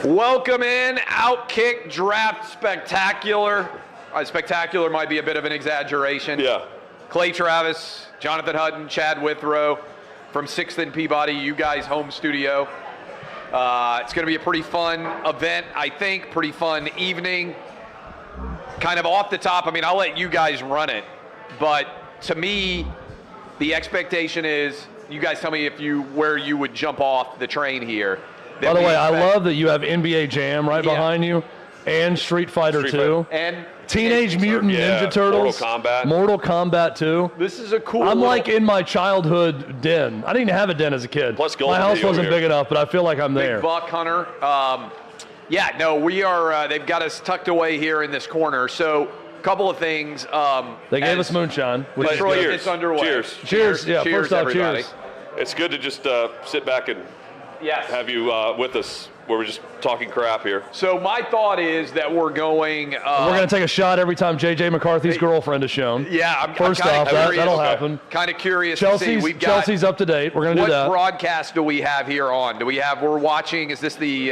Welcome in, OutKick Draft Spectacular. Spectacular might be a bit of an exaggeration. Yeah. Clay Travis, Jonathan Hutton, Chad Withrow from 6th and Peabody, you guys' home studio. It's going to be a pretty fun event, I think, pretty fun evening. Kind of off the top, I mean, I'll let you guys run it, but to me, the expectation is, you guys tell me where you would jump off the train here. By the way, I love that you have NBA Jam right behind you, and Street Fighter 2, and Teenage Mutant Ninja Turtles, Mortal Kombat 2. This is a cool. I'm like in my childhood den. I didn't have a den as a kid. Plus my house wasn't big enough, but I feel like I'm there. Big Buck Hunter. Yeah, no, we are. They've got us tucked away here in this corner. So, a couple of things. They gave us moonshine. Detroit, it's underway. Cheers. Yeah, cheers, first off, everybody. cheers. It's good to just sit back and have you with us where we're just talking crap here. So my thought is that we're going. We're going to take a shot every time JJ McCarthy's girlfriend is shown. Yeah, I'm First off, that'll happen. Kind of curious Chelsea's, to see. Chelsea's up to date. We're going to do that. What broadcast do we have here on? We're watching, is this the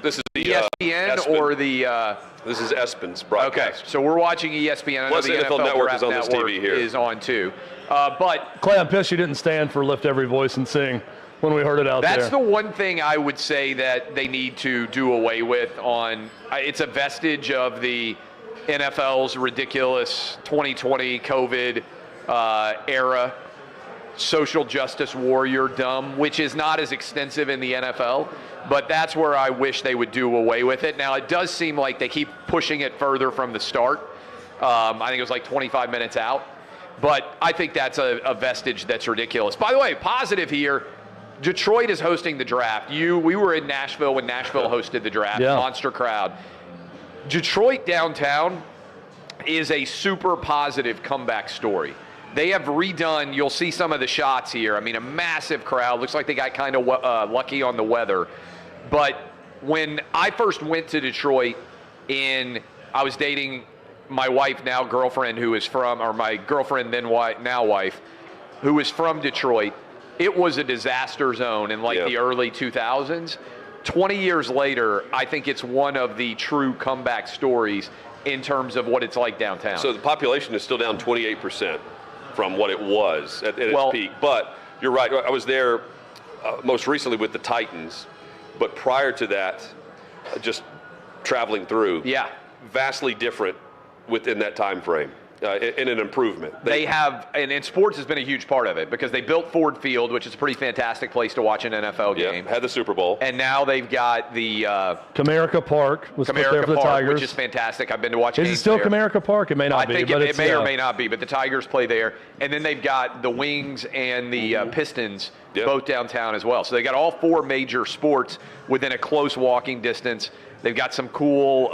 this is the ESPN ESPN. or the This is ESPN's broadcast. Okay, so we're watching ESPN. I Plus know the NFL Network is on this TV here. Is on too. But Clay, I'm pissed you didn't stand for Lift Every Voice and Sing when we heard it out there. That's the one thing I would say that they need to do away with on. It's a vestige of the NFL's ridiculous 2020 COVID era, social justice warrior dumb, which is not as extensive in the NFL, but that's where I wish they would do away with it. Now, it does seem like they keep pushing it further from the start. I think it was like 25 minutes out, but I think that's a vestige that's ridiculous. By the way, positive here, Detroit is hosting the draft. We were in Nashville when Nashville hosted the draft. Yeah. Monster crowd. Detroit downtown is a super positive comeback story. They have redone, you'll see some of the shots here. I mean, a massive crowd. Looks like they got kind of lucky on the weather. But when I first went to Detroit, I was dating my wife, now girlfriend, my girlfriend, then now wife, who is from Detroit. It was a disaster zone in the early 2000s. 20 years later, I think it's one of the true comeback stories in terms of what it's like downtown. So the population is still down 28% from what it was at its peak. But you're right. I was there most recently with the Titans. But prior to that, just traveling through, vastly different within that time frame. In an improvement. They have, and sports has been a huge part of it because they built Ford Field, which is a pretty fantastic place to watch an NFL game. Had the Super Bowl. And now they've got the Comerica Park was put there for the Tigers, which is fantastic. I've been to watch. Is it still Comerica Park? It may not be. I think it may or may not be, but the Tigers play there. And then they've got the Wings and the Pistons both downtown as well. So they got all four major sports within a close walking distance. They've got some cool,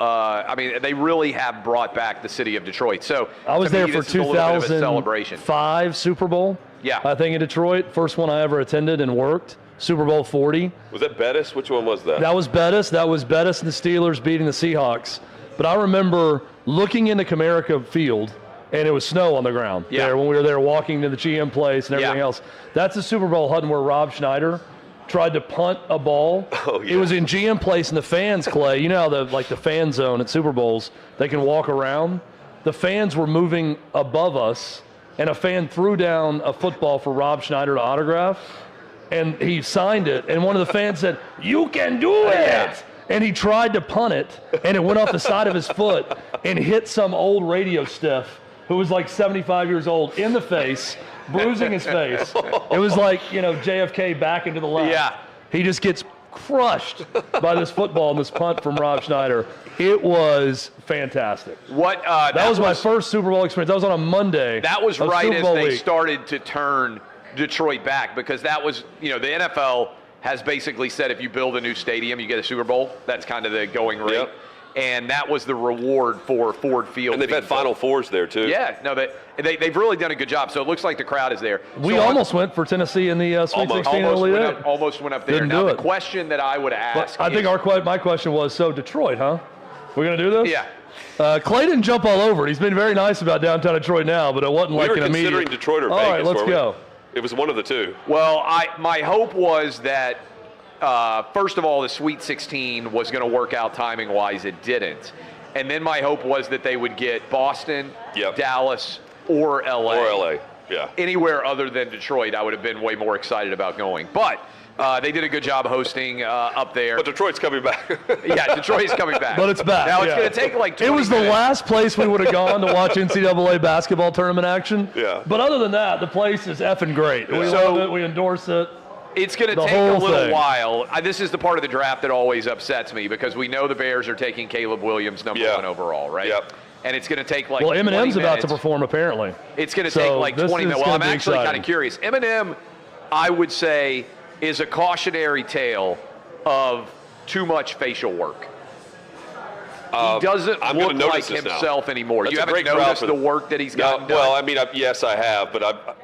they really have brought back the city of Detroit. So I was there for 2005 Super Bowl. Yeah. I think in Detroit, first one I ever attended and worked, Super Bowl 40. Was that Bettis? Which one was that? That was Bettis. That was Bettis and the Steelers beating the Seahawks. But I remember looking into Comerica Field, and it was snow on the ground there when we were there walking to the GM place and everything else. That's the Super Bowl Hutton where Rob Schneider tried to punt a ball. It was in GM place, and the fans, Clay, you know how the fan zone at Super Bowls, they can walk around. The fans were moving above us, and a fan threw down a football for Rob Schneider to autograph, and he signed it, and one of the fans said, "You can do it!" And he tried to punt it, and it went off the side of his foot and hit some old radio stiff who was like 75 years old in the face, bruising his face. It was like, JFK back into the left. Yeah. He just gets crushed by this football and this punt from Rob Schneider. It was fantastic. That was my first Super Bowl experience. That was on a Monday. That was right as they week. started to turn Detroit back, because that was, the NFL has basically said if you build a new stadium, you get a Super Bowl. That's kind of the going rate. Yep. And that was the reward for Ford Field. And they've had Final Fours there, too. Yeah, no, they've really done a good job. So it looks like the crowd is there. We almost went for Tennessee in the Sweet 16 almost went up there. Didn't now, do the it. question that I would ask I think my question was, so Detroit, huh? We're going to do this? Yeah. Clay didn't jump all over it. He's been very nice about downtown Detroit now, but it wasn't like an immediate. We were considering Detroit or Vegas. All right, let's go. It was one of the two. Well, my hope was that first of all, the Sweet 16 was going to work out timing-wise. It didn't. And then my hope was that they would get Boston, Dallas, or L.A. Or L.A., yeah. Anywhere other than Detroit, I would have been way more excited about going. But they did a good job hosting up there. But Detroit's coming back. Yeah, Detroit's coming back. But it's back. Now, it's going to take like 20 It was the minutes. last place we would have gone to watch NCAA basketball tournament action. Yeah. But other than that, the place is effing great. We love it. We endorse it. It's going to take a little while. This is the part of the draft that always upsets me because we know the Bears are taking Caleb Williams number 1 overall, right? Yep. And it's going to take like 20 Eminem's minutes. about to perform, apparently. It's going to take like 20 minutes. Well, I'm actually kind of exciting. curious. Eminem, I would say, is a cautionary tale of too much facial work. He doesn't look like himself anymore. That's you haven't noticed the work that he's gotten done? Well, I mean, yes, I have, but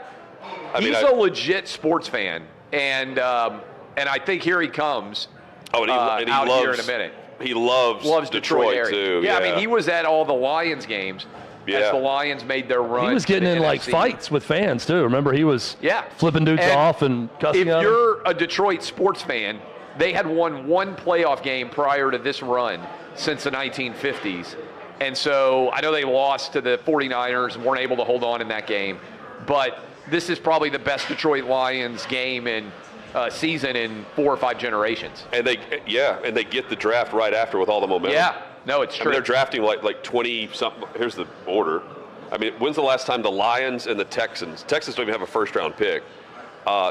he's a legit sports fan, and I think here he comes. Oh, and he out loves, here in a minute. He loves Detroit area. too. Yeah, I mean, he was at all the Lions games as the Lions made their run. He was getting in like fights with fans too. Remember, he was flipping dudes off and cussing If at you're a Detroit sports fan, they had won one playoff game prior to this run since the 1950s. And so I know they lost to the 49ers and weren't able to hold on in that game. But this is probably the best Detroit Lions game in season in 4 or 5 generations. And they get the draft right after with all the momentum. Yeah, no, it's true. I mean, they're drafting like 20 something. Here's the order. I mean, when's the last time the Lions and the Texans don't even have a first round pick?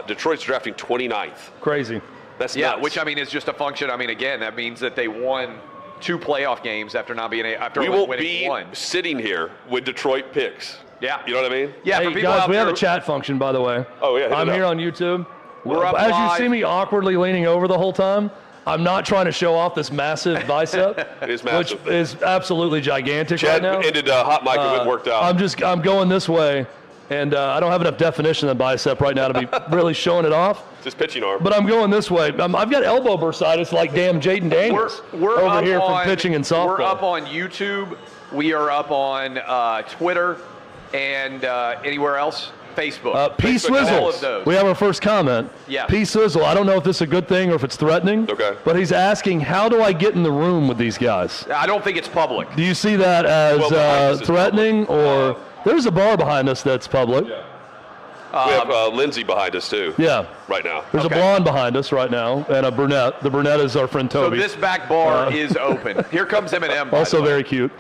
Detroit's drafting 29th. Crazy. That's nuts. Which I mean is just a function. I mean, again, that means that they won 2 playoff games after not being after we winning won't be one. Sitting here with Detroit picks. Yeah, you know what I mean? Yeah, hey, for people guys, out we there, have a chat function, by the way. Oh yeah, I'm here on YouTube. We're up As live. you see me awkwardly leaning over the whole time, I'm not trying to show off this massive bicep, It is massive. which is absolutely gigantic Chad right now. ended hot mic and it worked out. I'm going this way, and I don't have enough definition of the bicep right now to be really showing it off. Just pitching arm. But I'm going this way. I've got elbow bursitis like damn Jaden Daniels we're over up here on, from pitching and softball. We're up on YouTube. We are up on Twitter and anywhere else. Facebook. P. all of those. Swizzle. We have our first comment. Yeah. P. Swizzle. I don't know if this is a good thing or if it's threatening. Okay. But he's asking, how do I get in the room with these guys? I don't think it's public. Do you see that as threatening or there's a bar behind us that's public? Yeah. We have Lindsay behind us too. Yeah. Right now. There's a blonde behind us right now and a brunette. The brunette is our friend Toby. So this back bar is open. Here comes Eminem. Also very cute.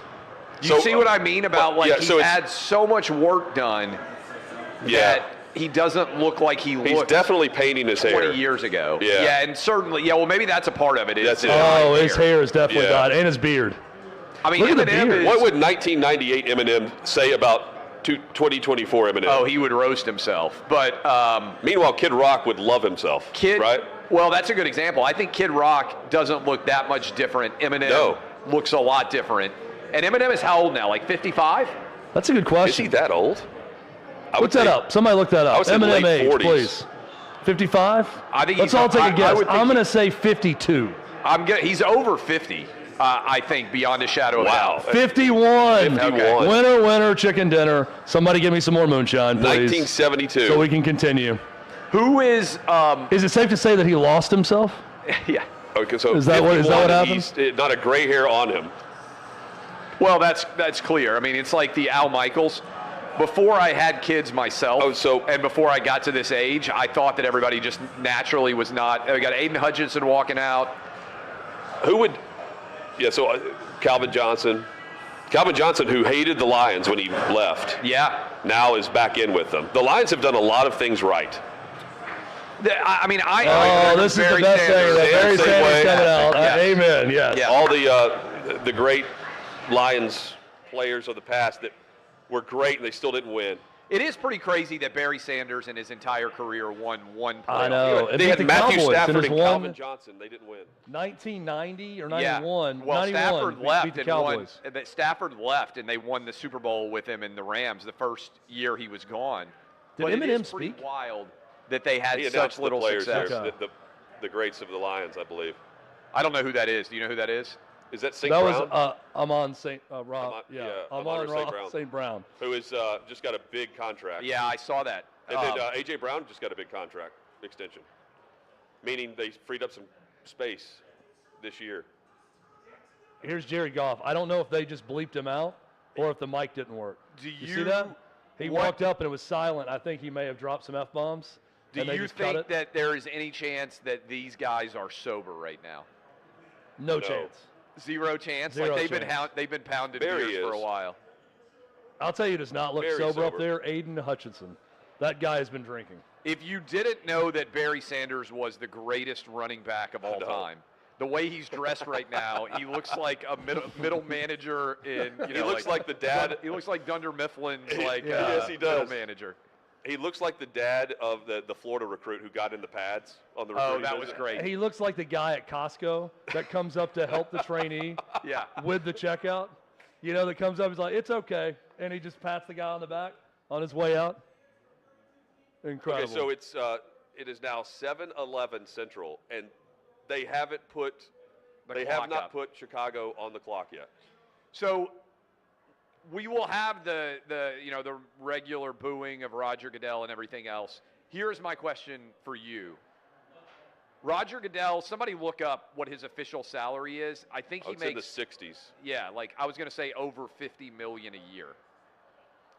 You see what I mean about he had so much work done that he doesn't look like he looked. He's definitely painting his 20 hair. years ago. Yeah. And certainly, well, maybe that's a part of it. That's it. Oh, his hair is definitely dyed, and his beard. I mean, Look at the Eminem beard. is. What would 1998 Eminem say about 2024 Eminem? Oh, he would roast himself. But meanwhile, Kid Rock would love himself. Right? Well, that's a good example. I think Kid Rock doesn't look that much different. Eminem looks a lot different. And Eminem is how old now? Like 55? That's a good question. Is he that old? Look that up. Somebody look that up. I would say Eminem late age, 40s. please. 55? I think Let's all take a guess. I'm going to say say 52. He's over 50, I think, beyond a shadow of a doubt. 51. 51. Winner, chicken dinner. Somebody give me some more moonshine, please. 1972. So we can continue. Who is... Is it safe to say that he lost himself? Yeah. Okay, so is that what happened? He's not a gray hair on him. Well, that's clear. I mean, it's like the Al Michaels. Before I had kids myself, and before I got to this age, I thought that everybody just naturally was not. We got Aiden Hutchinson walking out. Who would? Yeah, so Calvin Johnson. Calvin Johnson, who hated the Lions when he left. Yeah. Now is back in with them. The Lions have done a lot of things right. I mean, this is the best thing. Barry Sanders coming out. Amen. Yes. Yeah. All the great Lions players of the past that were great and they still didn't win. It is pretty crazy that Barry Sanders in his entire career won one playoff. I know. They had Matthew Cowboys Stafford and Calvin Johnson. They didn't win. 1990 or 91. Yeah. Well, 91, Stafford left and won. Stafford left, and they won the Super Bowl with him in the Rams the first year he was gone. Did but Eminem it is pretty wild that they had such little success. The greats of the Lions, I believe. I don't know who that is. Do you know who that is? Is that St. That Brown? was Amon St. St. Brown. Who has just got a big contract. Yeah, I saw that. And then A.J. Brown just got a big contract extension. meaning they freed up some space this year. Here's Jared Goff. I don't know if they just bleeped him out or if the mic didn't work. Do you see that? He walked up and it was silent. I think he may have dropped some F-bombs. Do you think that there is any chance that these guys are sober right now? No chance. Zero chance? Zero like chance. They've been pounding Barry beers for a while. I'll tell you, does not look Very sober up sober. there. Aiden Hutchinson. That guy has been drinking. If you didn't know that Barry Sanders was the greatest running back of all time, the way he's dressed right now, he looks like a middle manager in. He looks like the dad. He looks like Dunder Mifflin's yes, he does. middle manager. He looks like the dad of the Florida recruit who got in the pads on the Oh, recruiting that was visit. great. He looks like the guy at Costco that comes up to help the trainee with the checkout. That comes up, he's like, it's okay. And he just pats the guy on the back on his way out. Incredible. Okay, so it is now 7:11 Central, and they haven't put not put Chicago on the clock yet. So we will have the regular booing of Roger Goodell and everything else. Here's my question for you. Roger Goodell, somebody look up what his official salary is. I think he it's makes in the 60s. Yeah, like I was going to say over $50 million a year.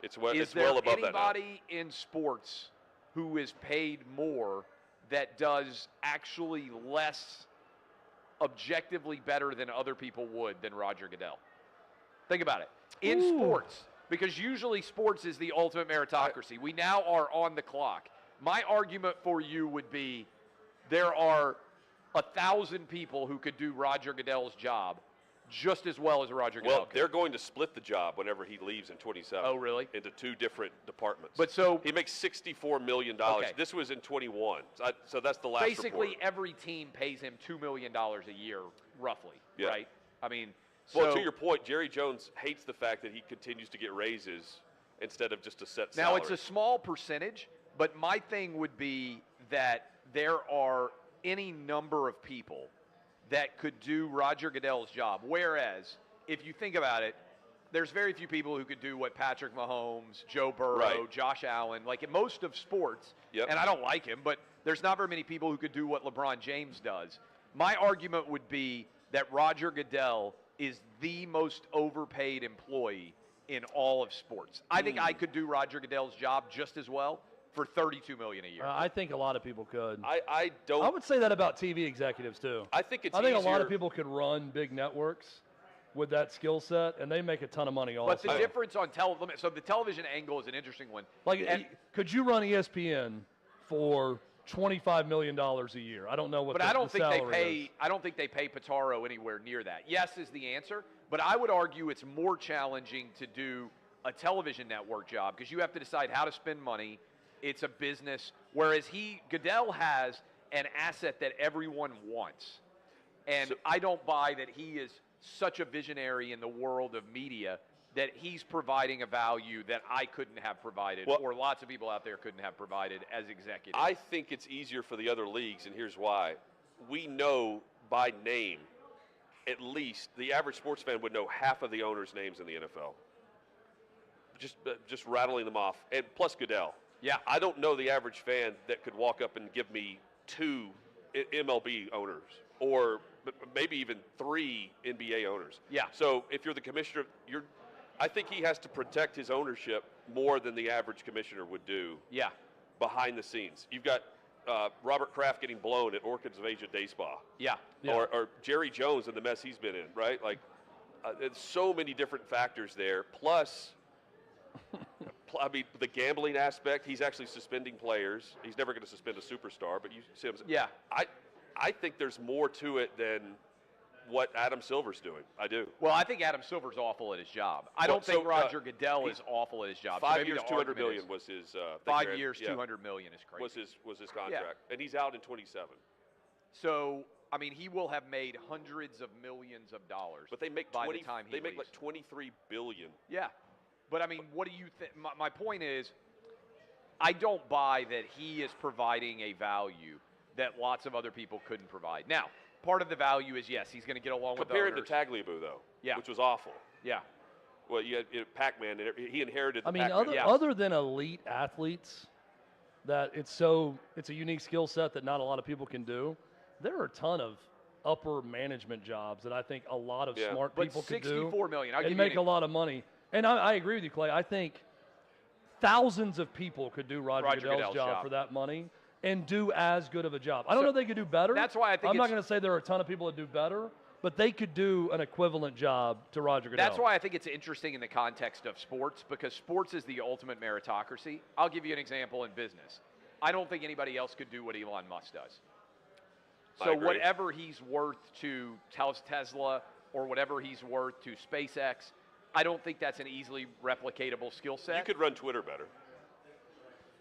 It's well Is above there that now. anybody in sports who is paid more that does actually less objectively better than other people would than Roger Goodell? Think about it. In sports, because usually sports is the ultimate meritocracy. We now are on the clock. My argument for you would be there are 1,000 people who could do Roger Goodell's job just as well as Roger Goodell Well, they're going to split the job whenever he leaves in 27. Oh, really? Into two different departments. But so he makes $64 million. Okay. This was in 21. So that's the last basically report. every team pays him $2 million a year, roughly, Yeah. right? I mean, Well, to your point, Jerry Jones hates the fact that he continues to get raises instead of just a set salary. now it's a small percentage, but my thing would be that there are any number of people that could do Roger Goodell's job. Whereas, if you think about it, there's very few people who could do what Patrick Mahomes, Joe Burrow, Josh Allen, like in most of sports, and I don't like him, but there's not very many people who could do what LeBron James does. My argument would be that Roger Goodell is the most overpaid employee in all of sports. I think I could do Roger Goodell's job just as well for $32 million a year. I think a lot of people could. I don't. I would say that about TV executives too. I think it's I think easier. a lot of people could run big networks with that skill set, and they make a ton of money also. But the difference on television, so the television angle is an interesting one. Could you run ESPN for $25 million a year? I don't know what. But I don't think they pay. I don't think they pay Pitaro anywhere near that. Yes, is the answer. But I would argue it's more challenging to do a television network job because you have to decide how to spend money. It's a business. Whereas Goodell has an asset that everyone wants, and I don't buy that he is such a visionary in the world of media that he's providing a value that I couldn't have provided, or lots of people out there couldn't have provided as executives. I think it's easier for the other leagues, and here's why. We know by name, at least, the average sports fan would know half of the owners' names in the NFL. Just rattling them off, and plus Goodell. Yeah. I don't know the average fan that could walk up and give me 2 MLB owners or maybe even 3 NBA owners. Yeah. So if you're the commissioner, I think he has to protect his ownership more than the average commissioner would do. Yeah. Behind the scenes. You've got Robert Kraft getting blown at Orchids of Asia Day Spa. Yeah. Or Jerry Jones and the mess he's been in, right? Like, there's so many different factors there. Plus, I mean, the gambling aspect, he's actually suspending players. He's never going to suspend a superstar, but you see him. Yeah. I think there's more to it than what Adam Silver's doing. I do. Well, I think Adam Silver's awful at his job. I don't think Roger Goodell is awful at his job. 5 years, $200 million was his. 5 years, $200 million is crazy. Was his contract, and he's out in 27. So, I mean, he will have made hundreds of millions of dollars. But they make by the time he they make leaves. like $23 billion. Yeah, but I mean, what do you think? My point is, I don't buy that he is providing a value that lots of other people couldn't provide. Now, part of the value is, yes, he's going to get along with Compare owners. it to Tagliabue, though, Yeah. which was awful. Yeah. Well, you had Pac-Man, and he inherited the I mean, Pac-Man. other than elite athletes, that it's a unique skill set that not a lot of people can do. There are a ton of upper management jobs that I think a lot of smart people could do. $64 million. And make a lot of money. And I agree with you, Clay. I think thousands of people could do Roger Goodell's job for that money and do as good of a job. I don't know if they could do better. That's why I think I'm not going to say there are a ton of people that do better, but they could do an equivalent job to Roger Goodell. That's why I think it's interesting in the context of sports, because sports is the ultimate meritocracy. I'll give you an example in business. I don't think anybody else could do what Elon Musk does. So whatever he's worth to Tesla or whatever he's worth to SpaceX, I don't think that's an easily replicatable skill set. You could run Twitter better.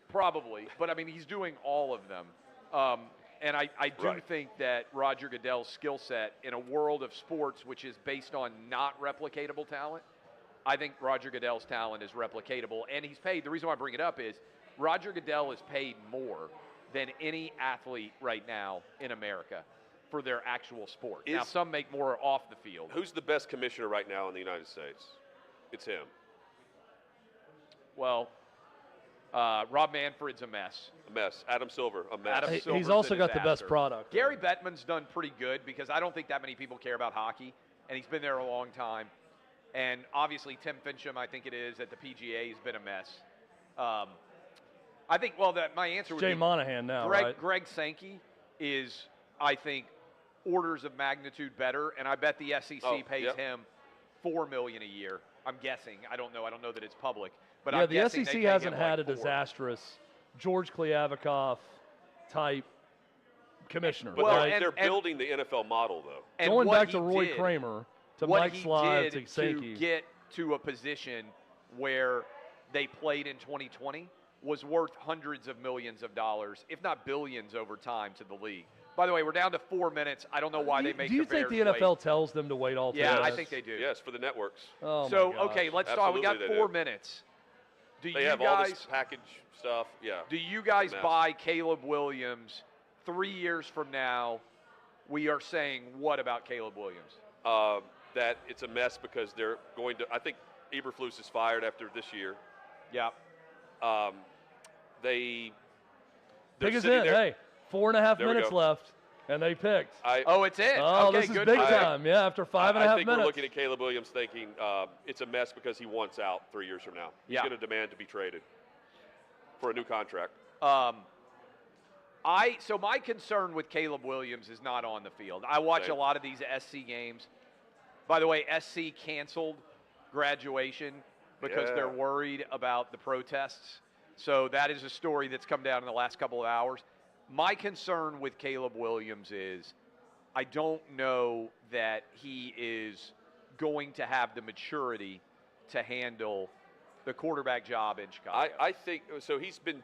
Probably, but I mean, he's doing all of them. And I do think that Roger Goodell's skill set in a world of sports, which is based on not replicatable talent, I think Roger Goodell's talent is replicatable. And he's paid, the reason why I bring it up is Roger Goodell is paid more than any athlete right now in America for their actual sport. Now, some make more off the field. Who's the best commissioner right now in the United States? It's him. Well, Rob Manfred's a mess. A mess. Adam Silver, a mess. He's also got the best product. Gary Bettman's done pretty good because I don't think that many people care about hockey, and he's been there a long time. And obviously Tim Fincham, I think it is, at the PGA has been a mess. I think, my answer would be Jay Monahan now, Greg Sankey is, I think, orders of magnitude better, and I bet the SEC pays him $4 million a year. I'm guessing. I don't know. I don't know that it's public. But I'm the SEC hasn't had a disastrous George Kliavkoff type commissioner. But they're building the NFL model, though. And going back to Roy Kramer, to Mike Slive, to Sankey. To get to a position where they played in 2020 was worth hundreds of millions of dollars, if not billions over time to the league. By the way, we're down to 4 minutes. I don't know why they make the Bears wait. Do you think the NFL tells them to wait all 2 minutes? Yeah, I think they do. Yes, for the networks. Oh, okay, let's talk. We got 4 minutes. They have all this package stuff. Yeah. Do you guys buy Caleb Williams 3 years from now? We are saying what about Caleb Williams? That it's a mess because they're going to – I think Eberflus is fired after this year. Yeah. Pick us in. Hey, 4.5 minutes left, and they picked. It's in. Oh, okay, this is big time. Yeah, after 5.5 minutes. I think we're looking at Caleb Williams thinking it's a mess because he wants out 3 years from now. He's going to demand to be traded for a new contract. So my concern with Caleb Williams is not on the field. I watch a lot of these SC games. By the way, SC canceled graduation because they're worried about the protests. So that is a story that's come down in the last couple of hours. My concern with Caleb Williams is I don't know that he is going to have the maturity to handle the quarterback job in Chicago. I think so. He's been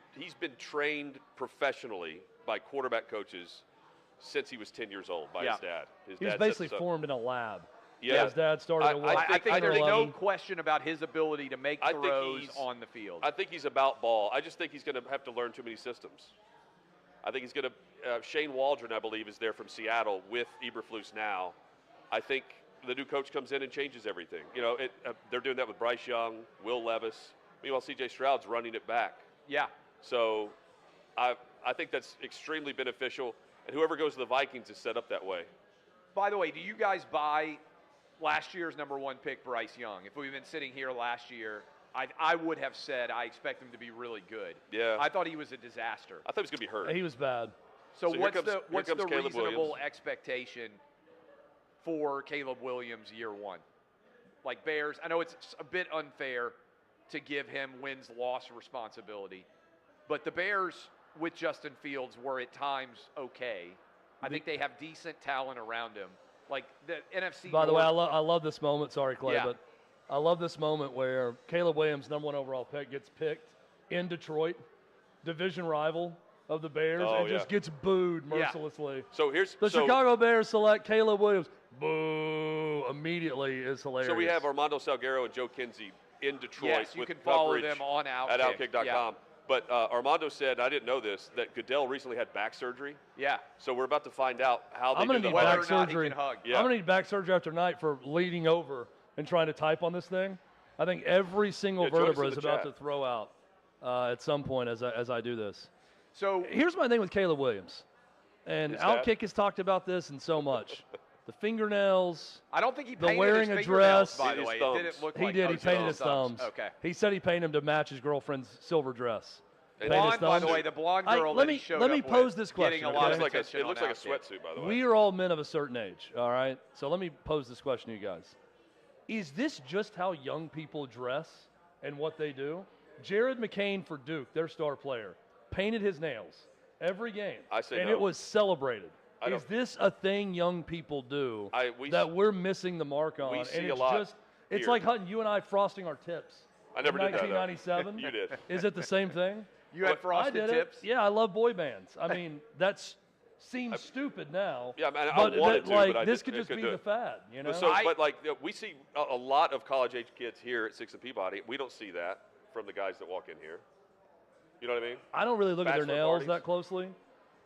trained professionally by quarterback coaches since he was 10 years old by his dad. He was basically formed in a lab. Yeah. His dad started I think there's no question about his ability to make throws on the field. I think he's about ball. I just think he's going to have to learn too many systems. I think he's going to Shane Waldron, I believe, is there from Seattle with Eberflus now. I think the new coach comes in and changes everything. You know, they're doing that with Bryce Young, Will Levis. Meanwhile, C.J. Stroud's running it back. Yeah. So I think that's extremely beneficial, and whoever goes to the Vikings is set up that way. By the way, do you guys buy last year's number 1 pick, Bryce Young? If we've been sitting here last year, I would have said I expect him to be really good. Yeah. I thought he was a disaster. I thought he was going to be hurt. He was bad. So what's the reasonable expectation for Caleb Williams year 1? Like Bears, I know it's a bit unfair to give him wins-loss responsibility, but the Bears with Justin Fields were at times okay. I think they have decent talent around him. Like the NFC. By the way, I love this moment. Sorry, Clay, but I love this moment where Caleb Williams, number 1 overall pick, gets picked in Detroit, division rival of the Bears, and just gets booed mercilessly. Yeah. So here's the Chicago Bears select Caleb Williams. Boo! Immediately is hilarious. So we have Armando Salguero and Joe Kinsey in Detroit. Yes, you with can follow coverage them on OutKick. At OutKick.com. Yeah. But Armando said, I didn't know this, that Goodell recently had back surgery. Yeah. So we're about to find out how they do back surgery. I'm going to need back surgery after night for leaning over and trying to type on this thing. I think every single vertebra is about to throw out at some point as I do this. So here's my thing with Caleb Williams, and OutKick has talked about this and so much. The fingernails. I don't think he the painted wearing his a dress. By the way, it didn't look he like did. He painted his thumbs. Okay. He said he painted him to match his girlfriend's silver dress. Blonde, by the way, the blonde girl let me pose this question. Getting a lot of it attention looks like a sweatsuit, by the way. We are all men of a certain age, all right? So let me pose this question to you guys. Is this just how young people dress and what they do? Jared McCain for Duke, their star player, painted his nails every game. I say and no. It was celebrated. Is this a thing young people do that we're missing the mark on? We see and it's a lot just it's here. like Hutton, you and I frosting our tips. I never did that. 1997. You did. Is it the same thing? You had frosted tips? Yeah, I love boy bands. I mean, that seems stupid now. Yeah, man, but I wanted to, like, but this could just be the fad, you know? But we see a lot of college-age kids here at 6 and Peabody. We don't see that from the guys that walk in here. You know what I mean? I don't really look at their nails that closely.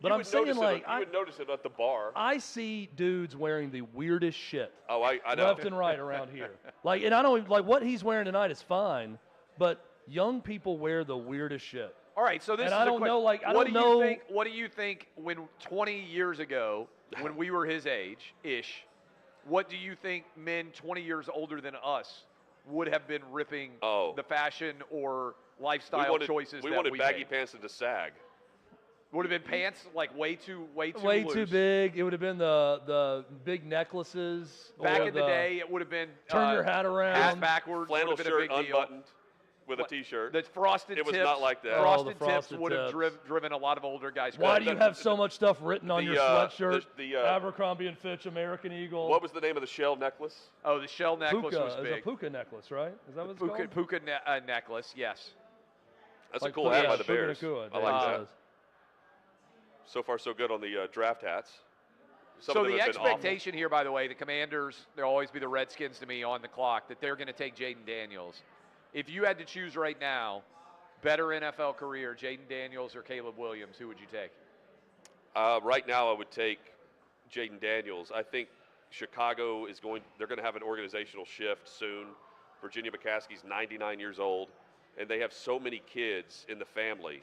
But I'm saying, like, you would notice it at the bar. I see dudes wearing the weirdest shit. Oh, I know. Left and right around here. Like, and I don't like what he's wearing tonight is fine, but young people wear the weirdest shit. All right, so this and is I don't know, like, I what don't know. What do you think when 20 years ago, when we were his age-ish, what do you think men 20 years older than us would have been ripping the fashion or lifestyle choices that we wanted baggy made? Pants to sag. Would have been pants like way too loose. Too big. It would have been the big necklaces. Back in the day, it would have been turn your hat around, hat backwards, flannel shirt unbuttoned. With a T-shirt. The frosted tips. It was not like that. Frosted tips would have driven a lot of older guys. Why do you have so much stuff written on your sweatshirt? The Abercrombie & Fitch American Eagle. What was the name of the shell necklace? Oh, the shell necklace was big. It's a puka necklace, right? Is that what it's called? Puka necklace, yes. That's a cool hat by the Bears. I like that. So far, so good on the draft hats. So the expectation here, by the way, the Commanders, there'll always be the Redskins to me on the clock, that they're going to take Jaden Daniels. If you had to choose right now, better NFL career, Jaden Daniels or Caleb Williams, who would you take? Right now, I would take Jaden Daniels. I think Chicago they're going to have an organizational shift soon. Virginia McCaskey's 99 years old, and they have so many kids in the family.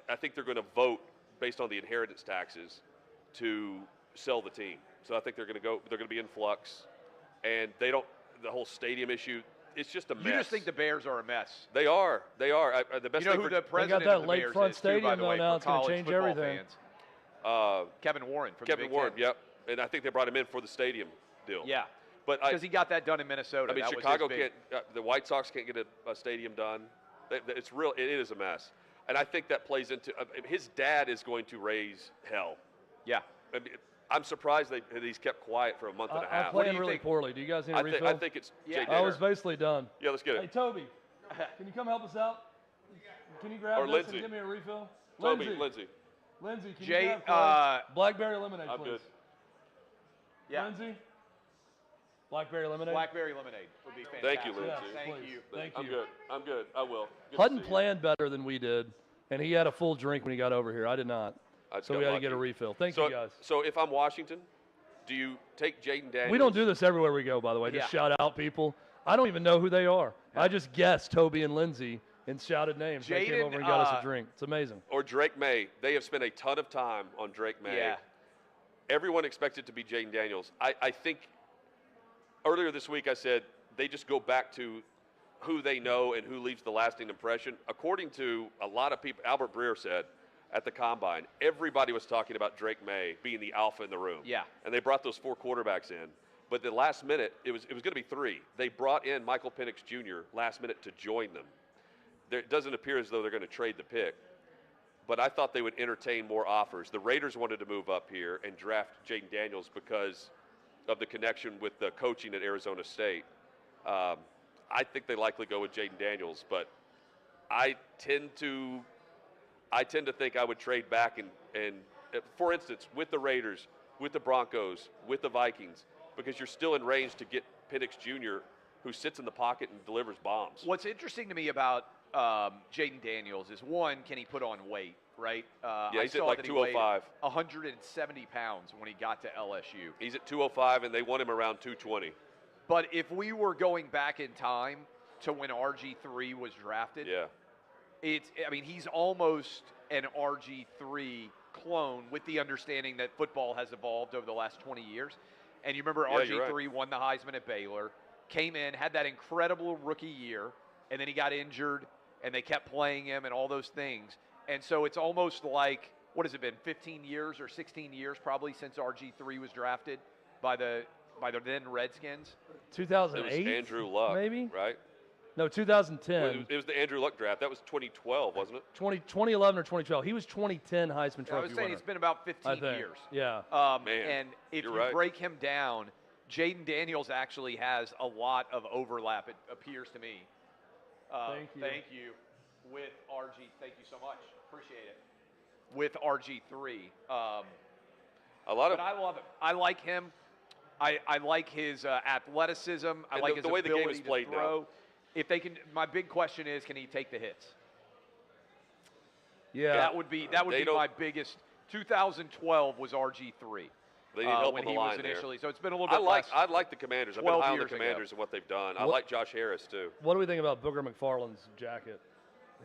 I think they're going to vote based on the inheritance taxes to sell the team. So I think they're going to be in flux, and the whole stadium issue. It's just a mess. You just think the Bears are a mess. They are. The best. You know who the president got of the Bears lakefront is, stadium too, by the way, now. for It's going to change everything. Kevin Warren from Kevin the Big Warren, Ten. yep. And I think they brought him in for the stadium deal. Yeah. But because he got that done in Minnesota. I mean, Chicago can't. The White Sox can't get a stadium done. It's real. It is a mess. And I think that plays into his dad is going to raise hell. Yeah. I mean, I'm surprised that he's kept quiet for a month and a half. I'm playing really poorly. Do you guys need a refill? I think it's Jay I was basically done. Yeah, let's get it. Hey, Toby, can you come help us out? Can you grab this and give me a refill? Lindsay, can you grab Blackberry lemonade, I'm please? good. Yeah. Lindsay? Blackberry lemonade? Blackberry lemonade would be fantastic. Thank you, Lindsay. Yes, Thank you. Thank you. I'm good. I will. Hutton planned better than we did, and he had a full drink when he got over here. I did not. So we had to get a refill. Thank you, guys. So if I'm Washington, do you take Jaden Daniels? We don't do this everywhere we go, by the way. Just shout out people. I don't even know who they are. Yeah. I just guessed Toby and Lindsay and shouted names. They came over and got us a drink. It's amazing. Or Drake Maye. They have spent a ton of time on Drake Maye. Yeah. Everyone expects it to be Jaden Daniels. I think earlier this week I said they just go back to who they know and who leaves the lasting impression. According to a lot of people, Albert Breer said at the Combine, everybody was talking about Drake Maye being the alpha in the room. Yeah. And they brought those 4 quarterbacks in. But the last minute, it was going to be 3. They brought in Michael Penix Jr. last minute to join them. It doesn't appear as though they're going to trade the pick. But I thought they would entertain more offers. The Raiders wanted to move up here and draft Jaden Daniels because of the connection with the coaching at Arizona State. I think they likely go with Jaden Daniels, but I tend to think I would trade back and for instance, with the Raiders, with the Broncos, with the Vikings, because you're still in range to get Penix Jr., who sits in the pocket and delivers bombs. What's interesting to me about Jaden Daniels is, one, can he put on weight, right? He's at like 205. 170 pounds when he got to LSU. He's at 205, and they want him around 220. But if we were going back in time to when RG3 was drafted, he's almost an RG3 clone with the understanding that football has evolved over the last 20 years. And you remember RG3 won the Heisman at Baylor, came in, had that incredible rookie year, and then he got injured, and they kept playing him and all those things. And so it's almost like, what has it been, 15 years or 16 years probably since RG3 was drafted by the then Redskins? 2008? It was Andrew Luck, maybe? Right? No, 2010. It was the Andrew Luck draft. That was 2012, wasn't it? 2011 or 2012. He was 2010 Heisman Trophy winner. I was saying it's been about 15 years. Yeah. Man, and if you right. break him down, Jaden Daniels actually has a lot of overlap, it appears to me. Thank you. With RG, thank you so much. Appreciate it. With RG3. But I love it. I like him. I like his athleticism. I like his the way the game is ability played to throw. now. If they can, my big question is, can he take the hits? Yeah. That would be my biggest. 2012 was RG3. They need help when on the he line was initially. there. So it's been a little bit I like the Commanders. I've been high on the Commanders and what they've done. I like Josh Harris, too. What do we think about Booger McFarland's jacket?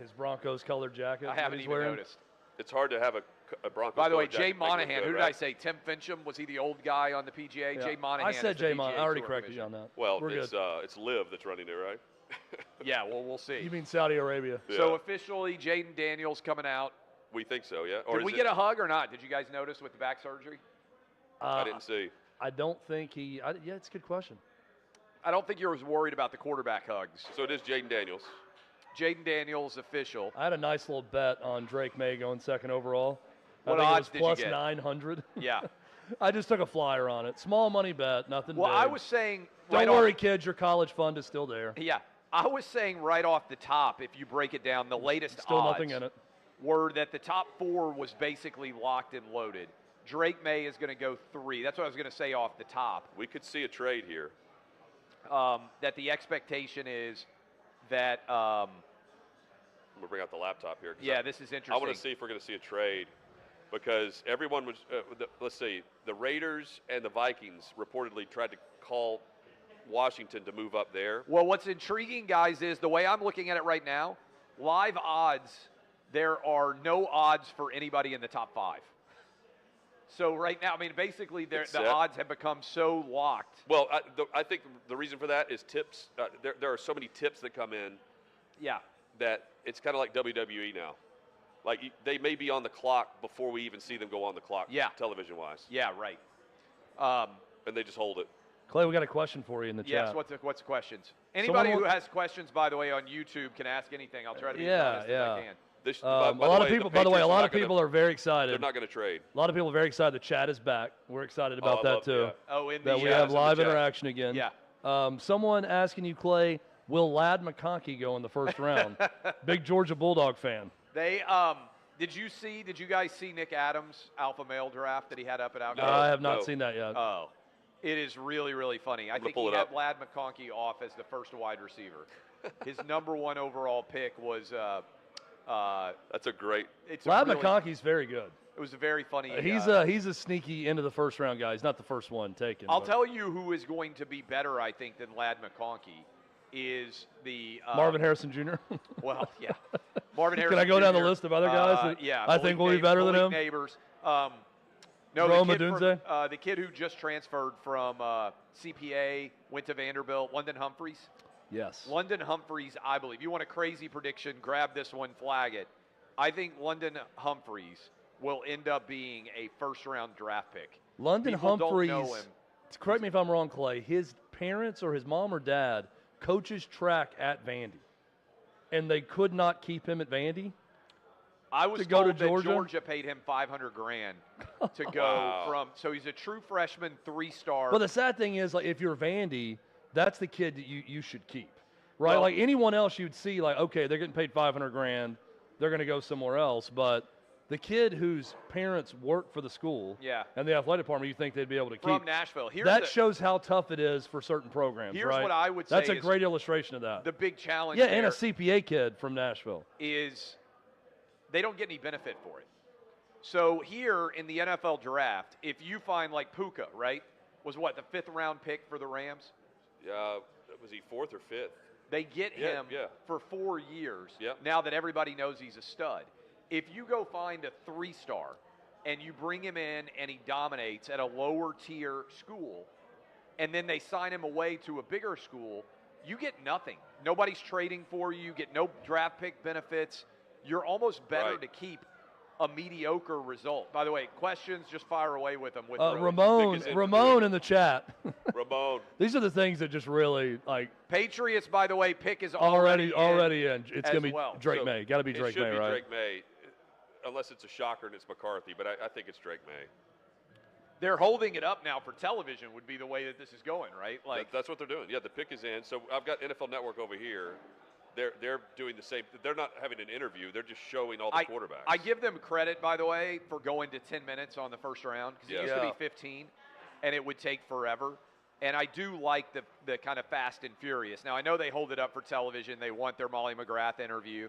His Broncos colored jacket? I haven't even noticed. It's hard to have a Broncos. By the way, jacket Jay Monahan, who did I right? say? Tim Fincham, was he the old guy on the PGA? Yeah. Jay Monahan. I said Jay Monahan. I already Tour corrected you Commission. on that. Well, We're good. It's Liv that's running it, right? Yeah, well, we'll see. You mean Saudi Arabia? Yeah. So officially, Jaden Daniels coming out. We think so, yeah. Or Did we get a hug or not? Did you guys notice with the back surgery? I didn't see. I don't think he. Yeah, it's a good question. I don't think you was worried about the quarterback hugs. So it is Jaden Daniels. Jaden Daniels official. I had a nice little bet on Drake Maye going second overall. What I think odds it did was you get? plus 900. Yeah. I just took a flyer on it. Small money bet, nothing Well, big. I was saying. Don't worry, kids. Your college fund is still there. Yeah. I was saying right off the top, if you break it down, the latest Still odds nothing in it. were that the top four was basically locked and loaded. Drake Maye is going to go 3. That's what I was going to say off the top. We could see a trade here. That the expectation is that. I'm going to bring out the laptop here. Yeah, this is interesting. I want to see if we're going to see a trade because everyone was, let's see, the Raiders and the Vikings reportedly tried to call Washington to move up there. Well, what's intriguing, guys, is the way I'm looking at it right now, live odds, there are no odds for anybody in the top 5. So right now, I mean, basically the odds have become so locked. Well, I think the reason for that is tips. There are so many tips that come in. Yeah. That it's kind of like WWE now. Like they may be on the clock before we even see them go on the clock. Yeah. Television-wise. Yeah, right. And they just hold it. Clay, we got a question for you in the chat. Yes, what's the questions? Anybody who has questions, by the way, on YouTube can ask anything. I'll try to be as honest as I can. A lot of people, by the way, a lot of people are very excited. They're not going to trade. A lot of people are very excited. The chat is back. We're excited about that too. Yeah. Oh, in that we have live interaction again. Yeah. Someone asking you, Clay, will Ladd McConkey go in the first round? Big Georgia Bulldog fan. They did you guys see Nick Adams' alpha male draft that he had up at OutKick's? No, I have not seen that yet. Oh. It is really, really funny. I think he had Ladd McConkey off as the first wide receiver. His number 1 overall pick was that's a great. Ladd McConkey's very good. It was a very funny. He's a sneaky into the first round guy. He's not the first one taken. I'll tell you who is going to be better, I think, than Ladd McConkey is the Marvin Harrison Jr. Well, yeah, Marvin Harrison. Can I go down Jr., the list of other guys? That I think will be better than him. Nabers. No, the kid who just transferred from CPA went to Vanderbilt. London Humphreys. Yes. London Humphreys, I believe. You want a crazy prediction? Grab this one, flag it. I think London Humphreys will end up being a first-round draft pick. London Humphreys, don't know him. Correct me if I'm wrong, Clay, his parents or his mom or dad coaches track at Vandy, and they could not keep him at Vandy. I was told that Georgia paid him $500,000 to go from. So he's a true freshman, 3-star. But the sad thing is, like, if you're Vandy, that's the kid that you should keep, right? Well, like anyone else, you'd see like, okay, they're getting paid $500,000, they're going to go somewhere else. But the kid whose parents work for the school, and the athletic department, you think they'd be able to keep from Nashville. Shows how tough it is for certain programs. Here's right? what I would say. That's a great illustration of that. The big challenge. Yeah, and a CPA kid from Nashville is. They don't get any benefit for it. So here in the NFL draft, if you find like Puka, right, was what, the 5th round pick for the Rams? Yeah, was he 4th or 5th? They get him for 4 years now that everybody knows he's a stud. If you go find a 3-star and you bring him in and he dominates at a lower tier school, and then they sign him away to a bigger school, you get nothing. Nobody's trading for you. You get no draft pick benefits. You're almost better to keep a mediocre result. By the way, questions, just fire away with them. Ramon in the chat. Ramon. These are the things that just really, like. Patriots, by the way, pick is already in. It's going to be Drake Maye. Got to be Drake Maye, right? Drake Maye, unless it's a shocker and it's McCarthy, but I think it's Drake Maye. They're holding it up now for television would be the way that this is going, right? Like that's what they're doing. Yeah, the pick is in. So I've got NFL Network over here. They're doing the same. They're not having an interview. They're just showing all the quarterbacks. I give them credit, by the way, for going to 10 minutes on the first round because it used to be 15, and it would take forever. And I do like the kind of fast and furious. Now, I know they hold it up for television. They want their Molly McGrath interview.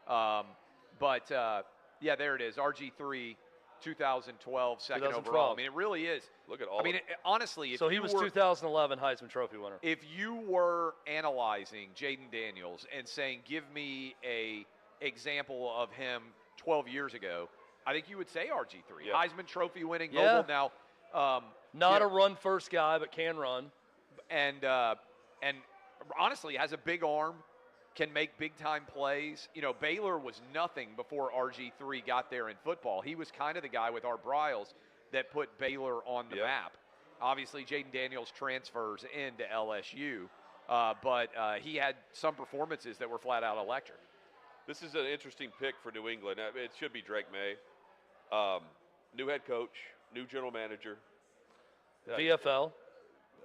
But there it is, RG3. 2012, second overall. I mean, it really is. Look at all. I mean, honestly, so he was 2011 Heisman Trophy winner. If you were analyzing Jaden Daniels and saying, "Give me a example of him 12 years ago," I think you would say RG3, Heisman Trophy winning mobile now. Not a run first guy, but can run, and honestly has a big arm. Can make big-time plays. You know, Baylor was nothing before RG3 got there in football. He was kind of the guy with Art Briles that put Baylor on the map. Obviously, Jaden Daniels transfers into LSU, but he had some performances that were flat-out electric. This is an interesting pick for New England. It should be Drake Maye. New head coach, new general manager. VFL,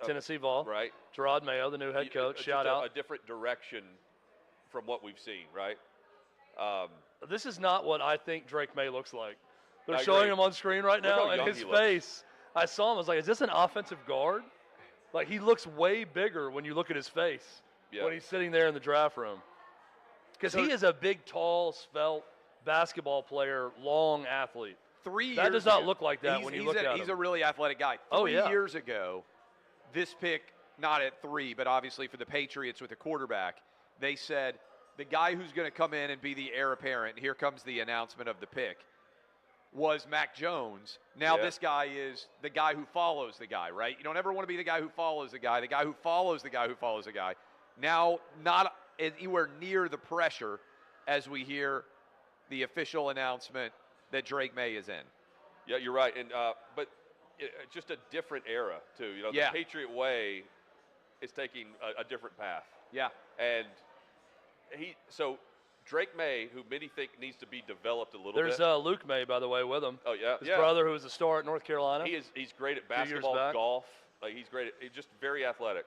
Tennessee Vol. Right. Gerard Mayo, the new head coach. Shout out. A different direction from what we've seen, right? This is not what I think Drake Maye looks like. They're showing him on screen right now, and his face, I saw him, I was like, is this an offensive guard? Like, he looks way bigger when you look at his face when he's sitting there in the draft room. Because he is a big, tall, svelte basketball player, long athlete. 3 years that does not look like that when you look at him. He's a really athletic guy. 3 years ago, this pick, not at 3, but obviously for the Patriots with a quarterback, they said the guy who's going to come in and be the heir apparent, here comes the announcement of the pick, was Mac Jones. Now this guy is the guy who follows the guy, right? You don't ever want to be the guy who follows the guy who follows the guy who follows the guy. Now not anywhere near the pressure as we hear the official announcement that Drake Maye is in. Yeah, you're right. And but just a different era, too. You know, the Patriot way is taking a different path. Yeah. And so Drake Maye, who many think needs to be developed a little bit. There's Luke Maye, by the way, with him. Oh, yeah. His brother, who was a star at North Carolina. He's great at basketball, golf. Like, he's great. He's just very athletic.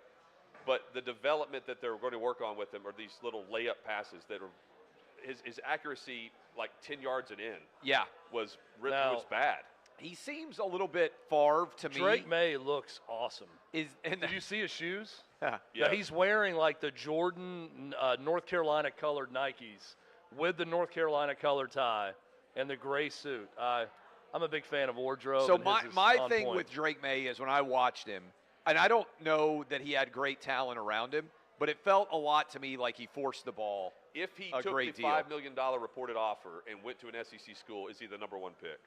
But the development that they're going to work on with him are these little layup passes that are his accuracy, like 10 yards and in. Yeah. Was bad. He seems a little bit Favre to me. Drake Maye looks awesome. Did you see his shoes? Yeah. He's wearing like the Jordan North Carolina colored Nikes with the North Carolina colored tie and the gray suit. I'm a big fan of wardrobe. So my thing with Drake Maye is when I watched him, and I don't know that he had great talent around him, but it felt a lot to me like he forced the ball. If he took the $5 million reported offer and went to an SEC school, is he the number one pick?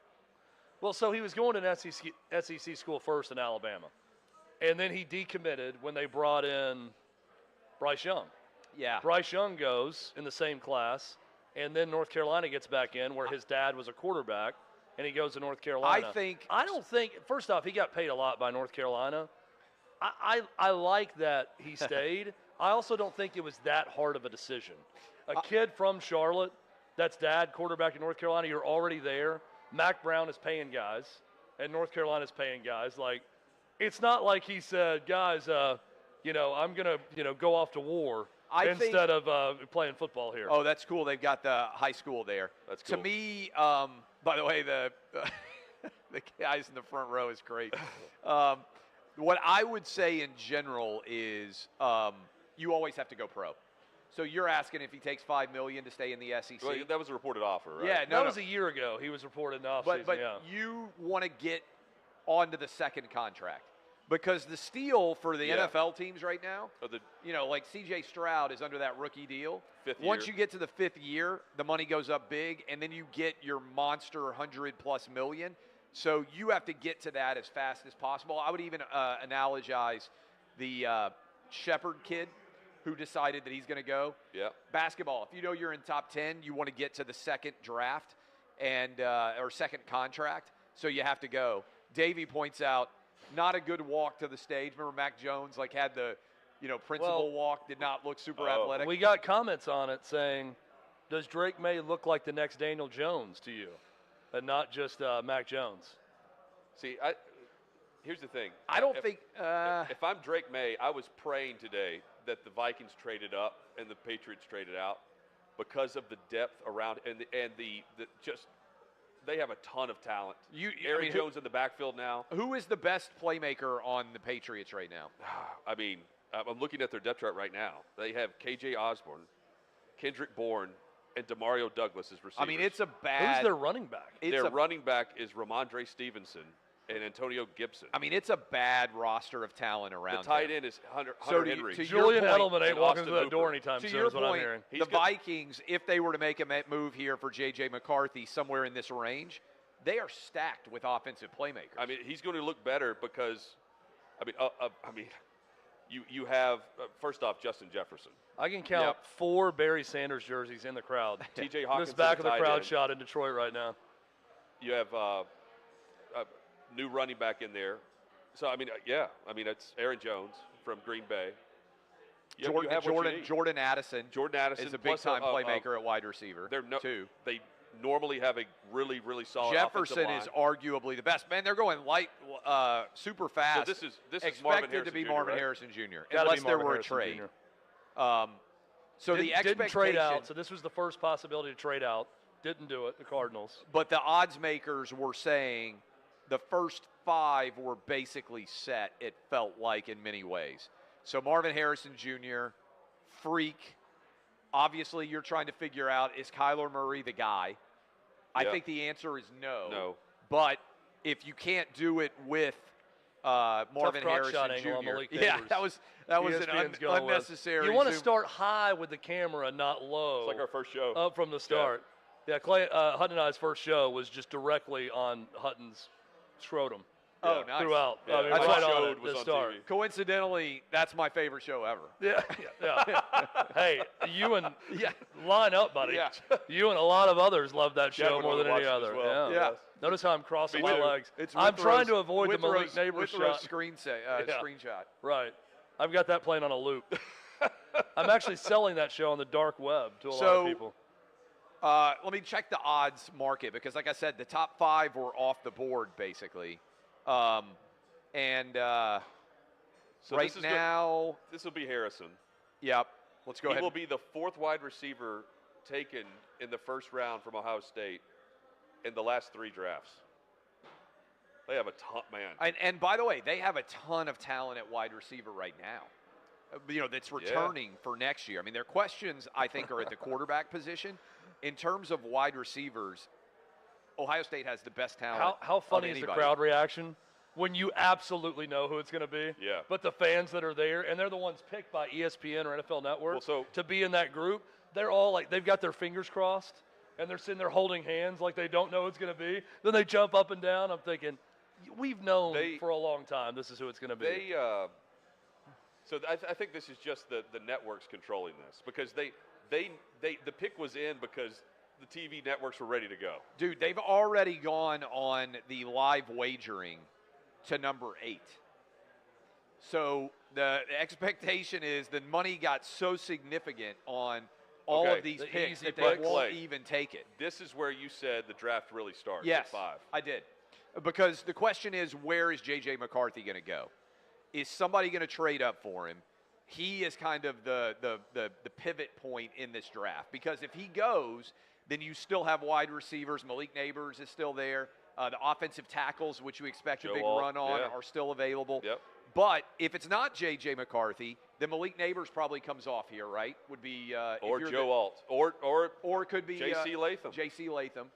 Well, so he was going to an SEC school first in Alabama. And then he decommitted when they brought in Bryce Young. Yeah. Bryce Young goes in the same class, and then North Carolina gets back in where his dad was a quarterback, and he goes to North Carolina. I don't think, first off, he got paid a lot by North Carolina. I like that he stayed. I also don't think it was that hard of a decision. A kid from Charlotte, that's dad, quarterback in North Carolina, you're already there. Mac Brown is paying guys, and North Carolina is paying guys. Like, it's not like he said, guys, I'm going to, go off to war instead of playing football here. Oh, that's cool. They've got the high school there. That's cool. To me, by the way, the guys in the front row is great. What I would say in general is you always have to go pro. So you're asking if he takes $5 million to stay in the SEC? Well, that was a reported offer, right? Yeah, that was a year ago. He was reported in the offseason. But you want to get onto the second contract. Because the steal for the Yeah. NFL teams right now, like C.J. Stroud is under that rookie deal. Once you get to the 5th year, the money goes up big, and then you get your monster 100+ million. So you have to get to that as fast as possible. I would even analogize the Shepard kid who decided that he's going to go. Yeah. Basketball, if you know you're in top 10, you want to get to the second draft and or second contract, so you have to go. Davey points out, not a good walk to the stage. Remember Mac Jones had the principal walk, did not look super athletic. We got comments on it saying, does Drake Maye look like the next Daniel Jones to you and not just Mac Jones? See, here's the thing. I don't think if I'm Drake Maye, I was praying today that the Vikings traded up and the Patriots traded out because of the depth around and the just they have a ton of talent. Aaron Jones in the backfield now. Who is the best playmaker on the Patriots right now? I mean, I'm looking at their depth chart right now. They have K.J. Osborne, Kendrick Bourne, and Demario Douglas as receivers. I mean, it's a bad. Who's their running back? Their running back is Ramondre Stevenson and Antonio Gibson. I mean, it's a bad roster of talent around. The tight end is Hunter Henry. Julian Edelman ain't walking through that door anytime soon. To your is what I'm point, hearing. the Vikings, if they were to make a move here for J.J. McCarthy somewhere in this range, they are stacked with offensive playmakers. I mean, he's going to look better because, you have first off Justin Jefferson. I can count 4 Barry Sanders jerseys in the crowd. T.J. Hawkins. This back of the crowd shot in Detroit right now. You have a new running back in there. So it's Aaron Jones from Green Bay. Jordan Addison. Jordan Addison is a big-time playmaker at wide receiver. They normally have a really, really solid Jefferson is arguably the best. Man, they're going super fast. So this is expected to be Marvin Harrison Jr. Unless there were a trade. The expectation didn't trade out. So this was the first possibility to trade out. Didn't do it. The Cardinals. But the odds makers were saying the first 5 were basically set. It felt like in many ways. So Marvin Harrison Jr., freak. Obviously, you're trying to figure out, is Kyler Murray the guy? I think the answer is no. No. But if you can't do it with Marvin Harrison Jr. Malik Nabers. that was an unnecessary. You want to start high with the camera, not low. It's like our first show. Up from the start. Yeah, Hutton and I's first show was just directly on Hutton's scrotum. Oh, nice. Throughout. Yeah. Right on the start. TV. Coincidentally, that's my favorite show ever. Yeah. Hey, you and line up, buddy. Yeah. You and a lot of others love that show Kevin more than any watched it other. as well. Yeah. Notice how I'm crossing my legs. It's I'm trying to avoid the Malik Withrow's Nabers shot. screenshot. Right. I've got that playing on a loop. I'm actually selling that show on the dark web to a lot of people. Let me check the odds market because, like I said, the top 5 were off the board basically. So right now, this will be Harrison. Yep. Let's go ahead. He will be the 4th wide receiver taken in the first round from Ohio State in the last 3 drafts. They have a ton, man. And by the way, they have a ton of talent at wide receiver right now. That's returning for next year. I mean, their questions, I think, are at the quarterback position. In terms of wide receivers, Ohio State has the best talent. How funny is the crowd reaction when you absolutely know who it's going to be? Yeah. But the fans that are there, and they're the ones picked by ESPN or NFL Network to be in that group, they're all they've got their fingers crossed, and they're sitting there holding hands like they don't know who it's going to be. Then they jump up and down. I'm thinking, we've known for a long time this is who it's going to be. I think this is just the networks controlling this because the pick was in because the TV networks were ready to go. Dude, they've already gone on the live wagering to number 8. So the expectation is the money got so significant on all of these picks that they won't even take it. This is where you said the draft really starts at 5. I did. Because the question is, where is J.J. McCarthy going to go? Is somebody going to trade up for him? He is kind of the pivot point in this draft. Because if he goes, then you still have wide receivers. Malik Nabers is still there. The offensive tackles, which we expect a big run on, are still available. Yep. But if it's not J.J. McCarthy, then Malik Nabers probably comes off here, right? Would be or Joe Alt, or it could be JC Latham. JC Latham.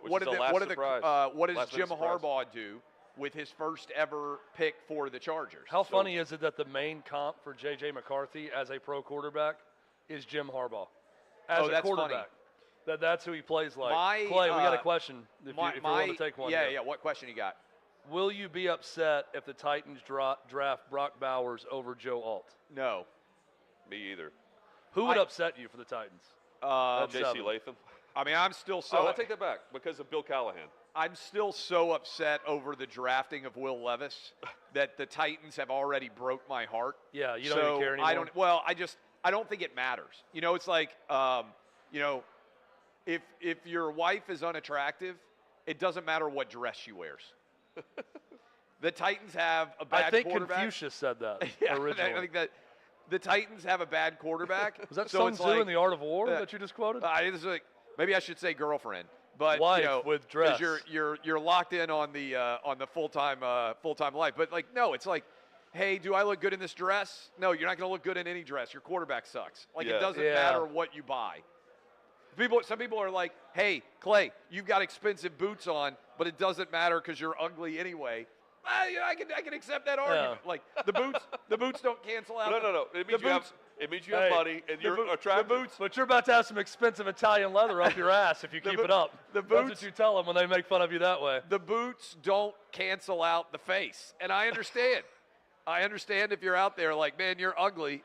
What does Jim Harbaugh do with his first ever pick for the Chargers. How funny is it that the main comp for J.J. McCarthy as a pro quarterback is Jim Harbaugh? As a quarterback. That's who he plays like. Clay, we got a question if you want to take one. Yeah. What question you got? Will you be upset if the Titans draft Brock Bowers over Joe Alt? No. Me either. Who would upset you for the Titans? JC Latham. I mean, I'm still so. I take that back because of Bill Callahan. I'm still so upset over the drafting of Will Levis that the Titans have already broke my heart. Yeah, you don't even care anymore. I don't think it matters. It's like, if your wife is unattractive, it doesn't matter what dress she wears. The Titans have a bad quarterback. I think Confucius said that originally. I think that the Titans have a bad quarterback. Was that Sun Tzu in The Art of War that you just quoted? Maybe I should say girlfriend. But wife with dress. You're locked in on the full-time life. But no, it's like, hey, do I look good in this dress? No, you're not going to look good in any dress. Your quarterback sucks. It doesn't matter what you buy. Some people are like, hey, Clay, you've got expensive boots on, but it doesn't matter because you're ugly anyway. I can accept that argument. Yeah. The boots don't cancel out. No. It means you have money and you're attractive. But you're about to have some expensive Italian letter up your ass if you keep it up. That's what you tell them when they make fun of you that way. The boots don't cancel out the face, and I understand. I understand if you're out there like, man, you're ugly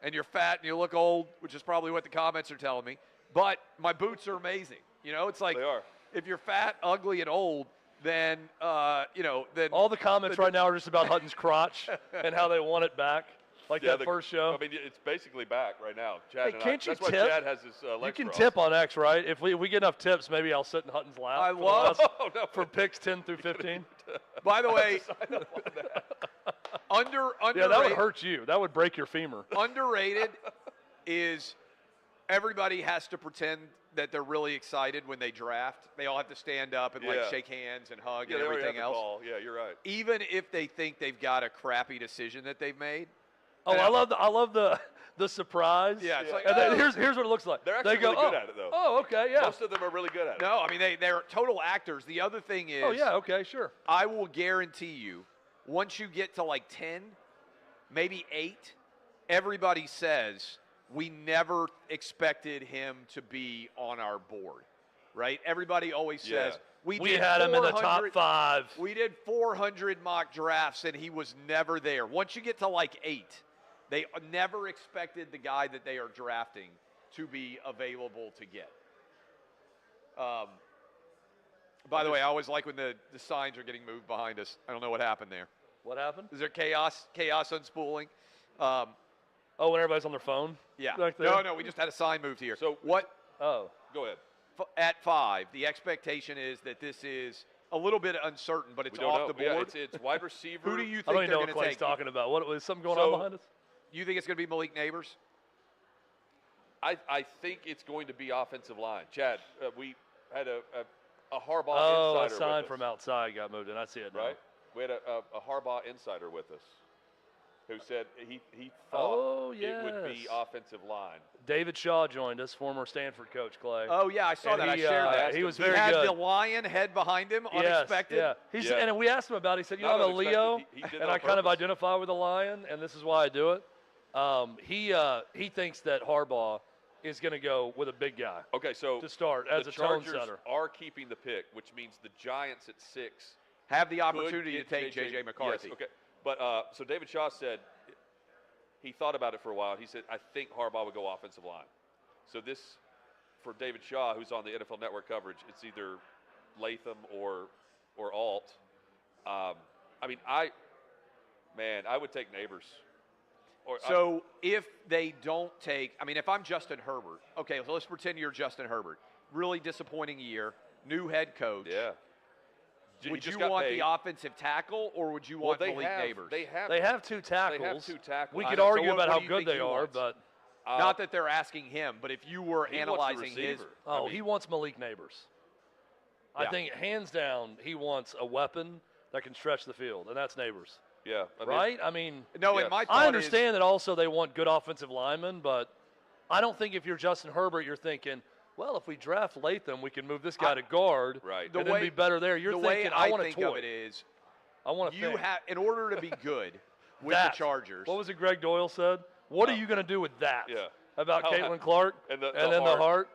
and you're fat and you look old, which is probably what the comments are telling me. But my boots are amazing. It's like they are. If you're fat, ugly, and old, then then all the comments right now are just about Hutton's crotch and how they want it back, that first show. I mean, it's basically back right now. Chad hey, can't you that's tip? why Chad has his legs You can crossed. tip on X, right? If we get enough tips, maybe I'll sit in Hutton's lap. For picks 10 through 15. By the way, underrated. That would hurt you. That would break your femur. Underrated is everybody has to pretend that they're really excited when they draft. They all have to stand up and shake hands and hug and everything else. Yeah, you're right. Even if they think they've got a crappy decision that they've made. Oh, I love the surprise. Yeah, it's like, here's what it looks like. They're actually really good at it, though. Oh, okay, yeah. Most of them are really good at it. No, I mean, they're total actors. The other thing is. Oh, yeah, okay, sure. I will guarantee you, once you get to 10, maybe 8, everybody says, we never expected him to be on our board, right? Everybody always says, we had him in the top 5. We did 400 mock drafts, and he was never there. Once you get to 8, they never expected the guy that they are drafting to be available to get. By the way, I always like when the signs are getting moved behind us. I don't know what happened there. What happened? Is there chaos unspooling? When everybody's on their phone? Yeah. No, we just had a sign moved here. So what? Oh, go ahead. At 5, the expectation is that this is a little bit uncertain, but it's off the board. Yeah, it's wide receiver. Who do you think I don't even know they're what going to Clay's take? talking about. What is something going on behind us? You think it's going to be Malik Nabers? I think it's going to be offensive line. Chad, we had a Harbaugh insider a sign with us. from outside got moved in. I see it now. Right? We had a Harbaugh insider with us who said he thought it would be offensive line. David Shaw joined us, former Stanford coach, Clay. Oh, yeah, I saw that. I shared that. He was he very had good. the lion head behind him, unexpected. Yeah. And we asked him about it. He said, I'm a Leo, and I kind of identify with the lion, and this is why I do it. He thinks that Harbaugh is going to go with a big guy. Okay, so to start as a tone setter. The Chargers are keeping the pick, which means the Giants at 6 have the opportunity to take JJ McCarthy. Yes, okay. But so David Shaw said he thought about it for a while. He said, I think Harbaugh would go offensive line. So this, for David Shaw, who's on the NFL Network coverage, it's either Latham or Alt. I would take Nabers. So if they don't take, if I'm Justin Herbert, okay, so let's pretend you're Justin Herbert. Really disappointing year, new head coach. Yeah. Would you want the offensive tackle, or would you want Malik Nabers? They have 2 tackles. They have 2 tackles. We could argue about how good they are, but not that they're asking him. But if you were analyzing his, he wants Malik Nabers. I think hands down he wants a weapon that can stretch the field, and that's Nabers. Yeah, right. No. In my thought I understand that also they want good offensive linemen, but I don't think if you're Justin Herbert, you're thinking, well, if we draft Latham, we can move this guy to guard, right? And then be better there. You're thinking, I want a toy. The way I think of it is, I want to think. In order to be good with the Chargers. What was it Greg Doyle said? What are you going to do with that? Yeah. About Caitlin Clark and then the heart?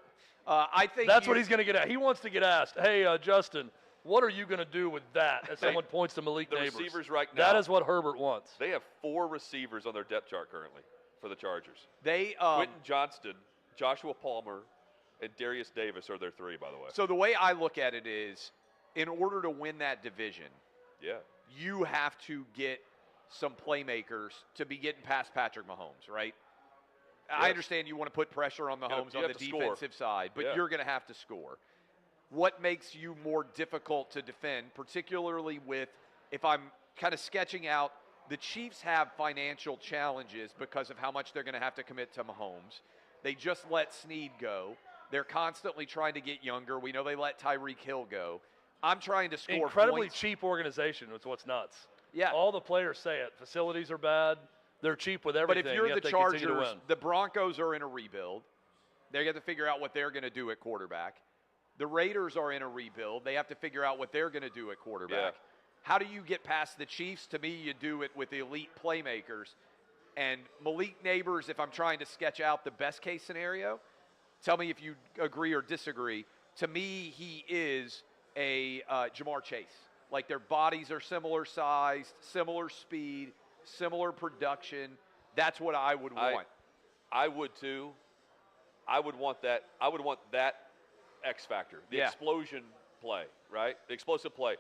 I think that's what he's going to get at. He wants to get asked, hey, Justin, what are you going to do with that? As someone points to Malik Nabers. The receivers right now. That is what Herbert wants. They have 4 receivers on their depth chart currently for the Chargers. Quentin Johnston, Joshua Palmer, and Darius Davis are their 3, by the way. So the way I look at it is, in order to win that division, you have to get some playmakers to be getting past Patrick Mahomes, right? Yes. I understand you want to put pressure on Mahomes on the defensive side, but you're going to have to score. What makes you more difficult to defend, particularly if I'm kind of sketching out, the Chiefs have financial challenges because of how much they're going to have to commit to Mahomes. They just let Snead go. They're constantly trying to get younger. We know they let Tyreek Hill go. I'm trying to score incredibly points. Cheap organization is what's nuts. Yeah. All the players say it. Facilities are bad. They're cheap with everything. But if you're the Chargers, the Broncos are in a rebuild. They have to figure out what they're going to do at quarterback. The Raiders are in a rebuild. They have to figure out what they're going to do at quarterback. Yeah. How do you get past the Chiefs? To me, you do it with the elite playmakers. And Malik Nabers, if I'm trying to sketch out the best case scenario, tell me if you agree or disagree. To me, he is a Jamar Chase. Like their bodies are similar sized, similar speed, similar production. That's what I would want. I would too. I would want that. I would want that X factor, the explosion play, right? The explosive play.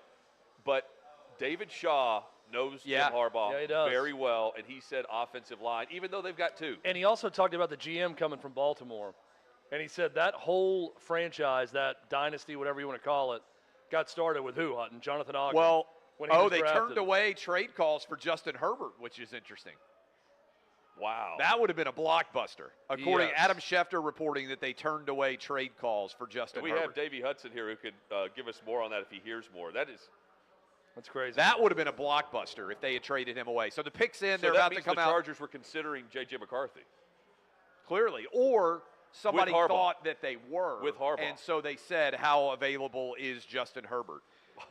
But David Shaw knows Jim Harbaugh very well, and he said offensive line, even though they've got 2. And he also talked about the GM coming from Baltimore, and he said that whole franchise, that dynasty, whatever you want to call it, got started with who, Hutton? Jonathan Ogden. Well, they turned away trade calls for Justin Herbert, which is interesting. Wow. That would have been a blockbuster. According to Adam Schefter reporting that they turned away trade calls for Justin Herbert. We have Davey Hudson here who could give us more on that if he hears more. That's crazy. That would have been a blockbuster if they had traded him away. So the picks in, they're about to come out. The Chargers were considering J.J. McCarthy. Clearly. Or somebody thought that they were. With Harbaugh. And so they said, how available is Justin Herbert?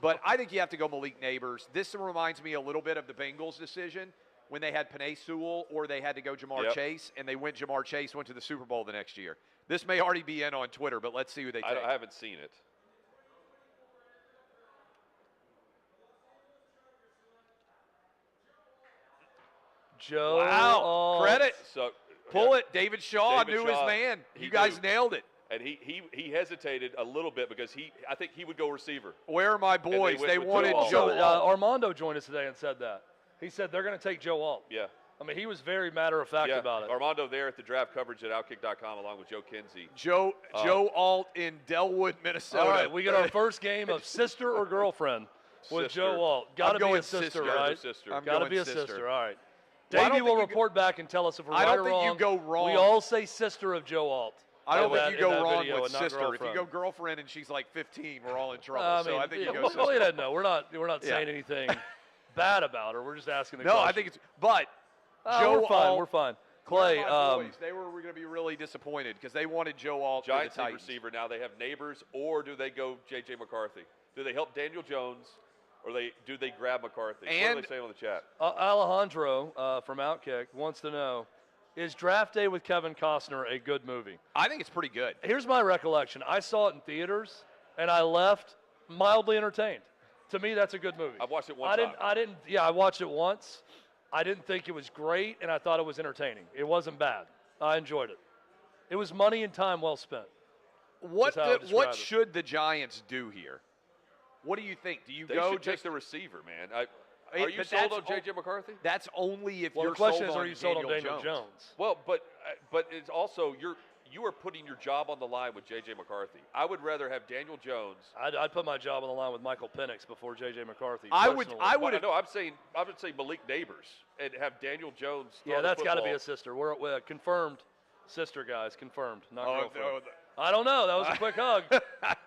But I think you have to go Malik Nabers. This reminds me a little bit of the Bengals decision when they had Penei Sewell or they had to go Jamar Chase, and they went Jamar Chase, went to the Super Bowl the next year. This may already be in on Twitter, but let's see who they take. I haven't seen it. Joe. Wow. Credit. So pull it. David Shaw knew his man. You guys nailed it. And he hesitated a little bit because I think he would go receiver. Where are my boys? They wanted Joe Alt. Armando joined us today and said that. He said they're going to take Joe Alt. Yeah. I mean, he was very matter-of-fact about it. Armando there at the draft coverage at OutKick.com along with Joe Kinsey. Joe Alt in Delwood, Minnesota. All right, we get our first game of sister or girlfriend with Joe Alt. Got to be a sister, right? Got to be a sister. All right. Davey will report back and tell us if we're right or wrong. I don't think you go wrong. We all say sister of Joe Alt. I don't think you go wrong with sister. If you go girlfriend and she's like 15, we're all in trouble. So I think you go sister. Well, no, we're not saying anything bad about her. We're just asking the question. No, I think it's – but Joe Alt. We're fine. Clay. They were going to be really disappointed because they wanted Joe Alt Giants for the receiver. Now they have Nabers, or do they go J.J. McCarthy? Do they help Daniel Jones, or do they grab McCarthy? What are they saying on the chat? Alejandro from OutKick wants to know, is Draft Day with Kevin Costner a good movie? I think it's pretty good. Here's my recollection. I saw it in theaters, and I left mildly entertained. To me, that's a good movie. I've watched it one time. I watched it once. I didn't think it was great, and I thought it was entertaining. It wasn't bad. I enjoyed it. It was money and time well spent. What should the Giants do here? What do you think? Do you go just the receiver, man? Are you sold on J.J. McCarthy? That's only if you're sold on Daniel Jones. The question is, are you sold on Daniel Jones? Well, but it's also you are putting your job on the line with J.J. McCarthy. I would rather have Daniel Jones. I'd put my job on the line with Michael Penix before J.J. McCarthy. I would. No, I'm saying I would say Malik Nabers and have Daniel Jones. Yeah, that's got to be a sister. We're confirmed sister, guys. Confirmed, not girlfriend. No. I don't know. That was a quick hug.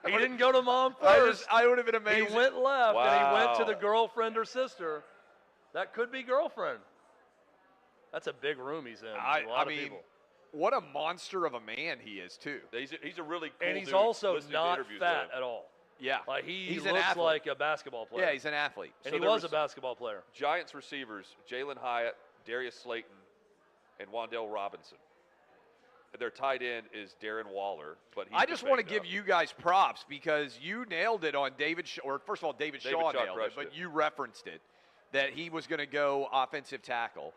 He didn't go to mom first. I would have been amazing. He went left, and he went to the girlfriend or sister. That could be girlfriend. That's a big room he's in. I mean, people. What a monster of a man he is, too. He's a really cool and he's dude. also not fat at all. Yeah. Like he He's an looks athlete. like a basketball player. Yeah, he's an athlete. And So he there was a basketball player. Giants receivers, Jalen Hyatt, Darius Slayton, and Wan'Dale Robinson. Their tight end is Darren Waller, but I just want to give you guys props because you nailed it on David or first of all, David Shaw nailed it, but you referenced it, that he was going to go offensive tackle.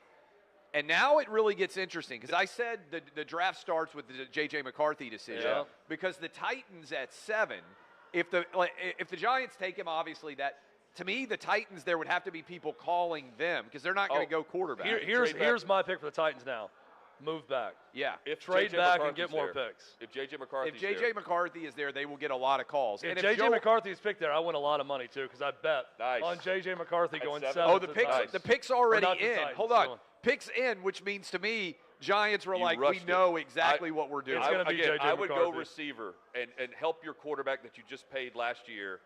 And now it really gets interesting because I said the draft starts with the J.J. McCarthy decision because the Titans at 7, if the Giants take him, obviously that – to me, the Titans, there would have to be people calling them because they're not going to go quarterback. Here's my pick for the Titans now. Move back. Yeah. If trade back and get more picks. If J.J. McCarthy is there, they will get a lot of calls. If J.J. McCarthy is picked there, I win a lot of money too because I bet on J.J. McCarthy going 7. Oh, the pick's already in. Titans, hold on. Pick's in, which means to me, Giants were like, we know exactly what we're doing. It's going to be J.J. I would McCarthy. go receiver and help your quarterback that you just paid last year.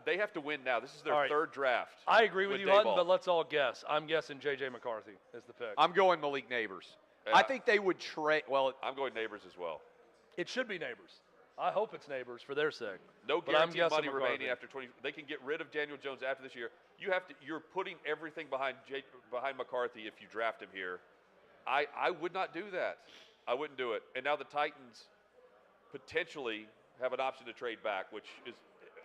They have to win now. This is their third draft. I agree with you, Hutton, but let's all guess. I'm guessing J.J. McCarthy is the pick. I'm going Malik Nabers. I think they would trade. Well, I'm going Nabers as well. It should be Nabers. I hope it's Nabers for their sake. No guaranteed money remaining after 20. They can get rid of Daniel Jones after this year. You're putting everything behind McCarthy if you draft him here. I would not do that. I wouldn't do it. And now the Titans potentially have an option to trade back, which is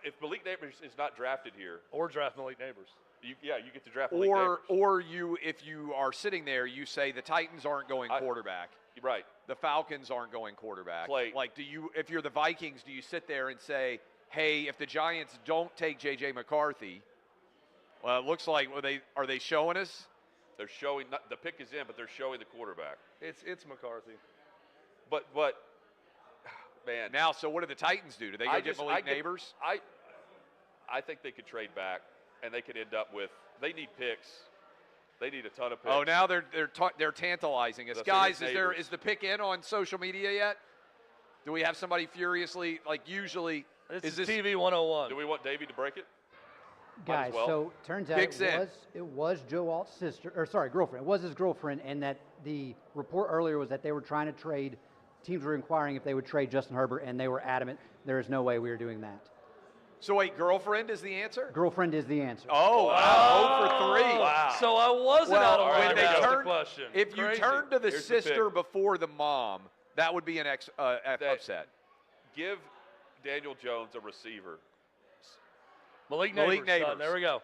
if Malik Nabers is not drafted here, or draft Malik Nabers. You get to draft Malik Nabers. Or if you are sitting there, you say the Titans aren't going quarterback. Right. The Falcons aren't going quarterback. Play. Like, if you're the Vikings, do you sit there and say, hey, if the Giants don't take J.J. McCarthy, well, it looks like are they showing us? They're showing the pick is in, but they're showing the quarterback. It's McCarthy. But man. Now, so what do the Titans do? Do they go get Malik Nabers? I think they could trade back. And they could end up with – they need picks. They need a ton of picks. Oh, now they're tantalizing us. Guys, is the pick in on social media yet? Do we have somebody furiously, like usually? This is TV 101. Do we want Davey to break it? Guys, so turns out it was Joe Alt's sister – or sorry, girlfriend. It was his girlfriend, and that the report earlier was that they were trying to trade – teams were inquiring if they would trade Justin Herbert, and they were adamant there is no way we are doing that. So wait, girlfriend is the answer? Girlfriend is the answer. Oh, wow. 0 for 3. Wow. So I wasn't out of line to ask the question. If you turn to the sister before the mom, that would be an upset. Give Daniel Jones a receiver. Malik Nabers. There we go.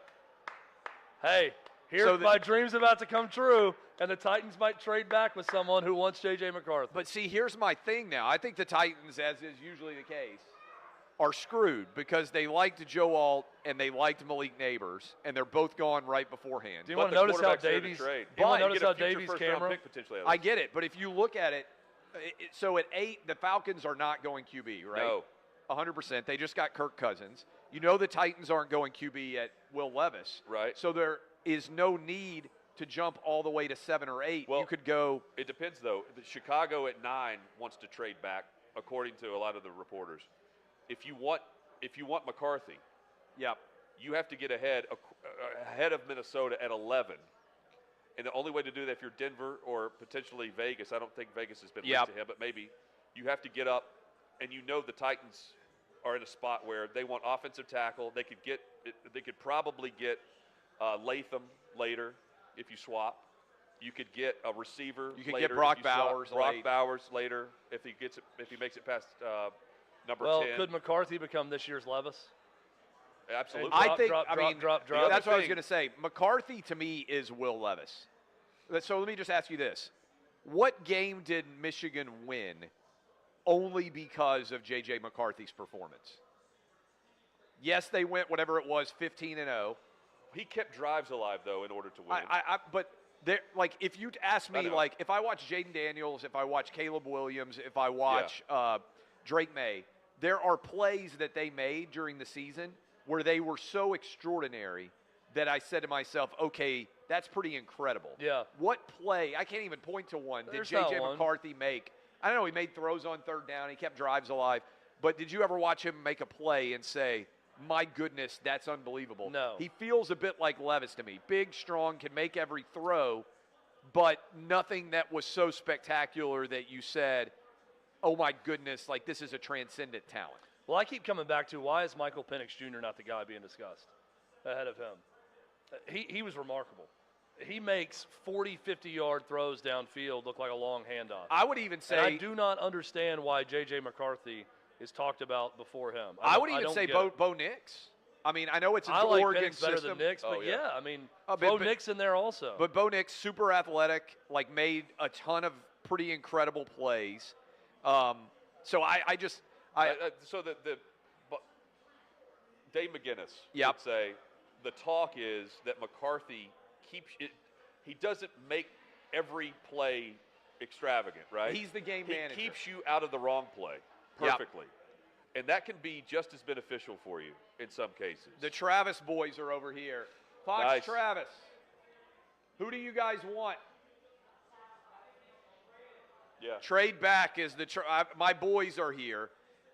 Hey, here's my dream's about to come true, and the Titans might trade back with someone who wants J.J. McCarthy. But see, here's my thing now. I think the Titans, as is usually the case, are screwed because they liked Joe Alt and they liked Malik Nabers, and they're both gone right beforehand. Do you want to notice how Davies' camera? I get it, but if you look at it, so at 8, the Falcons are not going QB, right? No. 100%. They just got Kirk Cousins. You know the Titans aren't going QB at Will Levis. Right. So there is no need to jump all the way to 7 or 8. Well, you could go. It depends, though. Chicago at 9 wants to trade back, according to a lot of the reporters. If you want McCarthy, you have to get ahead of Minnesota at 11. And the only way to do that, if you're Denver or potentially Vegas, I don't think Vegas has been linked to him, but maybe you have to get up, and you know the Titans are in a spot where they want offensive tackle. They could probably get Latham later if you swap. You could get a receiver. You could get Brock Bowers. Bowers later if he makes it past. Number 10. Well, could McCarthy become this year's Levis? Absolutely. Drop. That's what I was going to say. McCarthy, to me, is Will Levis. So let me just ask you this. What game did Michigan win only because of J.J. McCarthy's performance? Yes, they went, whatever it was, 15-0. He kept drives alive, though, in order to win. But if you ask me, if I watch Jaden Daniels, if I watch Caleb Williams, if I watch Drake Maye, there are plays that they made during the season where they were so extraordinary that I said to myself, okay, that's pretty incredible. Yeah. What play, I can't even point to one, did J.J. McCarthy make? I don't know, he made throws on 3rd down, he kept drives alive, but did you ever watch him make a play and say, my goodness, that's unbelievable? No. He feels a bit like Levis to me. Big, strong, can make every throw, but nothing that was so spectacular that you said, oh my goodness, like this is a transcendent talent. Well, I keep coming back to why is Michael Penix Jr. not the guy being discussed ahead of him? He was remarkable. He makes 40, 50-yard throws downfield look like a long handoff. I would even say – and I do not understand why J.J. McCarthy is talked about before him. I would even say Bo Nix. I mean, I know it's an Oregon Oregon system. Better than Nix, but I mean, Bo Nix in there also. But Bo Nix, super athletic, like made a ton of pretty incredible plays. So Dave McGinnis would say the talk is that McCarthy keeps it. He doesn't make every play extravagant, right? He's the game manager. He keeps you out of the wrong play perfectly. And that can be just as beneficial for you in some cases. The Travis boys are over here. Fox nice. Travis, who do you guys want? Yeah. Trade back is my boys are here,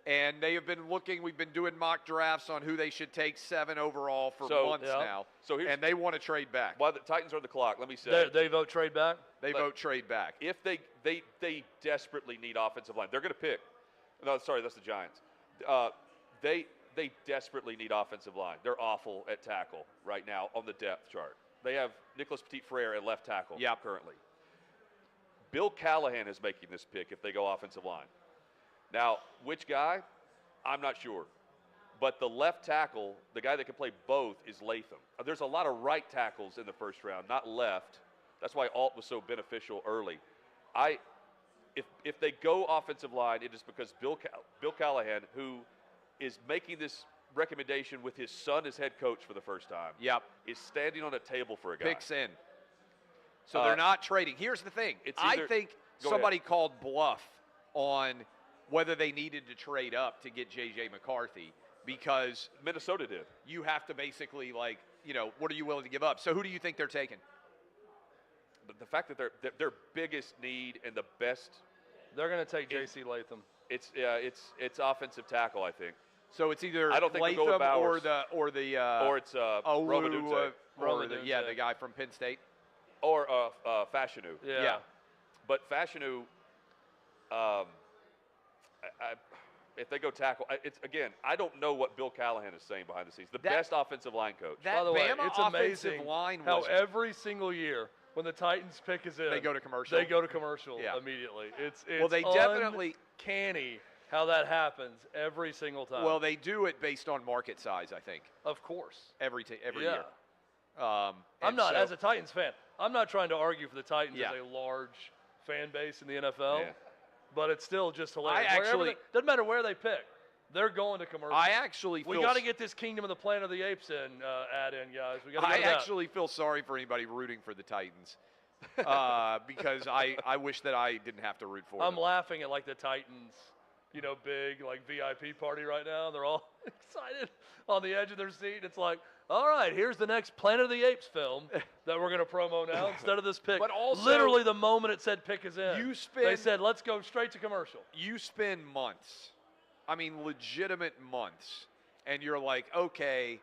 and they have been looking. We've been doing mock drafts on who they should take 7 overall for months now. And they want to trade back. While the Titans are on the clock, let me say. They vote trade back? They vote trade back. If they desperately need offensive line, they're going to pick. No, sorry, that's the Giants. They desperately need offensive line. They're awful at tackle right now on the depth chart. They have Nicholas Petit-Frere at left tackle currently. Bill Callahan is making this pick if they go offensive line. Now, which guy? I'm not sure. But the left tackle, the guy that can play both, is Latham. There's a lot of right tackles in the first round, not left. That's why Alt was so beneficial early. If they go offensive line, it is because Bill Callahan, who is making this recommendation with his son as head coach for the first time, is standing on a table for a guy. Picks in. So they're not trading. Here's the thing. I think somebody called bluff on whether they needed to trade up to get J.J. McCarthy because Minnesota did. You have to basically, what are you willing to give up? So who do you think they're taking? But the fact that their biggest need and the best – they're going to take JC Latham. It's offensive tackle, I think. So it's either I don't think Latham or it's Romadunze. The guy from Penn State. Or Fashanu. Yeah. But Fashanu, if they go tackle, I don't know what Bill Callahan is saying behind the scenes. The best offensive line coach. By the way, it's amazing how every single year when the Titans pick is in, they go to commercial. Immediately. It's they definitely uncanny how that happens every single time. Well, they do it based on market size, I think. Of course. Every year. As a Titans fan, I'm not trying to argue for the Titans as a large fan base in the NFL, but it's still just hilarious. Doesn't matter where they pick. They're going to commercial. We got to get this Kingdom of the Planet of the Apes ad in, guys. I actually feel sorry for anybody rooting for the Titans because I wish that I didn't have to root for them. I'm laughing at the Titans, big VIP party right now. They're all excited on the edge of their seat. It's like, all right, here's the next Planet of the Apes film that we're going to promo now instead of this pick. But also, literally the moment it said pick is in, they said, let's go straight to commercial. You spend months, legitimate months, and you're like, okay,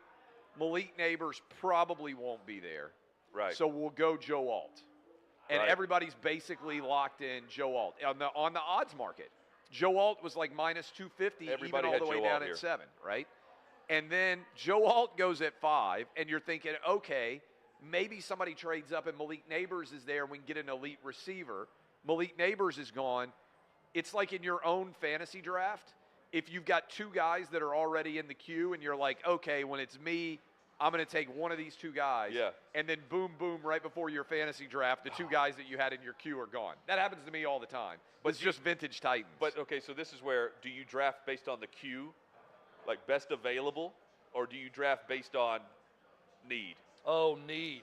Malik Nabers probably won't be there. Right. So we'll go Joe Alt. And everybody's basically locked in Joe Alt. On the odds market, Joe Alt was like minus 250 even all the way down at 7, right? And then Joe Alt goes at 5, and you're thinking, okay, maybe somebody trades up and Malik Nabers is there and we can get an elite receiver. Malik Nabers is gone. It's like in your own fantasy draft, if you've got 2 guys that are already in the queue and you're like, okay, when it's me, I'm going to take one of these 2 guys. Yeah. And then boom, boom, right before your fantasy draft, the 2 guys that you had in your queue are gone. That happens to me all the time. But it's just vintage Titans. But, okay, so this is where, do you draft based on the queue, like best available, or do you draft based on need? Oh, need.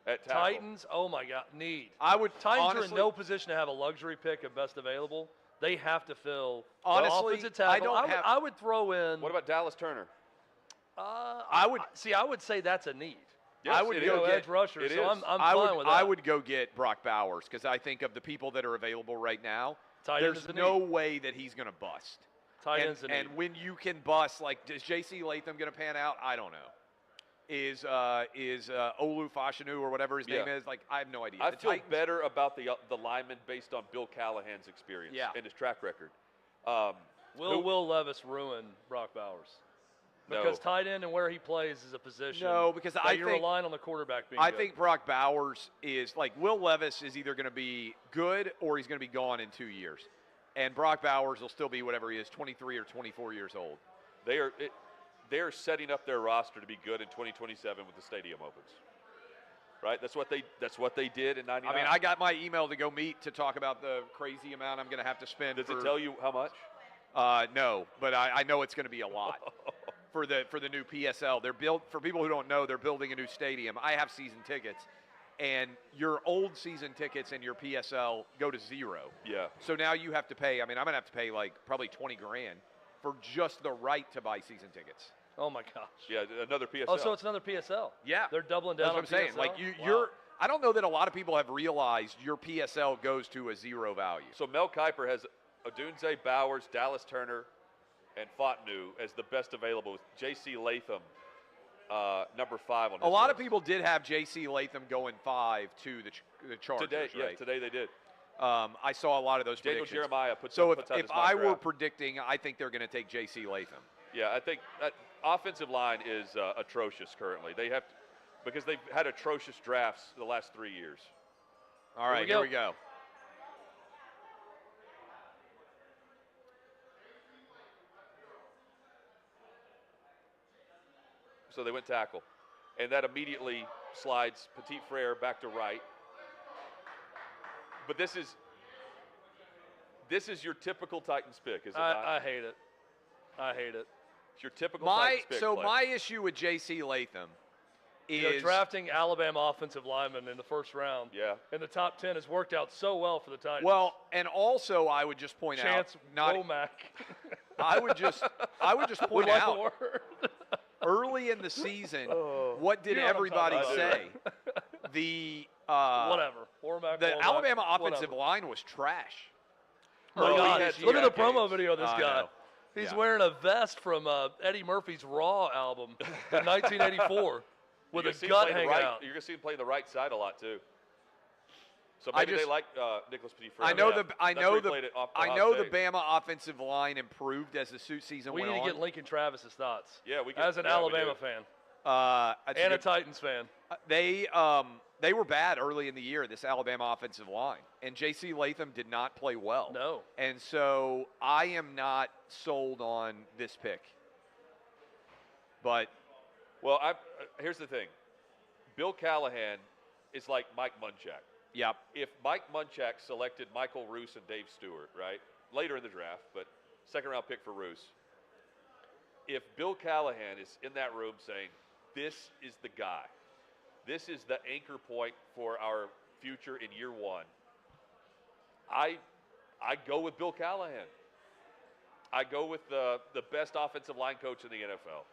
At tackle? Titans, oh my God, need. Titans honestly, are in no position to have a luxury pick of best available. They have to fill honestly, offensive tackle. I would throw in. What about Dallas Turner? I would say that's a need. Yes, I would go edge rusher. I'm fine with that. I would go get Brock Bowers because I think of the people that are available right now, there's no way that he's going to bust. And when you can bust, like, is JC Latham going to pan out? I don't know. Is Olu Fashanu or whatever his name is? Like, I have no idea. I feel better about the lineman based on Bill Callahan's experience and his track record. Will Levis ruin Brock Bowers? Because tight end and where he plays is a position. No, because you're relying on the quarterback being I good. think Brock Bowers is like Will Levis is either going to be good or he's going to be gone in 2 years, and Brock Bowers will still be whatever he is, 23 or 24 years old. They are setting up their roster to be good in 2027 when the stadium opens. Right? That's what they did in '99. I mean, I got my email to go meet to talk about the crazy amount I'm going to have to spend. Does it tell you how much? No, but I know it's going to be a lot. For the new PSL. They're built, for people who don't know, they're building a new stadium. I have season tickets, and your old season tickets and your PSL go to zero. Yeah. So now you have to pay, I'm going to have to pay like probably $20,000 for just the right to buy season tickets. Oh my gosh. Yeah, another PSL. Oh, so it's another PSL. Yeah. They're doubling down on That's what I'm saying. PSL? Like you're I don't know that a lot of people have realized your PSL goes to a zero value. So Mel Kiper has Odunze, Bowers, Dallas Turner, and Fashanu as the best available, with JC Latham number 5 on his A lot list. of people did have JC Latham going 5 to the Chargers. Today, right? yeah, today they did. I saw a lot of those Daniel predictions. Jeremiah puts so out his if I mock were draft. predicting, I think they're going to take JC Latham. Yeah, I think that offensive line is atrocious currently. They have to, because they've had atrocious drafts the last 3 years. All right, here we go. So they went tackle. And that immediately slides Petit Frere back to right. But this is your typical Titans pick, is it not? I hate it. I hate it. It's your typical Titans pick. So Clay. my issue with JC Latham is drafting Alabama offensive linemen in the first round. Yeah. In the top 10 has worked out so well for the Titans. Well, and also I would just point Chance out Womack. I would just point like out the word. early in the season, what did everybody say? The whatever. The Alabama offensive line was trash. Oh my God. This Look year. at the promo video of this I guy. know. He's Yeah. wearing a vest from Eddie Murphy's Raw album in 1984 with You're a gonna gut see him hanging play out. You're going to see him play the right side a lot, too. So maybe they like Nicholas Petit Frere. I know Yeah. the Bama offensive line improved as the season We went need on. to get Lincoln Travis's thoughts. Yeah, we can, as an Alabama fan and a Titans fan. They were bad early in the year, this Alabama offensive line, and J.C. Latham did not play well. No. And so I am not sold on this pick. But well, here's the thing. Bill Callahan is like Mike Munchak. Yep. If Mike Munchak selected Michael Roos and Dave Stewart, right, later in the draft, but second-round pick for Roos, if Bill Callahan is in that room saying, this is the guy, this is the anchor point for our future in year one, I go with Bill Callahan. I go with the best offensive line coach in the NFL.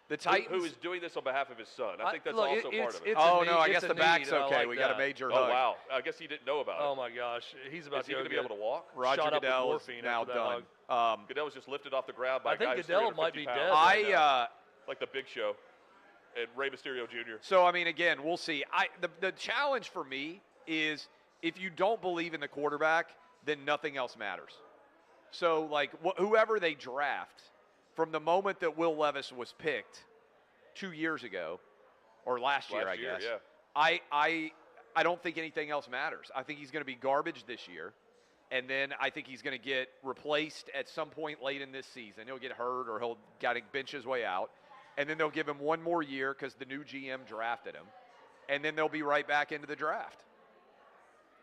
The Titans, who is doing this on behalf of his son. I think that's also part of it. I guess the back's okay. We got a major hug. Oh, wow. I guess he didn't know about it. Oh, my gosh. He's about to be able to walk? Roger Goodell is now done. Goodell was just lifted off the ground by a guy I think Goodell might be dead. Like the Big Show and Rey Mysterio Jr. So, I mean, again, we'll see. The challenge for me is if you don't believe in the quarterback, then nothing else matters. So, like, whoever they draft, from the moment that Will Levis was picked 2 years ago, or last year, I guess, yeah. I don't think anything else matters. I think he's going to be garbage this year, and then I think he's going to get replaced at some point late in this season. He'll get hurt or he'll got to bench his way out, and then they'll give him one more year because the new GM drafted him, and then they'll be right back into the draft.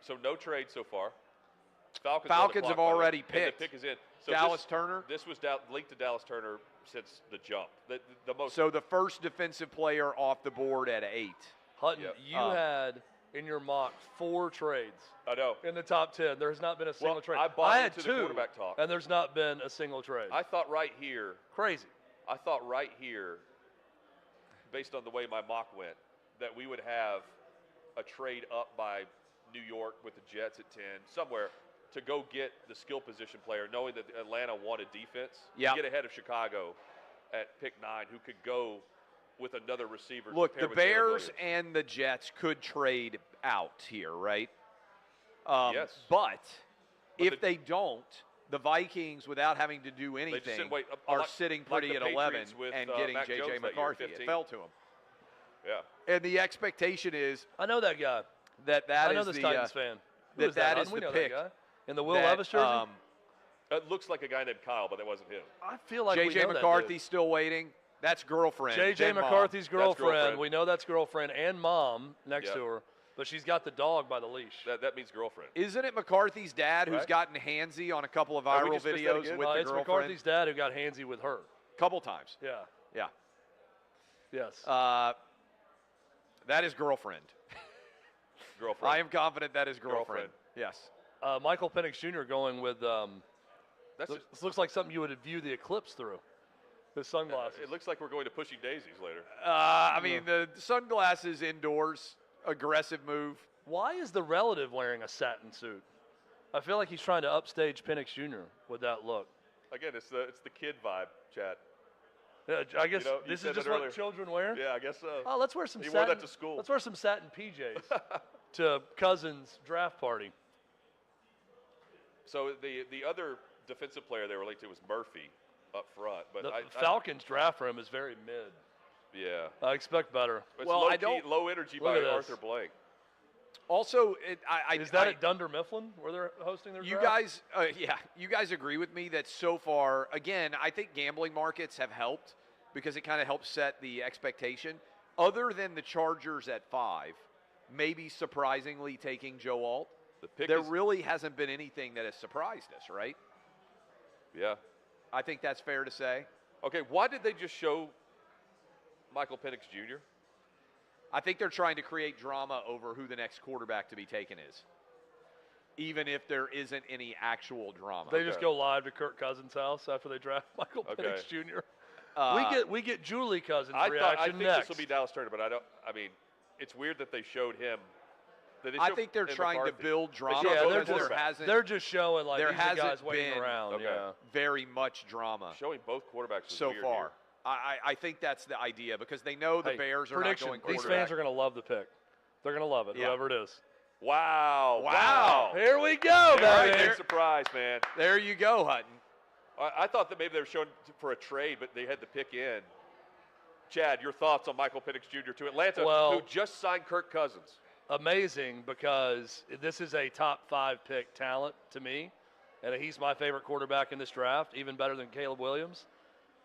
So no trade so far. Falcons have already picked. The pick is in. So Dallas Turner. This was linked to Dallas Turner since the jump. So the first defensive player off the board at 8. Hutton, you had in your mock 4 trades. I know. In the top 10. There has not been a single trade. I had into 2, the quarterback talk. and there's not been a single trade. I thought right here. Crazy. I thought right here, based on the way my mock went, that we would have a trade up by New York with the Jets at 10, somewhere, to go get the skill position player, knowing that Atlanta wanted defense. Yeah. Get ahead of Chicago at pick 9, who could go with another receiver. Look, the Bears and the Jets could trade out here, right? Yes. But if they don't, The Vikings, without having to do anything, are sitting pretty at 11 and getting J.J. McCarthy. It fell to him. Yeah. And the expectation is I know that guy. I know this Titans fan. That is the pick. That guy? In the Will Levis jersey? It looks like a guy named Kyle, but it wasn't him. I feel like J.J. McCarthy's still waiting. That's girlfriend. J.J. McCarthy's girlfriend. We know that's girlfriend and mom next to her. But she's got the dog by the leash. That means girlfriend. Isn't it McCarthy's dad who's gotten handsy on a couple of viral videos with the girlfriend? It's McCarthy's dad who got handsy with her. Couple times. Yeah. Yeah. Yes. That is girlfriend. Girlfriend. I am confident that is girlfriend. Yes. Michael Penix Jr. going with this looks like something you would view the eclipse through. His sunglasses. It looks like we're going to Pushing Daisies later. I mean, the sunglasses indoors. Aggressive move. Why is the relative wearing a satin suit? I feel like he's trying to upstage Penix Jr. with that look. Again, it's the kid vibe, Chad. Yeah, I guess this is just what children wear. Yeah, I guess so. Oh, let's wear some. He satin, wore that to school. Let's wear some satin PJs to Cousins' draft party. So the other defensive player they were linked to was Murphy up front, but the Falcons' draft for him is very mid. Yeah, I expect better. It's low energy by Arthur Blank. Also, is that at Dunder Mifflin where they're hosting their draft? You guys agree with me that so far, again, I think gambling markets have helped because it kind of helps set the expectation. Other than the Chargers at 5, maybe surprisingly taking Joe Alt, there really hasn't been anything that has surprised us, right? Yeah. I think that's fair to say. Okay, why did they just show Michael Penix Jr.? I think they're trying to create drama over who the next quarterback to be taken is, even if there isn't any actual drama. They just go live to Kirk Cousins' house after they draft Michael Penix Jr. We get Julie Cousins' reaction I think next. this will be Dallas Turner, but I mean, it's weird that they showed him. I think they're trying to build drama. They're just showing like there these hasn't guys waiting around. Very much drama. Showing both quarterbacks so far. I think that's the idea because they know the Bears are not going quarterback. These fans are going to love the pick. They're going to love it, whoever it is. Wow. Here we go, baby. Big surprise, man. There you go, Hutton. I thought that maybe they were showing for a trade, but they had the pick in. Chad, your thoughts on Michael Penix Jr. to Atlanta, who just signed Kirk Cousins? Amazing, because this is a top 5 pick talent to me, and he's my favorite quarterback in this draft, even better than Caleb Williams.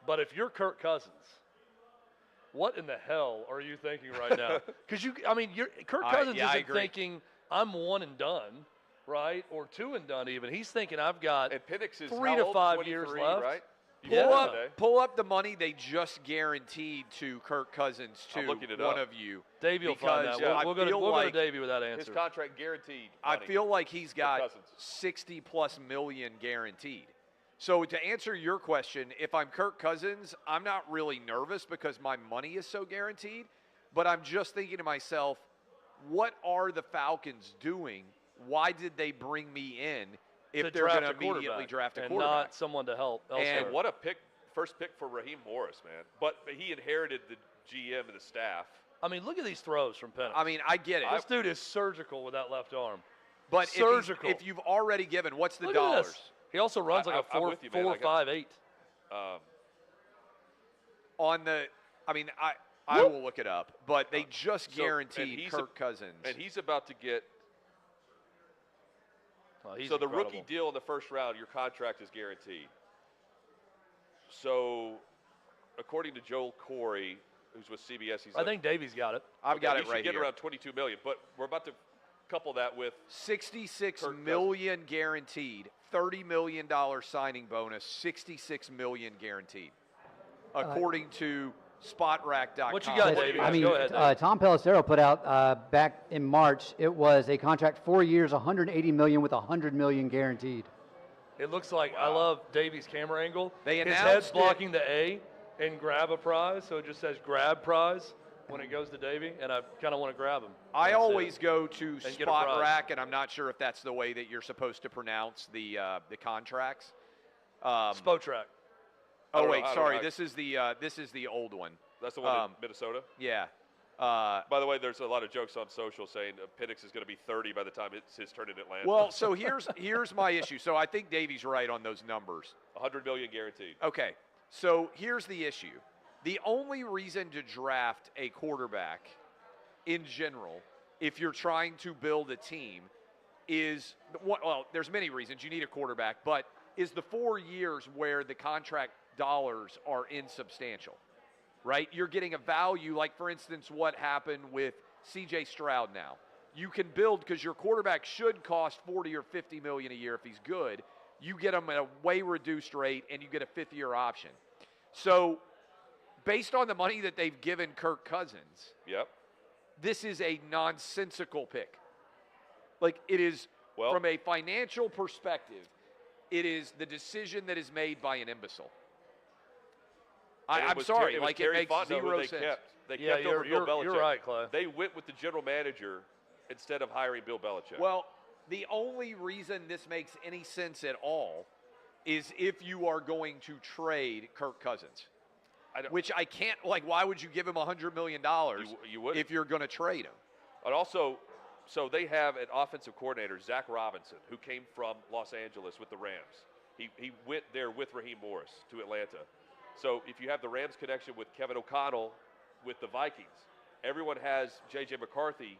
But if you're Kirk Cousins, what in the hell are you thinking right now? Because Kirk Cousins isn't thinking I'm one and done, right, or 2 and done even. He's thinking I've got and Penix is 3 to 5 years left. Right? Pull up the money they just guaranteed to Kirk Cousins, too, one of you. Davey will find that. We'll go to Davey with that answer. His contract guaranteed. I feel like he's got $60+ million guaranteed. So to answer your question, if I'm Kirk Cousins, I'm not really nervous because my money is so guaranteed, but I'm just thinking to myself, what are the Falcons doing? Why did they bring me in if they're going to immediately draft a quarterback? And not someone to help elsewhere. And what a first pick for Raheem Morris, man. But he inherited the GM and the staff. I mean, look at these throws from Penix. I mean, I get it. This dude is surgical with that left arm. But if you've already given, what's the dollars? He also runs like a 4.58. I will look it up, but they just guaranteed Kirk Cousins. And he's about to get the incredible. Rookie deal in the first round, your contract is guaranteed. So according to Joel Corey, who's with CBS, I think Davey's got it. I've got it right here. He should get here. around $22 million, but we're about to couple that with $66 million guaranteed, $30 million signing bonus, $66 million guaranteed, according to SpotRack.com. What you got, Davey? I mean, go ahead, Tom Pelissero put out back in March. It was a contract 4 years, $180 million with $100 million guaranteed. It looks like I love Davey's camera angle. His head's blocking the A and grab a prize, so it just says grab prize when it goes to Davey, and I kind of want to grab him. I always go to SpotRack, and I'm not sure if that's the way that you're supposed to pronounce the contracts. Spotrack. Oh wait, sorry. This is the old one. That's the one in Minnesota. Yeah. By the way, there's a lot of jokes on social saying Penix is going to be 30 by the time it's his turn in Atlanta. Well, so here's my issue. So I think Davey's right on those numbers. $100 million guaranteed. Okay, so here's the issue. The only reason to draft a quarterback in general, if you're trying to build a team, is, well, there's many reasons. You need a quarterback, but is the 4 years where the contract dollars are insubstantial. Right? You're getting a value, like, for instance, what happened with C.J. Stroud now. You can build, because your quarterback should cost $40 or $50 million a year if he's good. You get him at a way reduced rate, and you get a fifth-year option. So, based on the money that they've given Kirk Cousins, this is a nonsensical pick. Like, it is, from a financial perspective, it is the decision that is made by an imbecile. I'm sorry, it makes zero sense. They kept over Bill Belichick. You're right, Clay. They went with the general manager instead of hiring Bill Belichick. Well, the only reason this makes any sense at all is if you are going to trade Kirk Cousins. Which I can't, like, why would you give him $100 million if you're going to trade him? And also, so they have an offensive coordinator, Zach Robinson, who came from Los Angeles with the Rams. He went there with Raheem Morris to Atlanta. So if you have the Rams connection with Kevin O'Connell with the Vikings, everyone has J.J. McCarthy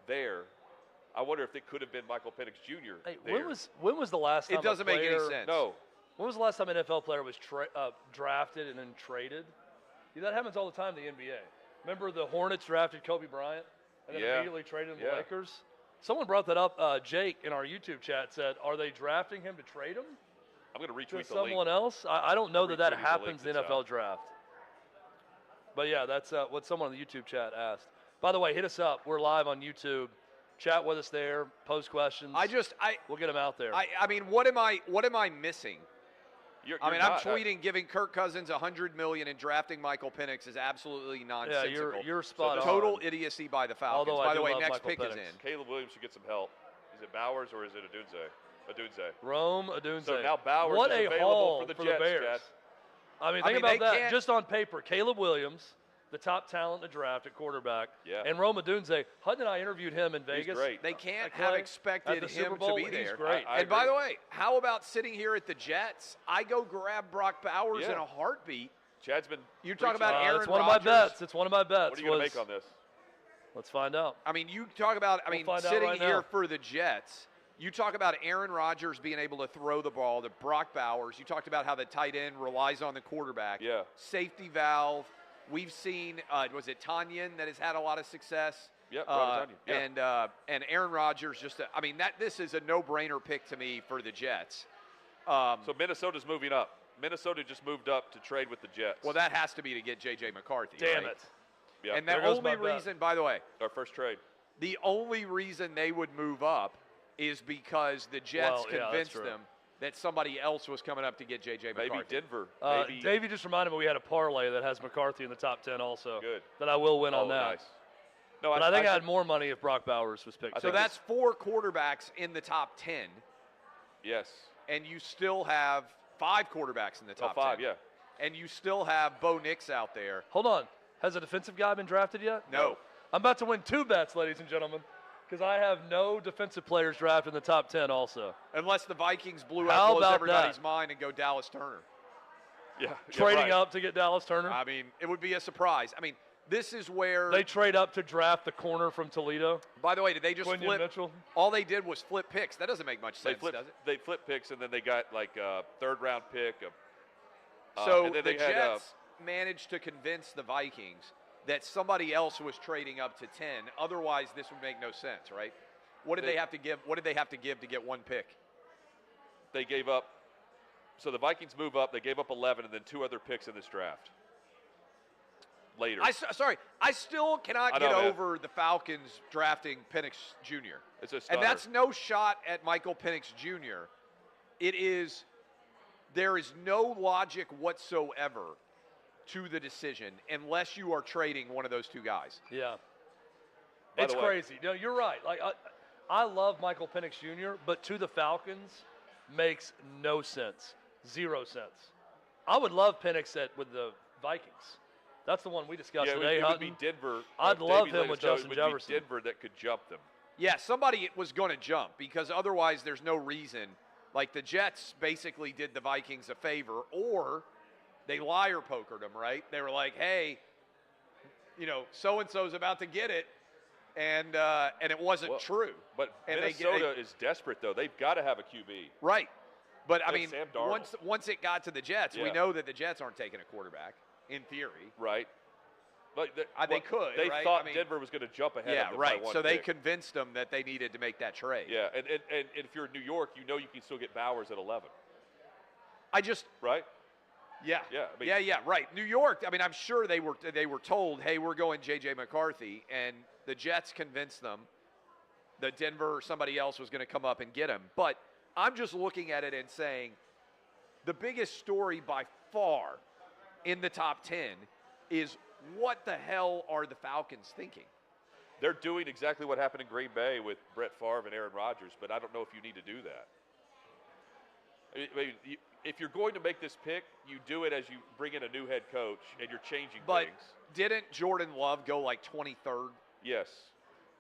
there. I wonder if it could have been Michael Penix Jr. Hey, when was the last time it doesn't make any sense. No. When was the last time an NFL player was drafted and then traded? That happens all the time in the NBA. Remember the Hornets drafted Kobe Bryant and then immediately traded him to the Lakers? Someone brought that up. Jake in our YouTube chat said, are they drafting him to trade him? I'm going to retweet the link. Someone else? I don't know that happens in the NFL draft. But, yeah, that's what someone in the YouTube chat asked. By the way, hit us up. We're live on YouTube. Chat with us there. Post questions. We'll get them out there. I mean, what am I missing? I'm tweeting giving Kirk Cousins $100 million and drafting Michael Penix is absolutely nonsensical. Yeah, you're spot on. Total idiocy by the Falcons. By the way, next pick is in. Caleb Williams should get some help. Is it Bowers or is it Adunze? Rome Adunze. So now Bowers is available for the Jets, Bears. Chad. I mean, think about that. Just on paper, Caleb Williams, the top talent in the draft at quarterback, and Rome Odunze. Hutton and I interviewed him in Vegas. He's great. They can't have expected him to be there. He's great. And by the way, how about sitting here at the Jets? I go grab Brock Bowers in a heartbeat. Chad's been. You talk about Aaron Rodgers. It's one of my bets. It's one of my bets. What are you going to make on this? Let's find out. I mean, you talk about. Sitting here for the Jets. You talk about Aaron Rodgers being able to throw the ball, to Brock Bowers. You talked about how the tight end relies on the quarterback. Yeah. Safety valve. We've seen, was it Tanyan that has had a lot of success? Yep, and Aaron Rodgers this is a no-brainer pick to me for the Jets. So Minnesota's moving up. Minnesota just moved up to trade with the Jets. Well, that has to be to get J.J. McCarthy. Damn it. Yeah. And the only reason, by the way. Our first trade. The only reason they would move up is because the Jets convinced them that somebody else was coming up to get J.J. McCarthy. Maybe Denver. Davey just reminded me we had a parlay that has McCarthy in the top 10 also. Good. That I will win on that. Nice. No, but I think I had more money if Brock Bowers was picked. So that's 4 quarterbacks in the top 10. Yes. And you still have 5 quarterbacks in the top 5, 10. yeah. And you still have Bo Nix out there. Hold on. Has a defensive guy been drafted yet? No. I'm about to win 2 bets, ladies and gentlemen. Because I have no defensive players drafted in the top 10 also. Unless the Vikings blows everybody's mind and go Dallas Turner. Yeah. Trading up to get Dallas Turner? I mean, it would be a surprise. I mean, this is where they trade up to draft the corner from Toledo. By the way, did they just Quinyon flip? Mitchell? All they did was flip picks. That doesn't make much sense, does it? They flipped picks, and then they got like a 3rd-round pick. So the Jets managed to convince the Vikings that somebody else was trading up to 10. Otherwise, this would make no sense, right? What did they have to give? What did they have to give to get 1 pick? They gave up. So the Vikings move up. They gave up 11 and then 2 other picks in this draft. Later. I still cannot get over the Falcons drafting Penix Jr. It's a stunner. And that's no shot at Michael Penix Jr. There is no logic whatsoever to the decision unless you are trading one of those 2 guys. Yeah. It's crazy. No, you're right. Like I love Michael Penix Jr., but to the Falcons makes no sense. 0 sense. I would love Penix with the Vikings. That's the one we discussed today, it would Hutton. be Denver. I'd love him with Justin Jefferson. It would be Denver that could jump them. Yeah, somebody was going to jump because otherwise there's no reason. Like the Jets basically did the Vikings a favor, or they liar pokered them, right? They were like, hey, so-and-so's about to get it, and it wasn't true. But Minnesota is desperate, though. They've got to have a QB. Right. But, I mean, once it got to the Jets, we know that the Jets aren't taking a quarterback, in theory. Right. But they could, They right? thought Denver was going to jump ahead of them by one So they pick. convinced them that they needed to make that trade. Yeah, and if you're in New York, you can still get Bowers at 11. Right? Yeah. Yeah. Right. New York, I mean, I'm sure they were told, hey, we're going J.J. McCarthy, and the Jets convinced them that Denver or somebody else was going to come up and get him. But I'm just looking at it and saying the biggest story by far in the top 10 is what the hell are the Falcons thinking? They're doing exactly what happened in Green Bay with Brett Favre and Aaron Rodgers, but I don't know if you need to do that. I mean, if you're going to make this pick, you do it as you bring in a new head coach and you're changing things. But didn't Jordan Love go like 23rd? Yes.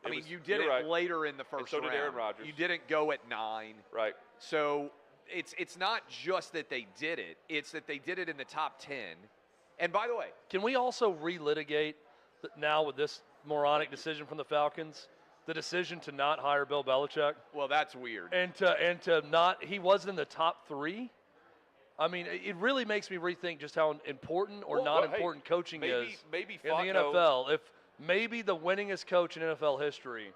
You did it later in the first round. So did Aaron Rodgers. You didn't go at 9. Right. So it's not just that they did it. It's that they did it in the top 10. And by the way, can we also relitigate now with this moronic decision from the Falcons, the decision to not hire Bill Belichick? Well, that's weird. And to not, he wasn't in the top 3. I mean, it really makes me rethink just how important or important coaching is in the NFL. If maybe the winningest coach in NFL history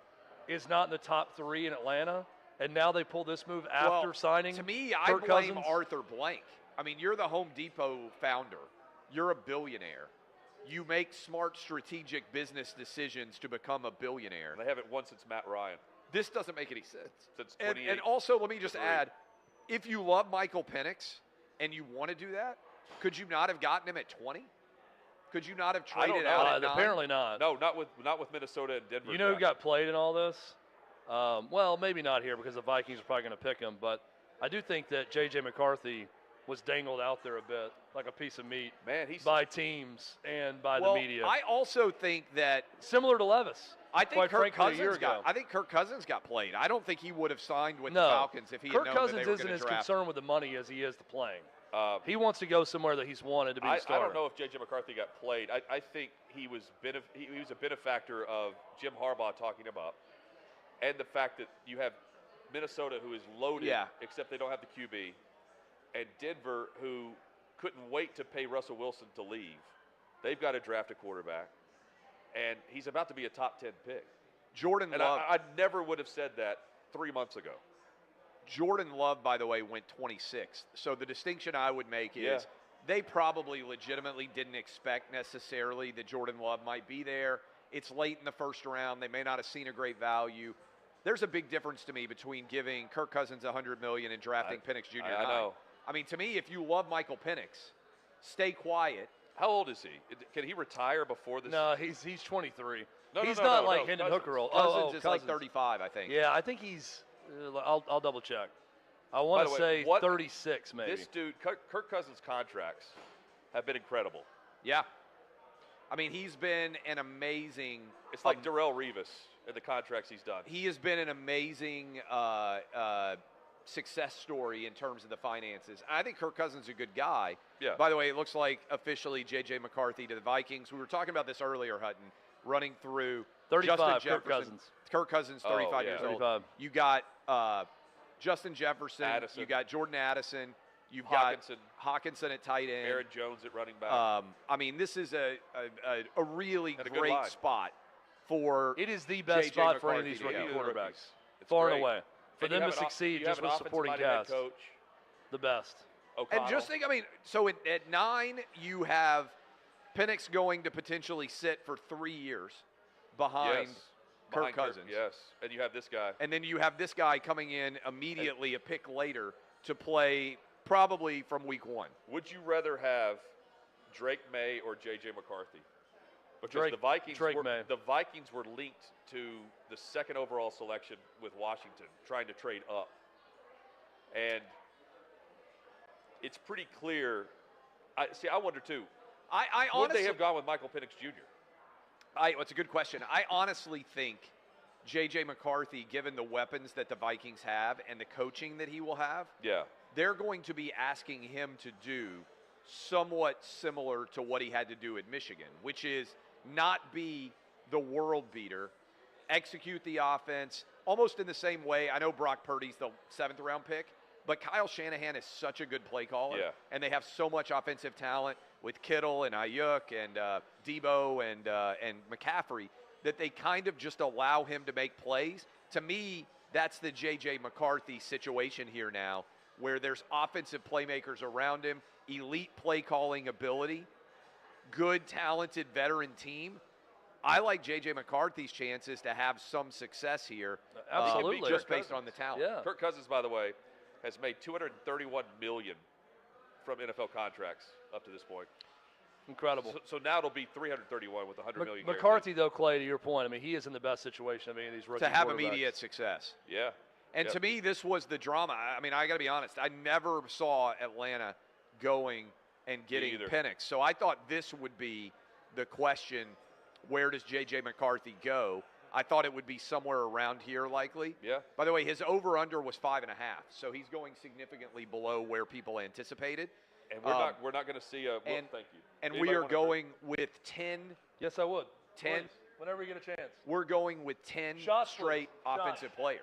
is not in the top 3 in Atlanta, and now they pull this move after signing. To me, I blame Arthur Blank. I mean, you're the Home Depot founder. You're a billionaire. You make smart strategic business decisions to become a billionaire. And they haven't won since Matt Ryan. This doesn't make any sense. Since 28. And also, let me just add, if you love Michael Penix and you want to do that, could you not have gotten him at 20? Could you not have traded out at 9? Apparently not. No, not with Minnesota and Denver. You know who got played in all this? Well, maybe not here because the Vikings are probably going to pick him, but I do think that J.J. McCarthy was dangled out there a bit like a piece of meat by teams and by the media. I also think that similar to Levis. I think Kirk Cousins got played. I don't think he would have signed with the Falcons if he had known that they were going to draft. Kirk Cousins isn't as concerned with the money as he is the playing. He wants to go somewhere that he's wanted to be the starter. I don't know if J.J. McCarthy got played. I think he was a benefactor of Jim Harbaugh talking him up, and the fact that you have Minnesota, who is loaded, except they don't have the QB, and Denver, who couldn't wait to pay Russell Wilson to leave. They've got to draft a quarterback, and he's about to be a top 10 pick. Jordan Love. I never would have said that 3 months ago. Jordan Love, by the way, went 26th. So the distinction I would make is they probably legitimately didn't expect necessarily that Jordan Love might be there. It's late in the first round. They may not have seen a great value. There's a big difference to me between giving Kirk Cousins $100 million and drafting Penix Jr. I know. I mean, to me, if you love Michael Penix, stay quiet. How old is he? Can he retire before this? No, he's 23. He's not like Hendon Hooker. Cousins is like 35, I think. Yeah, I think he's I'll double check. I want to say 36 maybe. This dude, Kirk Cousins' contracts have been incredible. Yeah. I mean, he's been an amazing. It's like Darrelle Revis and the contracts he's done. He has been an amazing success story in terms of the finances. I think Kirk Cousins is a good guy. Yeah. By the way, it looks like officially J.J. McCarthy to the Vikings. We were talking about this earlier, Hutton, running through 35, Justin Jefferson. Kirk Cousins, 35 years 35. old. You got Justin Jefferson. Addison. You got Jordan Addison. You've Hawkinson. got Hawkinson at tight end. Aaron Jones at running back. I mean, this is a really great spot for it is the best spot for any of these rookie quarterbacks. Far and away. For them to succeed just with supporting cast. Coach. The best. O'Connell. And just think, I mean, so at 9, you have Penix going to potentially sit for 3 years behind Kirk Cousins. Yes, and you have this guy. And then you have this guy coming in immediately a pick later to play probably from week 1. Would you rather have Drake Maye or J.J. McCarthy? Because the Vikings were linked to the 2nd overall selection with Washington, trying to trade up. And it's pretty clear. I wonder, too. I honestly, would they have gone with Michael Penix Jr.? It's a good question. I honestly think J.J. McCarthy, given the weapons that the Vikings have and the coaching that he will have, they're going to be asking him to do somewhat similar to what he had to do at Michigan, which is not be the world beater, execute the offense almost in the same way. I know Brock Purdy's the 7th-round pick, but Kyle Shanahan is such a good play caller, and they have so much offensive talent with Kittle and Ayuk and Debo and McCaffrey that they kind of just allow him to make plays. To me, that's the J.J. McCarthy situation here now, where there's offensive playmakers around him, elite play-calling ability, good, talented veteran team. I like J.J. McCarthy's chances to have some success here. Absolutely. Just based on the talent. Yeah. Kirk Cousins, by the way, has made $231 million from NFL contracts up to this point. Incredible. So now it'll be $331 with $100 million. McCarthy, though, Clay, to your point, I mean, he is in the best situation of any of these rookie to have quarterbacks. immediate success. Yeah. And to me, this was the drama. I mean, I got to be honest. I never saw Atlanta going and getting Penix. So I thought this would be the question, where does J.J. McCarthy go? I thought it would be somewhere around here likely. Yeah. By the way, his over-under was 5.5, so he's going significantly below where people anticipated. And we're not going to see a thank you. And we are going with 10. Yes, I would. 10. Please, whenever you get a chance. We're going with 10 straight offensive players.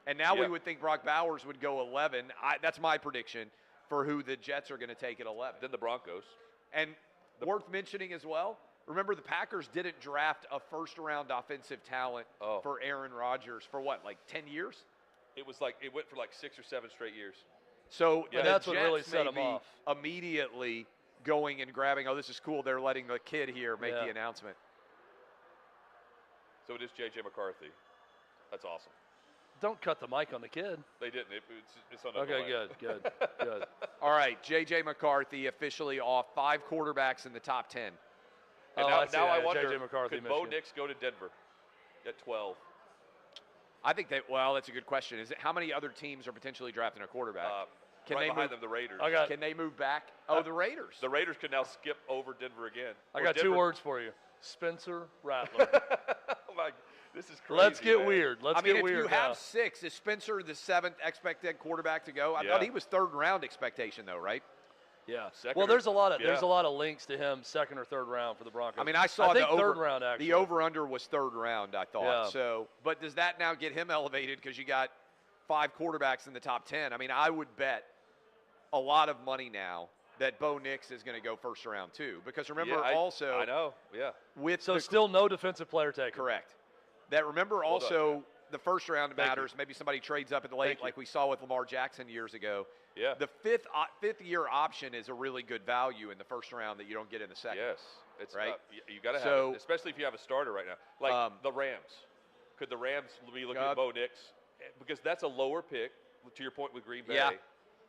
And now we would think Brock Bowers would go 11. That's my prediction for who the Jets are going to take at 11. Then the Broncos. And worth mentioning as well, remember the Packers didn't draft a first-round offensive talent for Aaron Rodgers for what, like 10 years? It was like it went for like 6 or 7 straight years. So that's Jets what really set him off. Immediately going and grabbing, this is cool, they're letting the kid here make the announcement. So it is J.J. McCarthy. That's awesome. Don't cut the mic on the kid. They didn't. It's on Okay, good. All right, J.J. McCarthy officially off 5 quarterbacks in the top 10. And now I wonder, J.J. McCarthy, could Bo Nix go to Denver at 12? I think that's a good question. Is it how many other teams are potentially drafting a quarterback? Can they behind them, the Raiders. Can they move back? The Raiders. The Raiders can now skip over Denver again. I got 2 words for you. Spencer Rattler. Oh my, this is crazy. Let's get man. weird. If you have 6, is Spencer the 7th expected quarterback to go? I thought he was 3rd round expectation though, right? Yeah. There's a lot of links to him 2nd or 3rd round for the Broncos. I mean, I saw the 3rd round actually. The over/under was 3rd round, I thought. Yeah. So, but does that now get him elevated because you got 5 quarterbacks in the top 10? I mean, I would bet a lot of money now that Bo Nix is going to go 1st round too. Because remember, also I know, still no defensive player taken. Correct. That remember also. The 1st round matters. Maybe somebody trades up at the late, like we saw with Lamar Jackson years ago. Yeah. The fifth year option is a really good value in the 1st round that you don't get in the 2nd. Yes, it's right. You got to have it, especially if you have a starter right now, like the Rams. Could the Rams be looking at Bo Nix because that's a lower pick? To your point with Green Bay,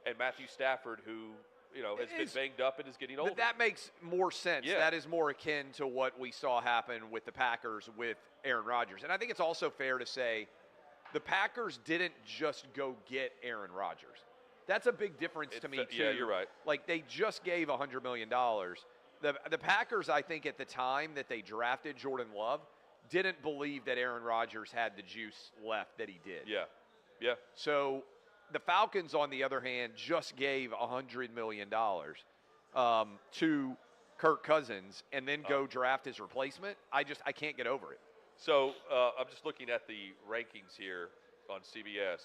and Matthew Stafford, who has been banged up and is getting older. That makes more sense. Yeah. That is more akin to what we saw happen with the Packers with Aaron Rodgers. And I think it's also fair to say the Packers didn't just go get Aaron Rodgers. That's a big difference to me, too. Yeah, you're right. Like, they just gave $100 million. The Packers, I think, at the time that they drafted Jordan Love, didn't believe that Aaron Rodgers had the juice left that he did. Yeah. So the Falcons, on the other hand, just gave $100 million to Kirk Cousins and then go draft his replacement. I can't get over it. So I'm just looking at the rankings here on CBS.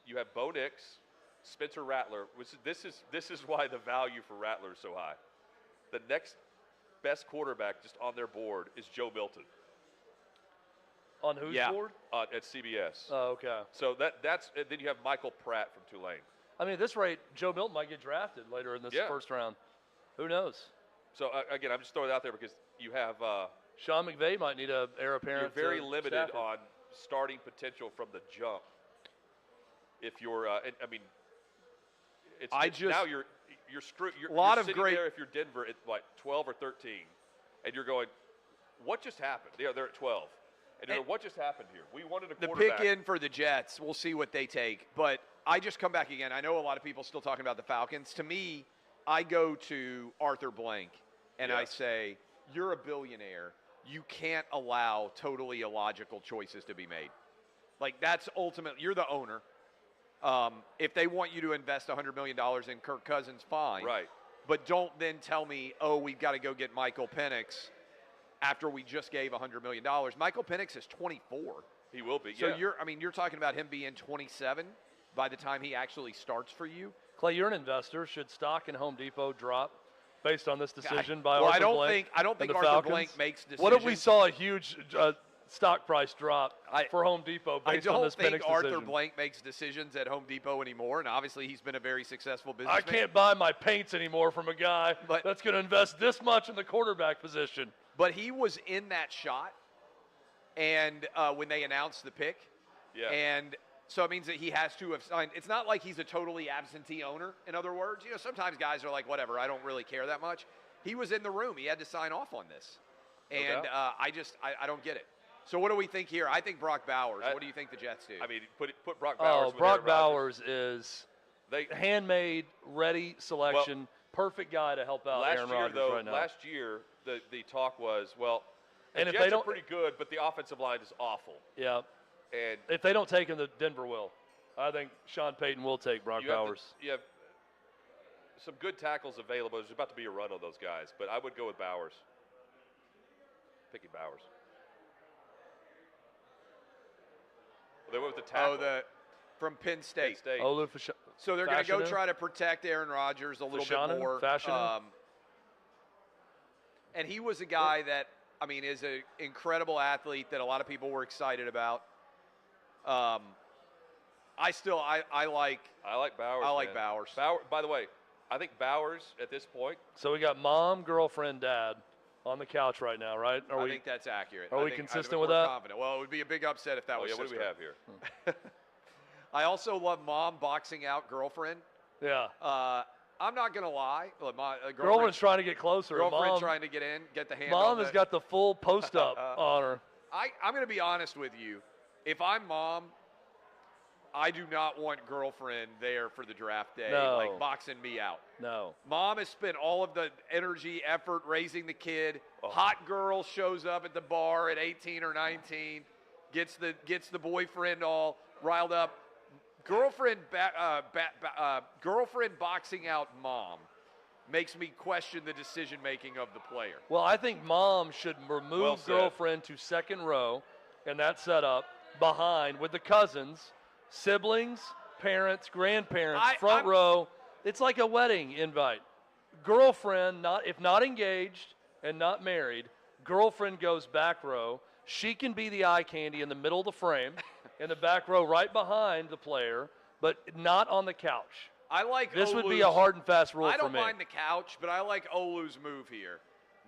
You have Bo Nix, Spencer Rattler. This is why the value for Rattler is so high. The next best quarterback just on their board is Joe Milton. On whose board? At CBS. Oh, okay. So that's then you have Michael Pratt from Tulane. I mean, at this rate, Joe Milton might get drafted later in this 1st round. Who knows? So again, I'm just throwing it out there because you have Sean McVay might need a heir apparent. You're very limited on starting potential from the jump. If you're, now you're screwed. You're sitting there if you're Denver at like 12 or 13, and you're going, what just happened? They're at 12. And you're going, what just happened here? We wanted a quarterback. The pick in for the Jets, we'll see what they take. But I just come back again. I know a lot of people still talking about the Falcons. To me, I go to Arthur Blank and Yeah. I say, you're a billionaire. You can't allow totally illogical choices to be made. Like, that's ultimately, you're the owner. If they want you to invest $100 million in Kirk Cousins, fine. Right. But don't then tell me, oh, we've got to go get Michael Penix after we just gave $100 million. Michael Penix is 24. He will be, So yeah. you're talking about him being 27 by the time he actually starts for you? Clay, you're an investor. Should stock in Home Depot drop based on this decision by well, Arthur I don't Blank? think and the Arthur Falcons? Blank makes decisions. What if we saw a huge stock price drop for Home Depot based on this Penix decision? I don't think Arthur Blank makes decisions at Home Depot anymore, and obviously he's been a very successful businessman. I can't buy my paints anymore from a guy that's going to invest this much in the quarterback position. But he was in that shot, and when they announced the pick, and so it means that he has to have signed. It's not like he's a totally absentee owner. In other words, sometimes guys are like, whatever, I don't really care that much. He was in the room. He had to sign off on this, and I don't get it. So what do we think here? I think Brock Bowers. What do you think the Jets do? I mean, put Brock Bowers. Oh, Brock Bowers is handmade, ready selection, perfect guy to help out Aaron Rodgers right now. Last year, the talk was, well, and the if Jets they don't, are pretty good, but the offensive line is awful. Yeah. And if they don't take him, the Denver will. I think Sean Payton will take Brock Bowers. You have some good tackles available. There's about to be a run on those guys, but I would go with Bowers. Picking Bowers. They went with the tackle. From Penn State. So they're going to go try to protect Aaron Rodgers a little bit more. Fashanu. And he was a guy that, I mean, is an incredible athlete that a lot of people were excited about. I like Bowers. I like Bowers. By the way, I think Bowers at this point. So we got mom, girlfriend, dad on the couch right now, right? I think that's accurate. Are we consistent with that? Confident. Well, it would be a big upset if that was What do we have here? I also love mom boxing out girlfriend. Yeah. I'm not going to lie. Girlfriend's trying to get closer. Girlfriend trying to get in, get the hand Mom on has got the full post-up on her. I'm going to be honest with you. If I'm mom, I do not want girlfriend there for the draft day, like boxing me out. No. Mom has spent all of the energy, effort raising the kid. Hot girl shows up at the bar at 18 or 19, gets the boyfriend all riled up. Girlfriend boxing out mom makes me question the decision-making of the player. Well, I think mom should remove girlfriend to second row in that setup behind with the cousins, siblings, parents, grandparents, front row. It's like a wedding invite. Girlfriend, if not engaged and not married, girlfriend goes back row. She can be the eye candy in the middle of the frame, in the back row right behind the player, but not on the couch. I like this would be a hard and fast rule for me. I don't mind the couch, but I like Olu's move here.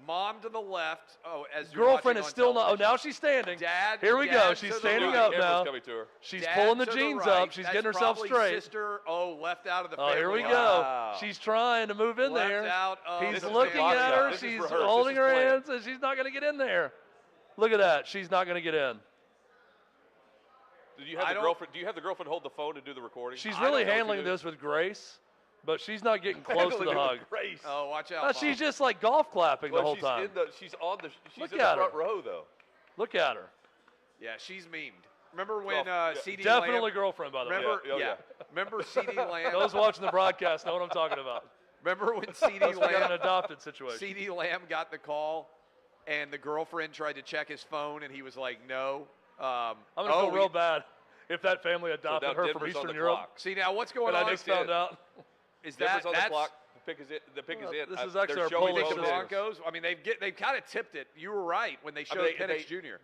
Mom to the left. As girlfriend is still not. Oh, now she's standing. Dad. Here we go. She's standing up now. Coming to her. She's pulling the jeans up. She's getting herself straight. Sister. Left out of the. Oh, here we go. She's trying to move in there. He's looking at her. She's holding her hands, and she's not going to get in there. Look at that. She's not going to get in. Do you have the girlfriend hold the phone and do the recording? She's really handling this with grace, but she's not getting close to the hug. Grace. Oh, watch out! She's just like golf clapping the whole time. She's in the front row though. Look at her. Yeah, she's memed. Remember when CD Definitely Lamb, girlfriend, by the way. Remember CD Lamb? Those watching the broadcast know what I'm talking about. Remember when CD Lamb got an adopted situation? CD Lamb got the call, and the girlfriend tried to check his phone, and he was like, "No." I'm gonna feel real bad if that family adopted her from Eastern Europe. See now what's going on? I just found out. Is that on the clock? The pick is in. This is actually our Polish Broncos. I mean, they've kind of tipped it. You were right when they showed Penix Jr.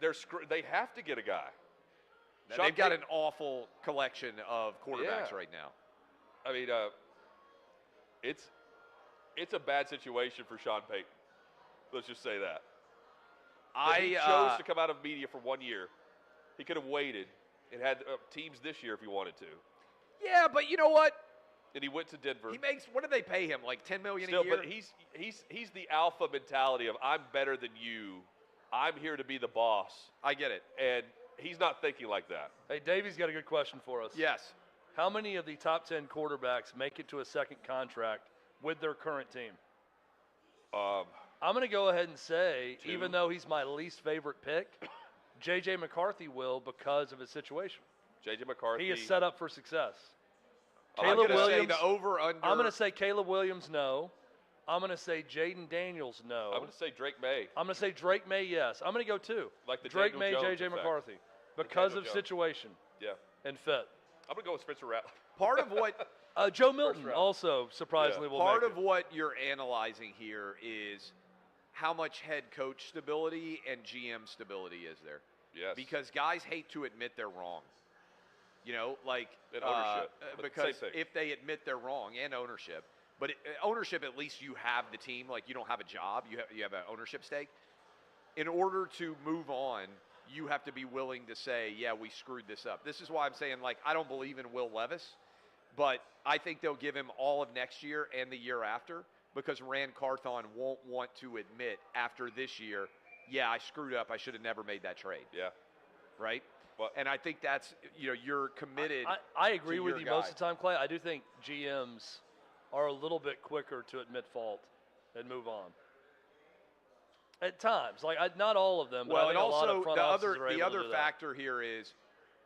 They have to get a guy. They've got an awful collection of quarterbacks right now. I mean, it's a bad situation for Sean Payton. Let's just say that. He chose to come out of media for 1 year. He could have waited and had teams this year if he wanted to. Yeah, but you know what? And he went to Denver. He makes, what do they pay him? Like $10 million a year? But he's the alpha mentality of I'm better than you. I'm here to be the boss. I get it. And he's not thinking like that. Hey, Davey's got a good question for us. Yes. How many of the top 10 quarterbacks make it to a second contract with their current team? I'm going to go ahead and say, 2. even though he's my least favorite pick, J.J. McCarthy will because of his situation. J.J. McCarthy. He is set up for success. Caleb Williams. The over/under. I'm going to say Caleb Williams, no. I'm going to say Jaden Daniels, no. I'm going to say Drake Maye. I'm going to say Drake Maye, yes. I'm going to go 2. Like the Drake Daniel Maye, Jones J.J. effect. McCarthy. Because of Jones. situation. Yeah. And fit. I'm going to go with Spencer Rattler. Part of what Joe Milton also surprisingly will part make of what you're analyzing here is how much head coach stability and GM stability is there. Yes. Because guys hate to admit they're wrong. You know, like ownership. Because if they admit they're wrong, and ownership, but ownership, at least you have the team. Like, you don't have a job, you have an ownership stake. In order to move on, you have to be willing to say, yeah, we screwed this up. This is why I'm saying, like, I don't believe in Will Levis, but I think they'll give him all of next year and the year after, because Rand Carthon won't want to admit after this year, yeah, I screwed up. I should have never made that trade. Yeah. Right? Well, and I think that's, you're committed. I agree with you guy. most of the time, Clay. I do think GMs are a little bit quicker to admit fault and move on. At times, like not all of them. But well, I think and a lot also of front the offices are able to other do factor here is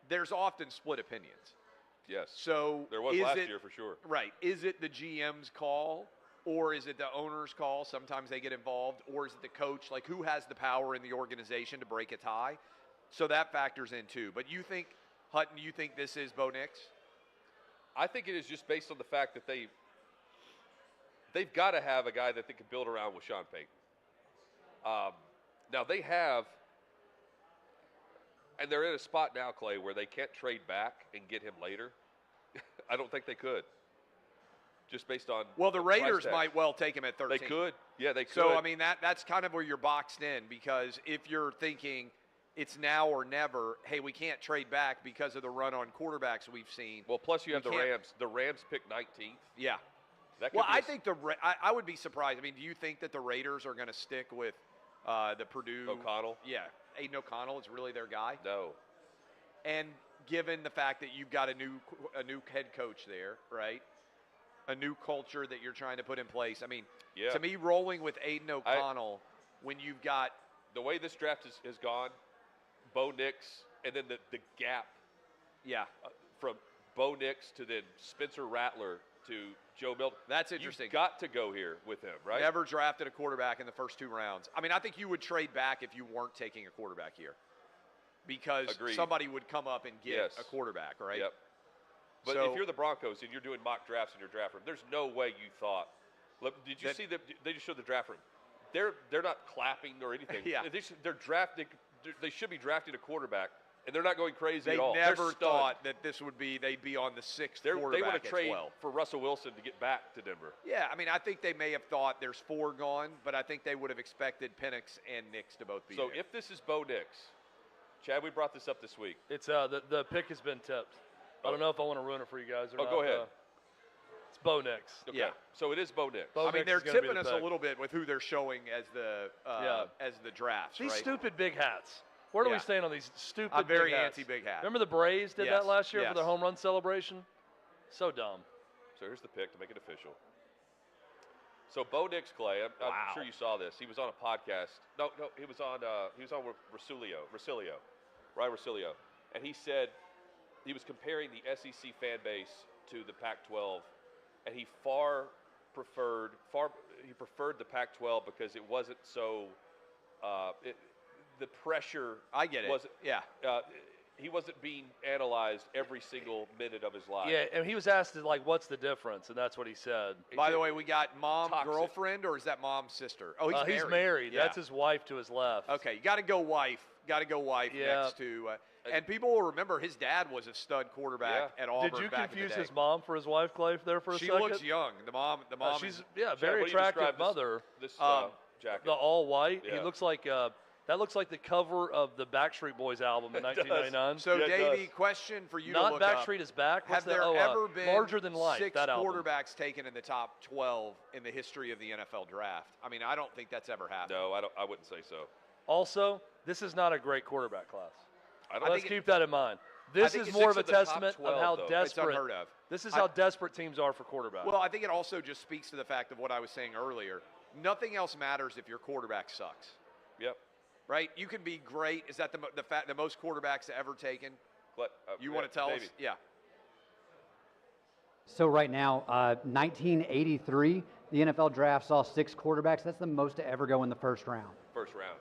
there's often split opinions. Yes. So there was last year for sure. Right. Is it the GM's call, or is it the owner's call? Sometimes they get involved, or is it the coach? Like, who has the power in the organization to break a tie? So that factors in too. But you think, Hutton, you think this is Bo Nix? I think it is just based on the fact that they've got to have a guy that they can build around with Sean Payton. Now they have, and they're in a spot now, Clay, where they can't trade back and get him later. I don't think they could. Just based on the Raiders might well take him at 13. They could. Yeah, they could. So, I mean, that's kind of where you're boxed in, because if you're thinking it's now or never, hey, we can't trade back because of the run on quarterbacks we've seen. Well, plus you have the Rams. The Rams picked 19th. Yeah. I think I would be surprised. I mean, do you think that the Raiders are going to stick with the Purdue? O'Connell? Yeah. Aiden O'Connell is really their guy? No. And given the fact that you've got a new head coach there, right? A new culture that you're trying to put in place. I mean, to me, rolling with Aiden O'Connell when you've got – the way this draft has gone, Bo Nix, and then the gap from Bo Nix to then Spencer Rattler to Joe Milton. That's interesting. You've got to go here with him, right? Never drafted a quarterback in the first 2 rounds. I mean, I think you would trade back if you weren't taking a quarterback here, because somebody would come up and get a quarterback, right? Yep. But if you're the Broncos and you're doing mock drafts in your draft room, there's no way you thought. Look, did you see they just showed the draft room? They're not clapping or anything. Yeah. They're drafting. They should be drafting a quarterback, and they're not going crazy at all. They never thought that this would be. They'd be on the 6th quarterback. They want to trade for Russell Wilson to get back to Denver. Yeah, I mean, I think they may have thought there's 4 gone, but I think they would have expected Penix and Nix to both be there. So if this is Bo Nix, Chad, we brought this up this week. It's the pick has been tipped. I don't know if I want to ruin it for you guys or not. Go ahead. It's Bo Nix. Okay. Yeah. So it is Bo Nix. I mean, they're tipping us a little bit with who they're showing as the drafts. These right? stupid big hats. Where do we stand on these stupid I'm very big hats? anti-big hat. Remember the Braves did that last year for their home run celebration? So dumb. So here's the pick to make it official. So Bo Nix, Clay, I'm sure you saw this. He was on a podcast. No, he was on with Rosilio, Ryan Rosilio, and he said he was comparing the SEC fan base to the Pac-12, and he preferred the Pac-12 because it wasn't so the pressure. I get it. Wasn't, he wasn't being analyzed every single minute of his life. Yeah, and he was asked, like, what's the difference? And that's what he said. By the way, we got mom, girlfriend, or is that mom's sister? Oh, he's married. Yeah. That's his wife to his left. Okay, you got to go wife. Next to and people will remember his dad was a stud quarterback at Auburn. Did you back confuse in the day. his mom for his wife, Clay, there for a second? She looks young. The mom she's very attractive mother. This jacket. The all white. Yeah. He looks like that looks like the cover of the Backstreet Boys album in 1999. So, Davey, question for you to look Backstreet is Back. Have there ever been Larger Than Life, 6 that album. quarterbacks taken in the top 12 in the history of the NFL draft? I mean, I don't think that's ever happened. No, I wouldn't say so. Also, this is not a great quarterback class. Let's keep that in mind. This is more of a testament 12, of how though. desperate. It's unheard of. This is how desperate teams are for quarterbacks. Well, I think it also just speaks to the fact of what I was saying earlier. Nothing else matters if your quarterback sucks. Yep. Right? You can be great. Is that the most quarterbacks ever taken? You want to tell us? Yeah. So right now, 1983, the NFL draft saw 6 quarterbacks. That's the most to ever go in the first round. First round.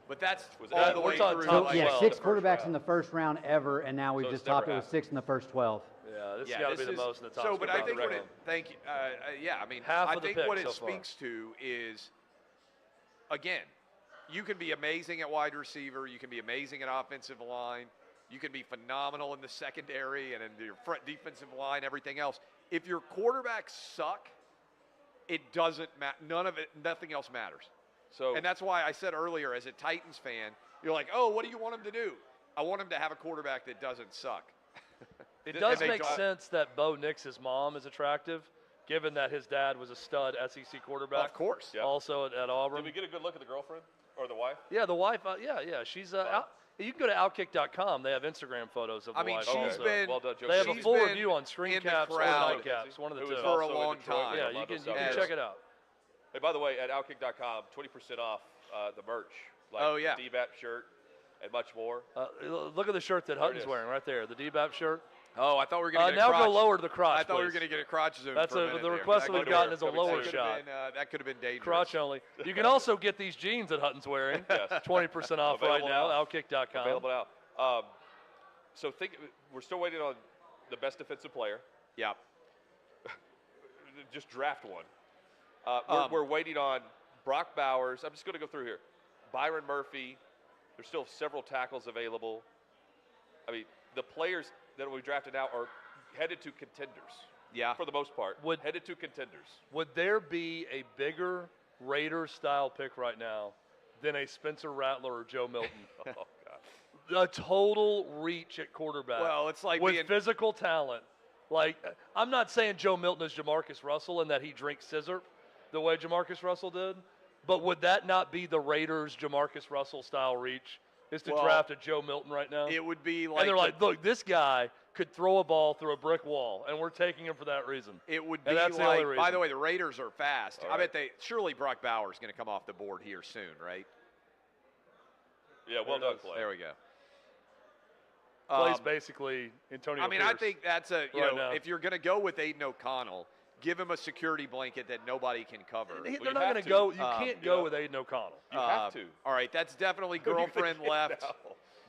But that's all the way through. So, yeah, 6 quarterbacks in the first round ever, and now we just topped it with 6 in the first 12. Yeah, this has got to be the most in the top. So, but I think what it, thank you. I mean, I think what it speaks to is, again, you can be amazing at wide receiver, you can be amazing at offensive line, you can be phenomenal in the secondary and in your front defensive line, everything else. If your quarterbacks suck, it doesn't matter. Nothing else matters. So, and that's why I said earlier, as a Titans fan, you're like, oh, what do you want him to do? I want him to have a quarterback that doesn't suck. It does make sense that Bo Nix's mom is attractive, given that his dad was a stud SEC quarterback. Well, of course. Yeah. Also at Auburn. Did we get a good look at the girlfriend or the wife? Yeah, the wife. Yeah. She's you can go to OutKick.com. They have Instagram photos of the wife. She's been. Well done, they have a full review on screen caps or nightcaps, one of the two. For a long time. Yeah, you can check it out. Hey, by the way, at OutKick.com, 20% off the merch. Like the DBAP shirt and much more. Look at the shirt that Hutton's wearing right there, the DBAP shirt. Oh, I thought we were going to get now a crotch. go lower to the crotch, I thought we were going to get a crotch zoom. That's for a minute the request there. we've gotten is a lower shot. That could have been dangerous. Crotch only. You can also get these jeans that Hutton's wearing. 20% off right now. OutKick.com. Available now. So we're still waiting on the best defensive player. Yeah. Just draft one. We're waiting on Brock Bowers. I'm just going to go through here. Byron Murphy. There's still several tackles available. I mean, the players that we drafted now are headed to contenders. Yeah. For the most part. Headed to contenders. Would there be a bigger Raiders-style pick right now than a Spencer Rattler or Joe Milton? Oh, God. A total reach at quarterback. Well, it's like with physical talent. Like, I'm not saying Joe Milton is Jamarcus Russell and that he drinks scissor the way Jamarcus Russell did, but would that not be the Raiders' Jamarcus Russell-style reach? Is to draft a Joe Milton right now? It would be like. And they're like, look, this guy could throw a ball through a brick wall, and we're taking him for that reason. It would be like. By the way, the Raiders are fast. Right. I bet surely Brock Bowers is going to come off the board here soon, right? Yeah, well done, Clay. There we go. Clay's basically Antonio Pierce. I think that's if you're going to go with Aiden O'Connell, give him a security blanket that nobody can cover. They're not going to go. You can't go with Aiden O'Connell. You have to. All right, that's definitely girlfriend left.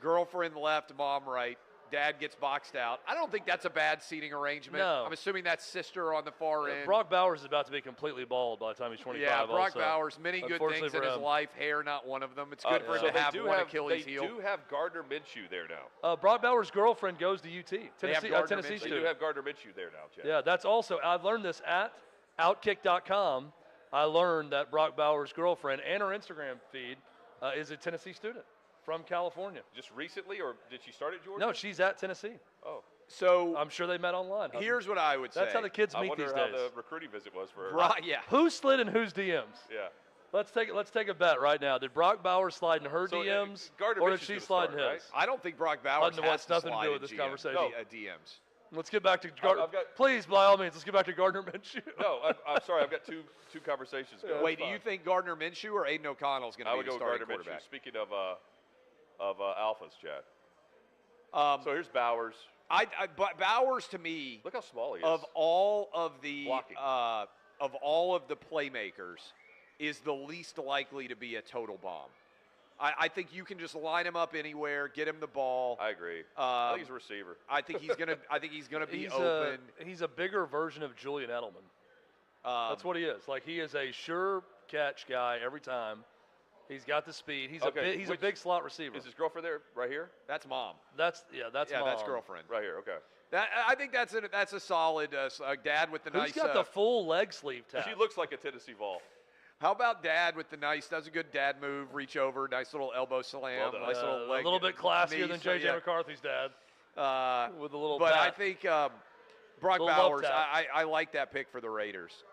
Girlfriend left, mom right. Dad gets boxed out. I don't think that's a bad seating arrangement. No. I'm assuming that's sister on the far end. Brock Bowers is about to be completely bald by the time he's 25. Yeah, Brock Bowers, many good things in his life. Hair, not one of them. It's good for him to have one Achilles heel. They do have Gardner Minshew there now. Brock Bowers' girlfriend goes to UT. Tennessee They student. do have Gardner Minshew there now, Chad. Yeah, that's also, I've learned this at OutKick.com. I learned that Brock Bowers' girlfriend and her Instagram feed is a Tennessee student from California. Just recently, or did she start at Georgia? No, she's at Tennessee. Oh. So I'm sure they met online. Here's what I would say. That's how the kids meet these days. I wonder how the recruiting visit was for her. Yeah. Who slid in whose DMs? Yeah. Let's take a bet right now. Did Brock Bowers slide in her DMs, or did she slide in his? Right? I don't think Brock Bowers has nothing to do with this conversation. DMs. Let's get back to Gardner. Please, by all means, let's get back to Gardner Minshew. No, I'm sorry. I've got two conversations going. Wait, do you think Gardner Minshew or Aiden O'Connell is going to be the starting quarterback? Minshew. Speaking of alphas, Chad. So here's Bowers. But Bowers, to me, look how small he is. Of all of the playmakers, is the least likely to be a total bomb. I think you can just line him up anywhere, get him the ball. I agree. I think he's a receiver. I think he's gonna be open. He's a bigger version of Julian Edelman. That's what he is. Like, he is a sure catch guy every time. He's got the speed. He's a big slot receiver. Is his girlfriend there, right here? That's mom. That's mom. That's girlfriend. Right here. Okay. I think that's a solid dad with the nice. Who's got the full leg sleeve tap? She looks like a Tennessee Vol. How about dad with the nice? Does a good dad move, reach over, nice little elbow slam, nice little leg. A little bit classier than JJ McCarthy's dad. With a little. But pat. I think Brock Bowers. I like that pick for the Raiders.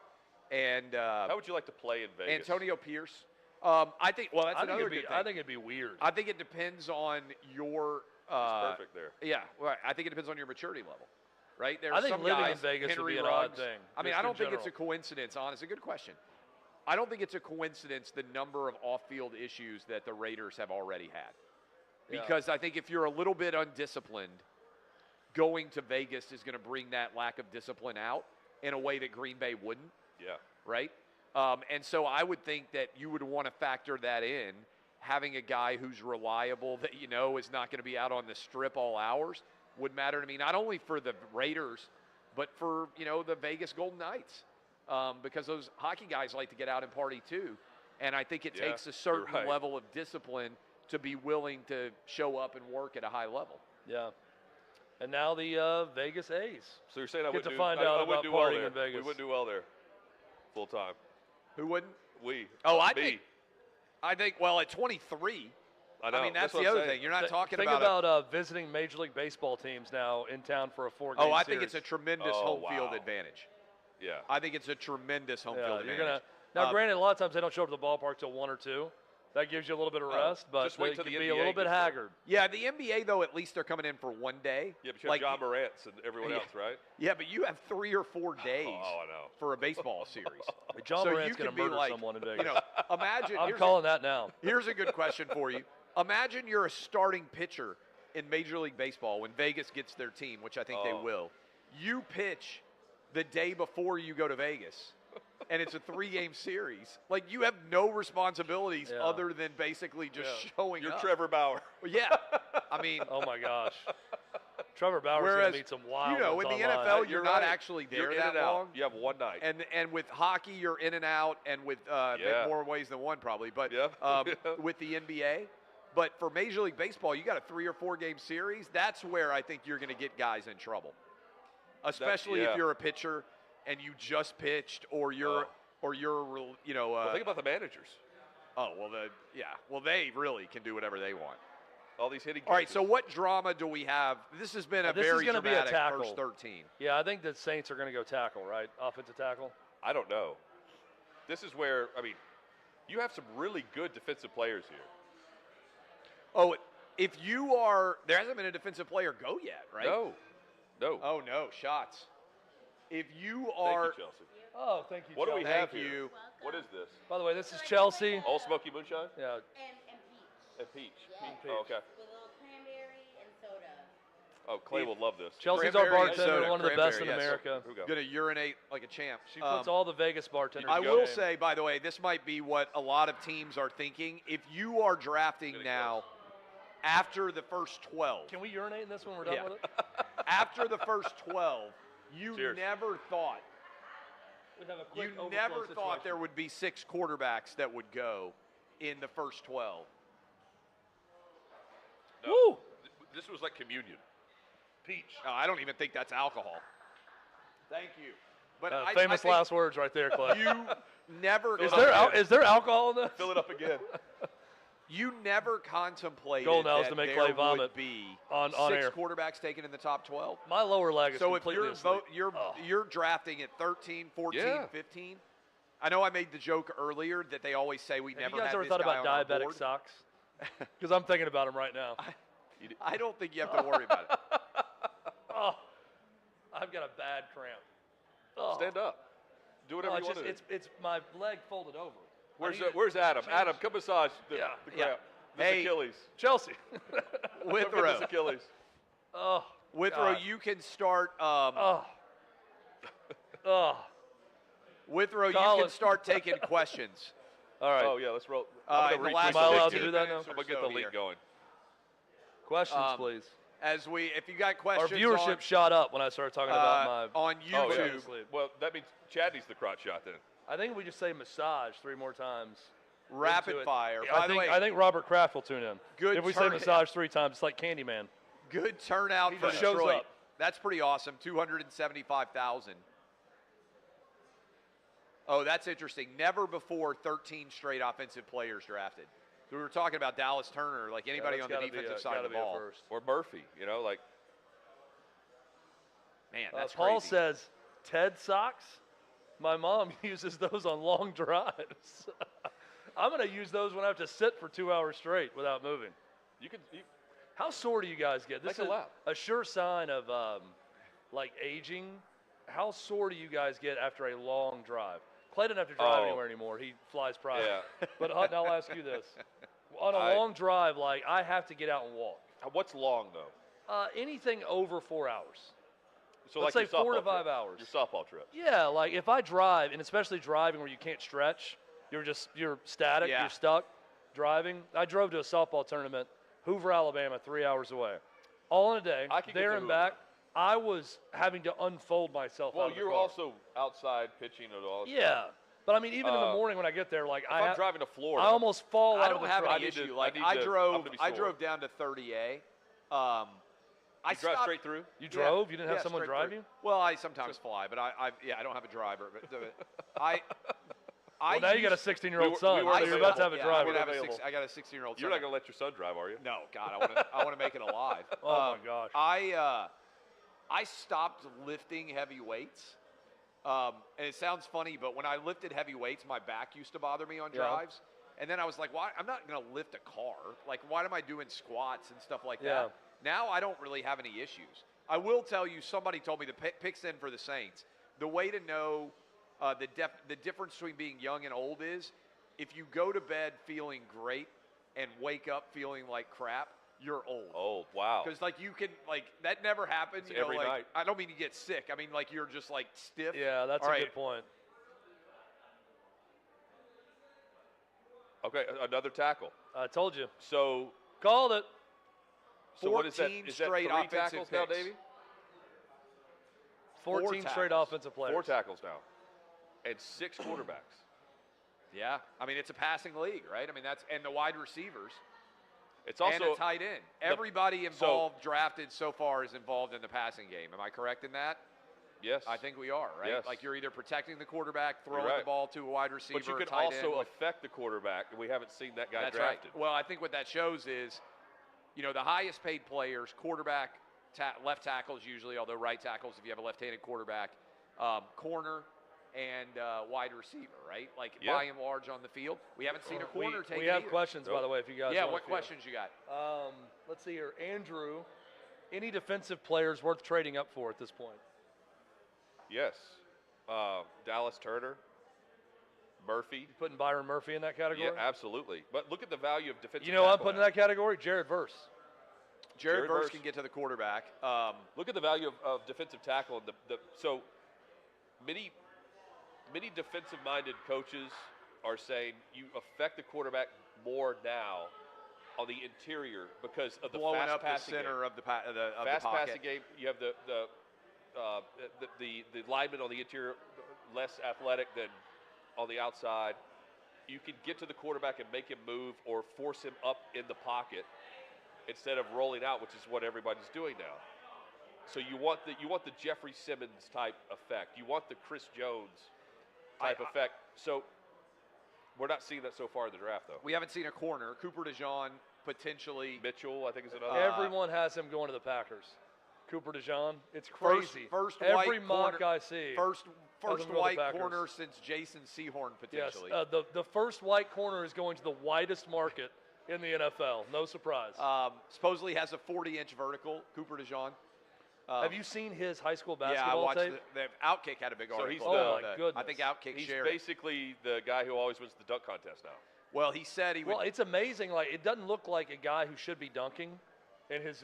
And how would you like to play in Vegas? Antonio Pierce. I think. Well, that's another good thing. I think it'd be weird. I think it depends on your. He's perfect there. Yeah, well, I think it depends on your maturity level, right? There I are think some living guys, in Vegas Henry would be an Ruggs. odd thing. I mean, just I don't in think it's a general. coincidence, honestly. Good question. I don't think it's a coincidence the number of off-field issues that the Raiders have already had. Because I think if you're a little bit undisciplined, going to Vegas is going to bring that lack of discipline out in a way that Green Bay wouldn't. Yeah. Right? And so I would think that you would want to factor that in. Having a guy who's reliable that you know is not going to be out on the strip all hours would matter to me, not only for the Raiders, but for, the Vegas Golden Knights. Because those hockey guys like to get out and party too. And I think it takes a certain level of discipline to be willing to show up and work at a high level. Yeah. And now the Vegas A's. So you're saying I wouldn't do find out about partying in Vegas. We wouldn't do well there full time. Who wouldn't? We. Oh, I think, well, at 23, I know. I mean, that's what the I'm other saying. thing. You're not talking Think about visiting Major League Baseball teams now in town for a 4-game series. I think it's a tremendous home field advantage. Yeah. I think it's a tremendous home field advantage. Now, granted, a lot of times they don't show up to the ballpark till 1 or 2. That gives you a little bit of rest, but just wait they till can the be NBA a little bit haggard. Yeah, the NBA, though, at least they're coming in for 1 day. Yeah, but you have John Morant's and everyone else, right? Yeah, but you have 3 or 4 days I know. for a baseball series. John Morant's going to murder someone in Vegas. Imagine. I'm calling that now. Here's a good question for you. Imagine you're a starting pitcher in Major League Baseball when Vegas gets their team, which I think they will. You pitch the day before you go to Vegas, and it's a 3-game series. Like, you have no responsibilities other than basically just showing up. You're Trevor Bauer. Yeah. I mean. Oh, my gosh. Trevor Bauer's going to meet some wild in the NFL, you're not actually there that long. You have one night. And with hockey, you're in and out, and with more ways than one probably. But with the NBA. But for Major League Baseball, you got a 3 or 4 game series. That's where I think you're going to get guys in trouble, especially if you're a pitcher and you just pitched, or you're, Well, think about the managers. Well, they really can do whatever they want. All these hitting. All right, so what drama do we have? This has been a very dramatic first 13. Yeah, I think the Saints are going to go tackle, right? Offensive tackle. I don't know. This is where you have some really good defensive players here. Oh, if you are, there hasn't been a defensive player go yet, right? No. Oh, no, shots. If you are. Thank you, Chelsea. Oh, thank you, What do we have Thank here? you. What is this? By the way, this is Chelsea. All Smoky Moonshine? Yeah. And peach. Yes. Oh, okay. With a little cranberry and soda. Oh, Clay will love this. Chelsea's our Cranberry and bartender, soda. one of the best in Cranberry, yes. America. Here we go. Going to urinate like a champ. She puts all the Vegas bartenders I in will shame. say, by the way, this might be what a lot of teams are thinking. If you are drafting now after the first 12. Can we urinate in this when we're done with it? After the first 12, you Cheers. never thought. We'd have a quick You never thought there would be 6 quarterbacks that would go in the first 12. No. Woo! This was like communion. Peach. I don't even think that's alcohol. Thank you. But I famous think last words right there, Clay. You never. Is there alcohol in this? Fill it up again. You never contemplated Goal now is that to make there Clay vomit would be on 6 air. quarterbacks taken in the top 12. My lower leg is So if completely you're asleep. you're drafting at 13, 14, Yeah. 15. I know I made the joke earlier that they always say we Have never you guys had ever this thought guy about on our diabetic board. socks? Because I'm thinking about them right now. I don't think you have to worry about it. Oh, I've got a bad cramp. Oh. Stand up. Do whatever you want to do. It's my leg folded over. Where's Adam? Adam, come massage the Yeah. crap. This Hey. Achilles. Chelsea. This Withrow, Achilles. Oh, Withrow, God. you can start. Oh. Withrow, you Colin. can start taking questions. All right. Oh, yeah, let's roll. In I'm the going last Am I allowed to 15 do that now? minutes I'm or going to get so the here. league going. Questions, please. If you got Our questions, viewership shot up when I started talking about my. on Oh, YouTube. yeah. Well, that means Chad needs the crotch shot then. I think we just say massage 3 more times. Rapid into it. fire. I think Robert Kraft will tune in. Good If we say turn- massage 3 times, it's like Candyman. Good turnout for just shows Detroit. up. That's pretty awesome. 275,000. Oh, that's interesting. Never before 13 straight offensive players drafted. So we were talking about Dallas Turner, like anybody on the defensive side of the ball. Or Murphy, like. Man, that's Paul crazy. says, Ted socks? My mom uses those on long drives. I'm going to use those when I have to sit for 2 hours straight without moving. You How sore do you guys get? This Make a is lap. a sure sign of like aging, how sore do you guys get after a long drive? Clay doesn't have to drive anywhere anymore. He flies private. Yeah. But Hutton, I'll ask you this. On a long drive, like, I have to get out and walk. What's long, though? Anything over 4 hours. So let's like say 4 to 5 hours. Your softball trips. Yeah, like if I drive, and especially driving where you can't stretch, you're static, you're stuck driving. I drove to a softball tournament, Hoover, Alabama, 3 hours away. All in a day, there and back. I was having to unfold myself. Well, you're also outside pitching and all. Yeah, but I mean, even in the morning when I get there, like I'm driving to Florida, I almost fall out of the truck. I don't have any issue. Like I drove down to 30A. I drive straight through. You drove? You didn't have someone drive you? Well, I sometimes fly, but I don't have a driver. But well, now you got a 16-year-old son. So you're about to have a driver. I got a 16-year-old son. You're not going to let your son drive, are you? No, God, I want to make it alive. Oh my gosh. I stopped lifting heavy weights. And it sounds funny, but when I lifted heavy weights, my back used to bother me on drives. And then I was like, why? I'm not going to lift a car. Like, why am I doing squats and stuff like that? Now I don't really have any issues. I will tell you, somebody told me the picks in for the Saints. The way to know the difference between being young and old is if you go to bed feeling great and wake up feeling like crap, you're old. Old, wow. Because like you can that never happens. You know, every like night. I don't mean you get sick. I mean like you're just like stiff. Yeah, that's a good point. Okay, another tackle. I told you. So called it. So what is that? Is that 3 tackles now, Davey? 14 straight offensive players. 4 tackles now. And 6 quarterbacks. Yeah. I mean, it's a passing league, right? I mean, and the wide receivers. It's also and a tight end. Everybody drafted so far is involved in the passing game. Am I correct in that? Yes. I think we are, right? Yes. Like you're either protecting the quarterback, throwing the ball to a wide receiver, but you can tight also end. affect the quarterback, and we haven't seen that guy That's drafted. Right. Well, I think what that shows is, the highest paid players, quarterback, left tackles usually, although right tackles if you have a left-handed quarterback, corner, and wide receiver, right? Like by and large on the field. We haven't seen a corner take it. We have questions, by the way, if you guys want what questions you got? Let's see here. Andrew, any defensive players worth trading up for at this point? Yes. Dallas Turner, Murphy. You putting Byron Murphy in that category? Yeah, absolutely. But look at the value of defensive tackle. I'm putting in that category? Jared Verse. Jared Verse can get to the quarterback. Look at the value of defensive tackle. So many defensive-minded coaches are saying you affect the quarterback more now on the interior because of the blowing fast up passing the center game. of the fast pocket. Passing game. You have the lineman on the interior less athletic than on the outside. You can get to the quarterback and make him move or force him up in the pocket instead of rolling out, which is what everybody's doing now. So you want the Jeffrey Simmons type effect. You want the Chris Jones type effect. So we're not seeing that so far in the draft, though. We haven't seen a corner. Cooper DeJean potentially. Mitchell, I think, is another. Everyone has him going to the Packers. Cooper DeJean, it's crazy. First every white mock corner, I see. First white corner since Jason Sehorn potentially. Yes, the first white corner is going to the widest market in the NFL. No surprise. Supposedly has a 40-inch vertical. Cooper DeJean. Have you seen his high school basketball tape? The OutKick had a big article. Oh my goodness! I think OutKick shared. He's basically the guy who always wins the dunk contest now. Well, he said he would. Well, it's amazing. Like it doesn't look like a guy who should be dunking in his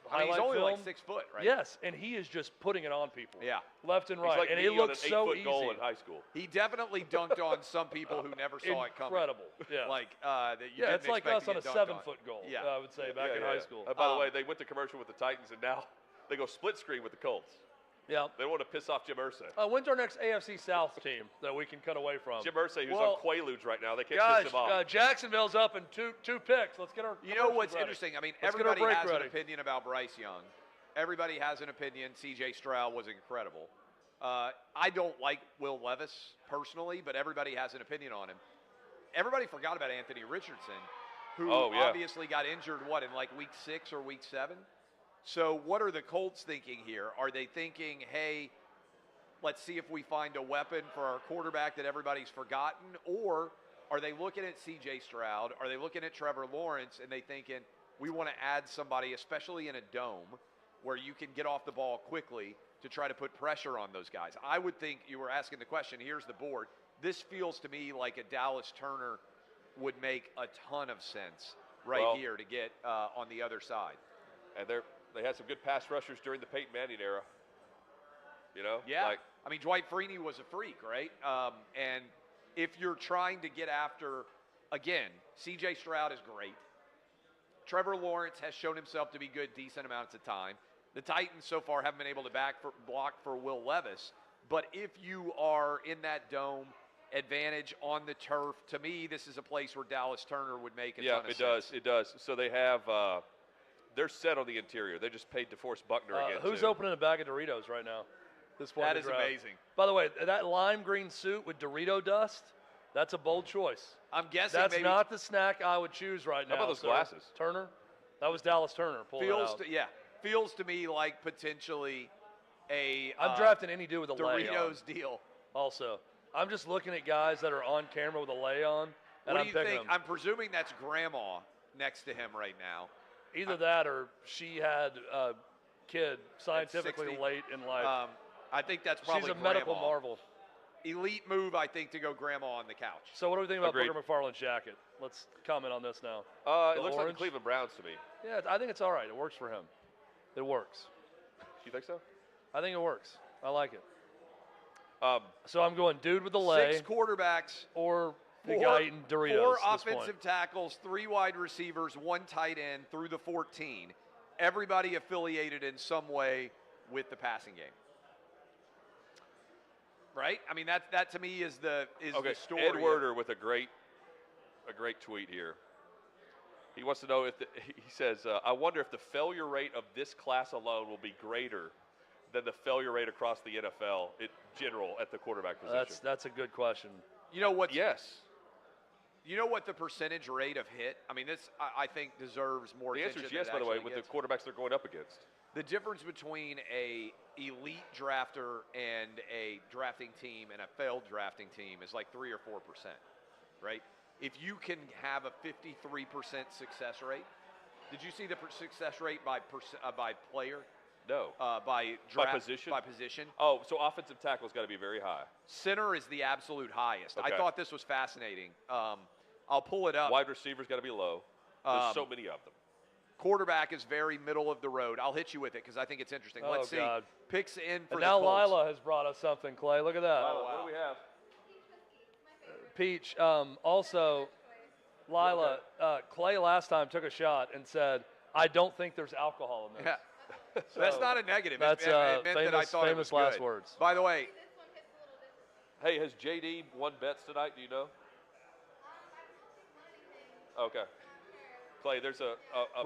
highlight he's only film. like 6 foot, right? Yes, and he is just putting it on people. Yeah, left and right, like and it looks so easy. Goal in high school. He definitely dunked on some people who never saw it coming. Incredible. Yeah. Like that you it's like us on a 7-foot goal. Yeah. I would say back in high school. By the way, they went to commercial with the Titans, and now they go split screen with the Colts. Yeah. They want to piss off Jim Irsay. When's our next AFC South team that we can cut away from? Jim Irsay, who's on Quaaludes right now. They can't piss him off. Jacksonville's up in two picks. Let's get our. You know what's interesting? I mean, everybody has an opinion about Bryce Young. Everybody has an opinion. C.J. Stroud was incredible. I don't like Will Levis personally, but everybody has an opinion on him. Everybody forgot about Anthony Richardson, who obviously got injured, in like week 6 or week 7? So what are the Colts thinking here? Are they thinking, hey, let's see if we find a weapon for our quarterback that everybody's forgotten? Or are they looking at C.J. Stroud? Are they looking at Trevor Lawrence and they thinking, we want to add somebody, especially in a dome, where you can get off the ball quickly? to try to put pressure on those guys. I would think you were asking the question, here's the board. This feels to me like a Dallas Turner would make a ton of sense here to get on the other side. And they had some good pass rushers during the Peyton Manning era. Yeah. I mean, Dwight Freeney was a freak, right? And if you're trying to get after, again, C.J. Stroud is great. Trevor Lawrence has shown himself to be good decent amounts of time. The Titans so far haven't been able to block for Will Levis. But if you are in that dome, advantage on the turf, to me, this is a place where Dallas Turner would make a ton of sense. Yeah, it does. So they have they're set on the interior. They just paid DeForest Buckner again. Who's opening a bag of Doritos right now? That is amazing. By the way, that lime green suit with Dorito dust, that's a bold choice. I'm guessing that's not the snack I would choose right now. How about those glasses? Turner? That was Dallas Turner. Feels to me like potentially I'm drafting any dude with a lay on. Doritos deal. Also, I'm just looking at guys that are on camera with a lay on, and what do you think? Them. I'm presuming that's Grandma next to him right now. Either that or she had a kid scientifically late in life. I think that's probably She's a medical marvel. Elite move, I think, to go Grandma on the couch. So what do we think about Booger McFarland's jacket? Let's comment on this now. It looks like the Cleveland Browns to me. Yeah, I think it's all right. It works for him. It works. You think so? I think it works. I like it. So I'm going dude with the lay. 6 quarterbacks. Or the guy eating Doritos. 4 offensive tackles, 3 wide receivers, 1 tight end through the 14. Everybody affiliated in some way with the passing game. Right? I mean, that to me is the story. Ed Werder with a great tweet here. He wants to know he says, I wonder if the failure rate of this class alone will be greater than the failure rate across the NFL in general at the quarterback position. That's a good question. You know what? Yes. You know what the percentage rate of hit? I mean, this I think deserves more attention. The answer is yes, by the way, with the quarterbacks they're going up against. The difference between a elite drafter and a drafting team and a failed drafting team is like 3 or 4%, right? If you can have a 53% success rate, did you see the success rate by player? No. By position? By position. Oh, so offensive tackle's got to be very high. Center is the absolute highest. Okay. I thought this was fascinating. I'll pull it up. Wide receiver's got to be low. There's so many of them. Quarterback is very middle of the road. I'll hit you with it because I think it's interesting. Let's see. God. Picks in for and the now Colts. Lila has brought us something, Clay. Look at that. Wow. What do we have? Peach. Also, Lila, Clay last time took a shot and said, I don't think there's alcohol in this. Yeah. So that's not a negative. That's it meant famous, that I thought famous it was last good. words. By the way, hey, has JD won bets tonight? Do you know? Okay. Clay, there's a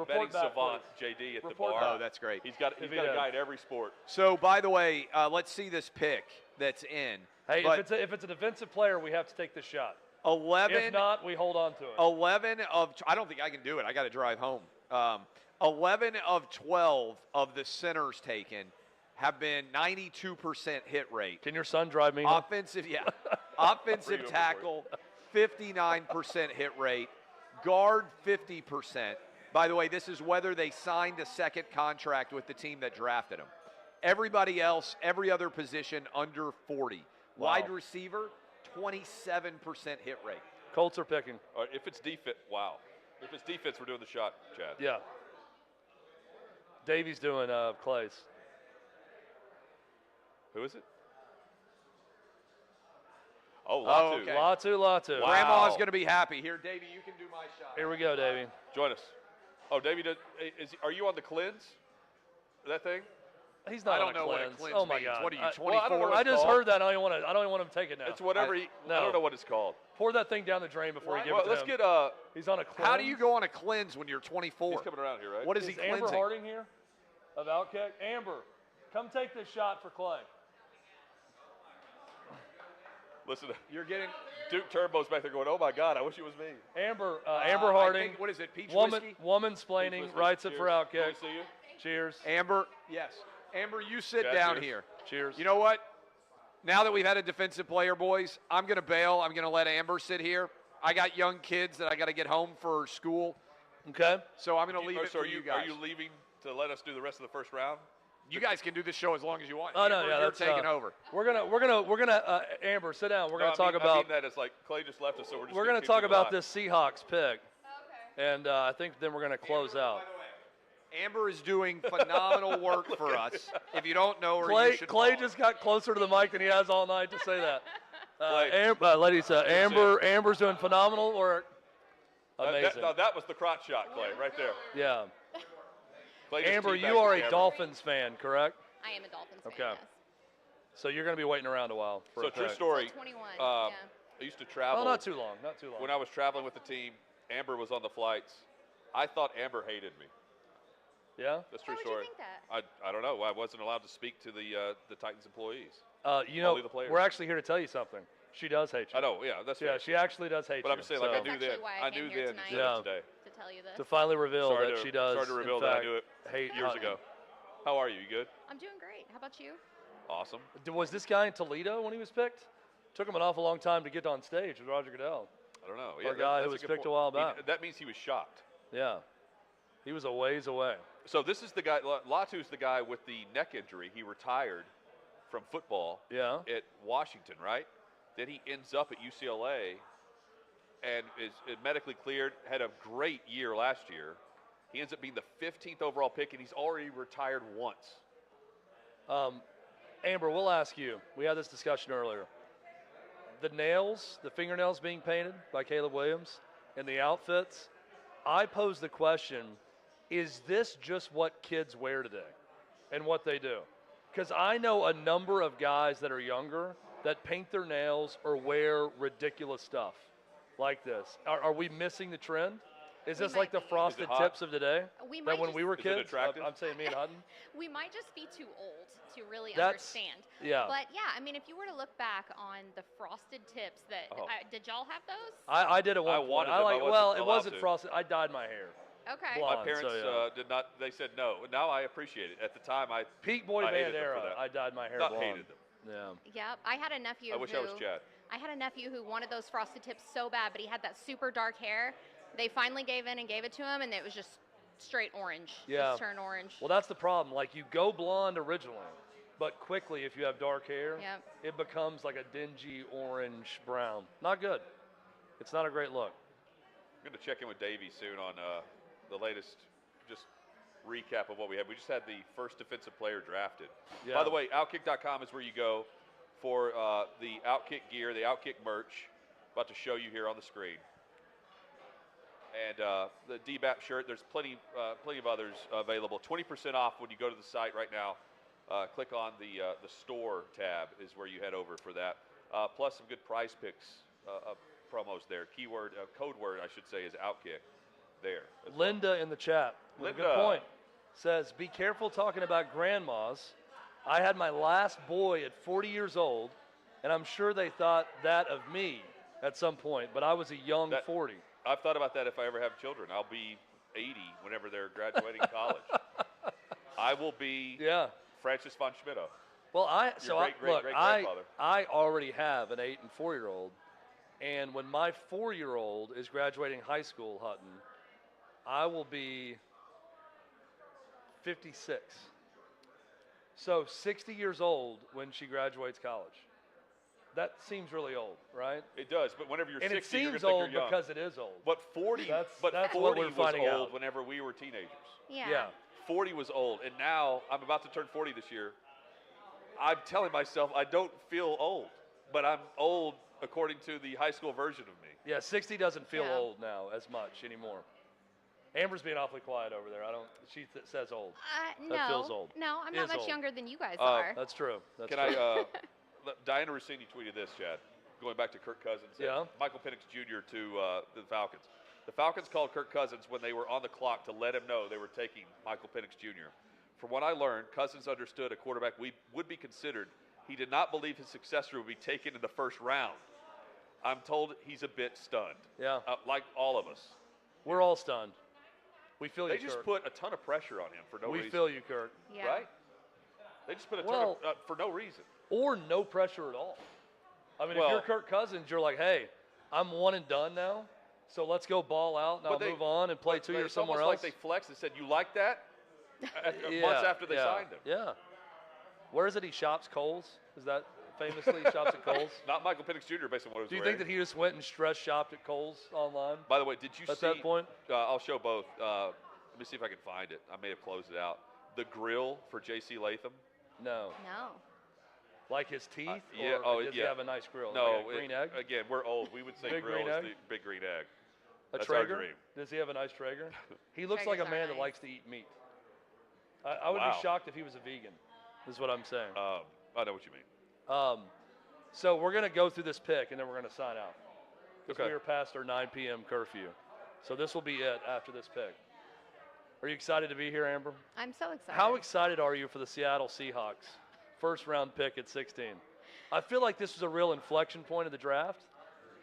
betting savant, JD, at the bar. Oh, that's great. He's got a guy in every sport. So, by the way, let's see this pick that's in. Hey, if it's a defensive player, we have to take this shot. 11. If not, we hold on to it. 11 of – I don't think I can do it. I got to drive home. 11 of 12 of the centers taken have been 92% hit rate. Can your son drive me? Offensive tackle, 59% hit rate. Guard, 50%. By the way, this is whether they signed a second contract with the team that drafted them. Everybody else, every other position, under 40. Wow. Wide receiver, 27% hit rate. Colts are picking. If it's defense, wow. If it's defense, we're doing the shot, Chad. Yeah. Davey's doing Clay's. Who is it? Oh, Latu. Okay. Latu. Wow. Grandma's going to be happy. Here, Davey, you can do my shot. Here we go, Davey. Join us. Oh, Davey, are you on the cleanse? That thing? He's not. I don't know what a cleanse Oh my means. God! What are you, 24? Well, I don't know what I it's just called. heard that. I don't want him to take it now. It's whatever. I don't know what it's called. Pour that thing down the drain before you give it to let's him. get He's on a cleanse. How do you go on a cleanse when you're 24? He's coming around here, right? What is he cleansing? Amber Harding here of OutKick? Amber, come take this shot for Clay. Listen, you're getting Duke Turbo's back there going, oh my God, I wish it was me. Amber Harding. What is it? Peach whiskey? Woman-splaining, writes it for OutKick. Can we see you? Cheers. Amber, yes. Amber, you sit Chad, down cheers. here. Cheers. You know what? Now that we've had a defensive player, boys, I'm going to bail. I'm going to let Amber sit here. I got young kids that I got to get home for school. Okay. So I'm going to leave it for you guys. Are you leaving to let us do the rest of the first round? You guys can do this show as long as you want. Oh no, Amber, yeah, you're that's taking over. We're gonna Amber, sit down. We're gonna talk about. I mean that as like Clay just left us, so we're just. We're gonna talk about this Seahawks pick. Okay. And I think then we're gonna close out. By the way, Amber is doing phenomenal work for us. If you don't know her, you should Clay follow. just got closer to the mic than he has all night to say that. Clay. Amber's doing phenomenal work. Amazing. That was the crotch shot, Clay, right there. Yeah. Clay just Amber, teabagged you are the a camera. Dolphins fan, correct? I am a Dolphins fan, Okay. yes. So you're going to be waiting around a while for So a true pick. story. So 21, I yeah. used to travel. Well, not too long. Not too long. When I was traveling with the team, Amber was on the flights. I thought Amber hated me. Yeah? That's a true Why would story. you think that? I don't know. I wasn't allowed to speak to the Titans employees. You know, Only the players. we're actually here to tell you something. She does hate you. I know. Yeah, that's Yeah, fair. she actually does hate But you. I'm just saying, so- like I That's knew actually then. why I I knew came here then. tonight. Instead Yeah. of today. To tell you this. to finally reveal Sorry that to- she does. sorry to reveal in that I fact, knew it hate years Hutton. ago. How are you? You good? I'm doing great. How about you? Awesome. Was this guy in Toledo when he was picked? Took him an awful long time to get on stage with Roger Goodell. I don't know. Our guy who that's was good picked a point. while back. That means he was shocked. Yeah. He was a ways away. So this is the guy. Latu's the guy with the neck injury. He retired from football. Yeah. At Washington, right? Then he ends up at UCLA, and is medically cleared. Had a great year last year. He ends up being the 15th overall pick, and he's already retired once. Amber, we'll ask you. We had this discussion earlier. The fingernails being painted by Caleb Williams, and the outfits. I pose the question, is this just what kids wear today and what they do? Because I know a number of guys that are younger that paint their nails or wear ridiculous stuff like this. Are we missing the trend? Is We this like might the be. frosted Is it hot? tips of today? We that might when just- we were Is it kids, attractive? I'm saying me and Hutton. We might just be too old to really That's- understand. yeah. But yeah, I mean, if you were to look back on the frosted tips that Oh. did y'all have those? I did at one I point. wanted I them. I like. wasn't Well, it allowed wasn't to. frosted. I dyed my hair. Okay. Blonde. My parents so, yeah. did not. They said no. Now I appreciate it. At the time, I Peak boy I band hated them for era. that. I dyed my hair Not blonde. hated them. Yeah. Yep. I had a nephew I wish who I was Chad. I had a nephew who wanted those frosted tips so bad, but he had that super dark hair. They finally gave in and gave it to him, and it was just straight orange. Yeah. Just turned orange. Well, that's the problem. Like, you go blonde originally, but quickly, if you have dark hair, Yep. it becomes like a dingy orange brown. Not good. It's not a great look. I'm going to check in with Davey soon on the latest just recap of what we had. We just had the first defensive player drafted. Yeah. By the way, OutKick.com is where you go for the OutKick gear, the OutKick merch. About to show you here on the screen. And the DBAP shirt, there's plenty of others available. 20% off when you go to the site right now. Click on the store tab is where you head over for that. Plus some good prize picks promos there. Code word, I should say, is OutKick there. as well. Linda in the chat with a good Linda. point says, be careful talking about grandmas. I had my last boy at 40 years old, and I'm sure they thought that of me at some point, but I was a young 40. I've thought about that if I ever have children. I'll be 80 whenever they're graduating college. I will be Francis von Schmittou. Well, great-great-great-grandfather. I already have an 8 and 4-year-old, and when my 4-year-old is graduating high school, Hutton, I will be 56. So 60 years old when she graduates college. That seems really old, right? It does, but whenever you're And 60, it you're seems going to old think you're young. because it is old. But 40, That's but what 40 we're was finding old out. whenever we were teenagers. Yeah. 40 was old, and now I'm about to turn 40 this year. I'm telling myself I don't feel old, but I'm old according to the high school version of me. Yeah, 60 doesn't feel Yeah. old now as much anymore. Amber's being awfully quiet over there. She says old. No. That feels old. No, I'm Is not much old. younger than you guys are. That's true. That's Can true. I? Diana Rossini tweeted this, Chad. Going back to Kirk Cousins. Yeah. Michael Penix Jr. to the Falcons. The Falcons called Kirk Cousins when they were on the clock to let him know they were taking Michael Penix Jr. From what I learned, Cousins understood a quarterback would be considered. He did not believe his successor would be taken in the first round. I'm told he's a bit stunned. Yeah. Like all of us. We're all stunned. We feel They you, just Kirk. put a ton of pressure on him for no reason. We feel you, Kirk. Yeah. Right? They just put a ton Well- for no reason. Or no pressure at all. I mean, Well- if you're Kirk Cousins, you're like, hey, I'm one and done now, so let's go ball out and I'll But move on and play but 2 years it's almost somewhere else. like they flexed and said, "You like that? months after they signed him. Yeah. Where is it he shops? Kohl's? Is that famously he shops at Kohl's? Not Michael Penix Jr. based on what he was Do you wearing. think that he just went and stress shopped at Kohl's online? By the way, did you see? At that point? I'll show both. Let me see if I can find it. I may have closed it out. The grill for JC Latham? No. No. Like his teeth? Yeah. Or does he have a nice grill? No. Like a green egg? Again, we're old. We would say Big grill green is egg? the big green egg. A That's Traeger? our dream. Does he have a nice Traeger? He looks like a Traegers are man that nice. likes to eat meat. I would Wow. be shocked if he was a vegan, is what I'm saying. I know what you mean. So we're going to go through this pick, and then we're going to sign out. Because Okay. we are past our 9 p.m. curfew. So this will be it after this pick. Are you excited to be here, Amber? I'm so excited. How excited are you for the Seattle Seahawks? First round pick at 16. I feel like this was a real inflection point of the draft.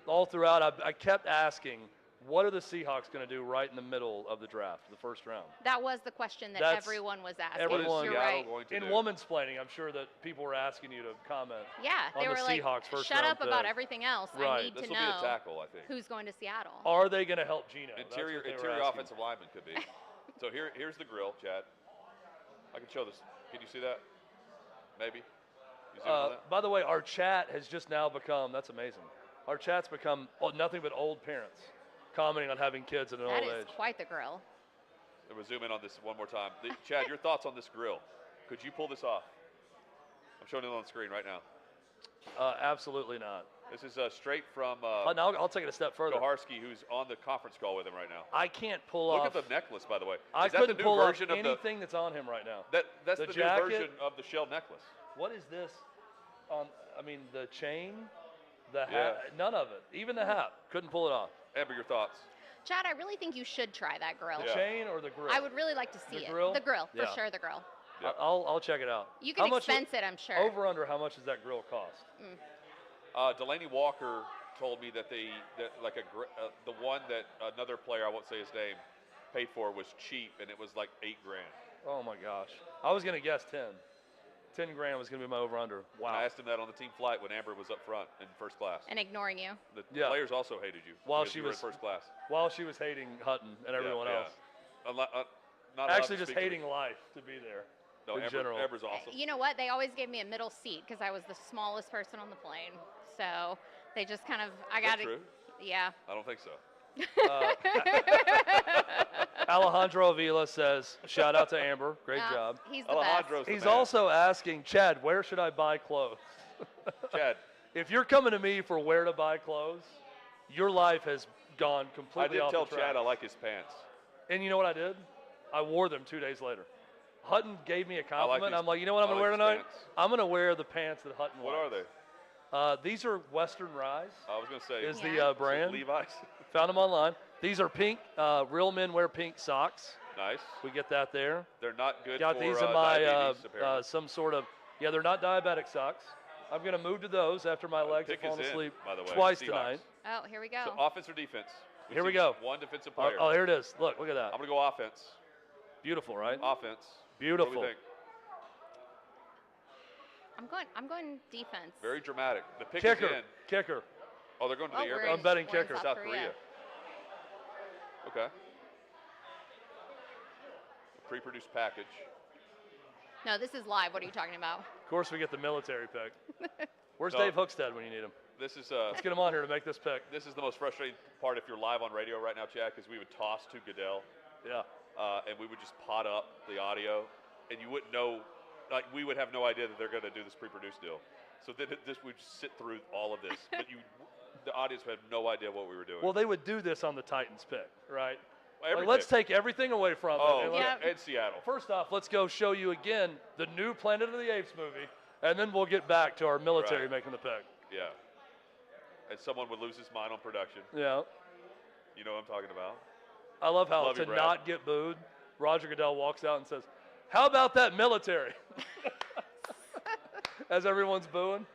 All throughout, I kept asking, what are the Seahawks going to do right in the middle of the draft, the first round? That was the question that That's everyone was asking. everyone- You're Seattle right. going to In do? womansplaining, I'm sure that people were asking you to comment. Yeah, on they the were like, Seahawks first shut round up about pick. everything else. Right. I need This to will be a know tackle, I think. who's going to Seattle. Are they going to help Geno? That's Interior what they were interior asking. offensive lineman could be. So here's the grill, Chad. I can show this. Can you see that? Maybe. You zoom on that? By the way, our chat has just now become, that's amazing. Our chat's become nothing but old parents commenting on having kids at an That old is age. quite the grill. Let me zoom in on this one more time. Chad, your thoughts on this grill? Could you pull this off? I'm showing it on the screen right now. Absolutely not. This is straight from Now I'll take it a step further. Koharski, who's on the conference call with him right now. I can't pull Look off. at the necklace, by the way. I Is that couldn't the new pull off version of anything that's on him right now. That's The the jacket- new version of the shell necklace. What is this? The chain, the hat, none of it. Even the hat, couldn't pull it off. Amber, your thoughts? Chad, I really think you should try that grill. The Yeah. chain or the grill? I would really like to see The it. grill? The grill, for Yeah. sure, the grill. Yep. I'll check it out. You How can much expense it, I'm sure. Over under, how much does that grill cost? Delaney Walker told me that the one that another player, I won't say his name, paid for was cheap, and it was like $8,000. Oh my gosh. I was going to guess 10. 10 grand was going to be my over under. Wow. And I asked him that on the team flight when Amber was up front in first class. And ignoring you. The Yeah. players also hated you While because she you were was- in first class. While she was hating Hutton and everyone Yeah, else. yeah. Not allowed Actually, to just speak to hating me. life to be there. No, in Amber, general. Amber's awesome. You know what? They always gave me a middle seat because I was the smallest person on the plane. So they just kind of, I Is that got to. true? Yeah. I don't think so. Alejandro Avila says, shout out to Amber. Great Yeah, job. He's the Alejandro's best. the He's man. also asking, Chad, where should I buy clothes? Chad, If you're coming to me for where to buy clothes, your life has gone I completely did off tell the track. Chad I like his pants. And you know what I did? I wore them 2 days later. Hutton gave me a compliment. these- I'm like, you know what I'm I going to like wear his tonight? pants. I'm going to wear the pants that Hutton What likes. are they? These are Western Rise. I was going to say. Is Yeah. the brand. Levi's. Found them online. These are pink. Real men wear pink socks. Nice. We get that there. They're not good Got for these in my diabetes, apparently. some sort of, they're not diabetic socks. I'm going to move to those after my legs have pick is fallen in, asleep by the way, twice Seahawks. tonight. Oh, here we go. So offense or defense? Here we see go. One defensive player. Oh, here it is. Look at I'm that. going to go offense. Beautiful, right? Offense. Beautiful. What do we think? I'm going defense. Very dramatic. The pick Kicker. is in. Kicker. Oh, they're going to Oh, the air we're base. I'm betting we're in kicker. South Korea. Okay. Pre-produced package. No, this is live. What are you talking about? Of course, we get the military pick. Where's No. Dave Hookstead when you need him? This is Let's get him on here to make this pick. this is the most frustrating part if you're live on radio right now, Chad, because we would toss to Goodell, Yeah. and we would just pot up the audio, and you wouldn't know, like we would have no idea that they're going to do this pre-produced deal. So then this would just sit through all of this, but the audience had no idea what we were doing. Well, they would do this on the Titans pick, right? Every Like, let's pick. take everything away from it. Oh, and yeah, let's- and Seattle. First off, let's go show you again the new Planet of the Apes movie, and then we'll get back to our military Right. making the pick. Yeah. And someone would lose his mind on production. Yeah. You know what I'm talking about. I love how Love to you, Brad. not get booed, Roger Goodell walks out and says, how about that military? As everyone's booing.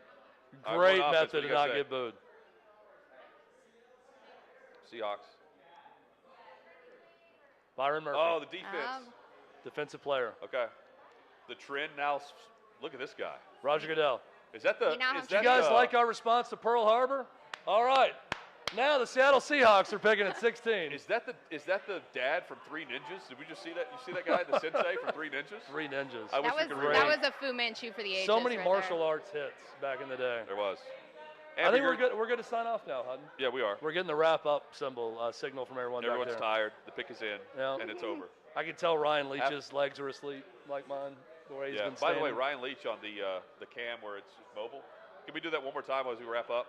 All right, Great one offense, what method do to you guys not say? get booed. Seahawks. Byron Murphy, Oh, the defense. defensive player. Okay. The trend now. Look at this guy. Roger Goodell. Is that the? You know how is to that You guys the- like our response to Pearl Harbor? All right. Now the Seattle Seahawks are picking at 16. Is that the dad from Three Ninjas? Did we just see that? You see that guy, the sensei from Three Ninjas? Three Ninjas. I wish we could that was a Fu Manchu for the ages. So many right martial there. arts hits back in the day. There was. I think we're good. We're good to sign off now, Hutton. Yeah, we are. We're getting the wrap-up signal from everyone. Everyone's back there. tired. The pick is in, and it's over. I can tell Ryan Leach's legs are asleep, like mine. The way he's been By standing. the way, Ryan Leach on the cam where it's mobile. Can we do that one more time as we wrap up?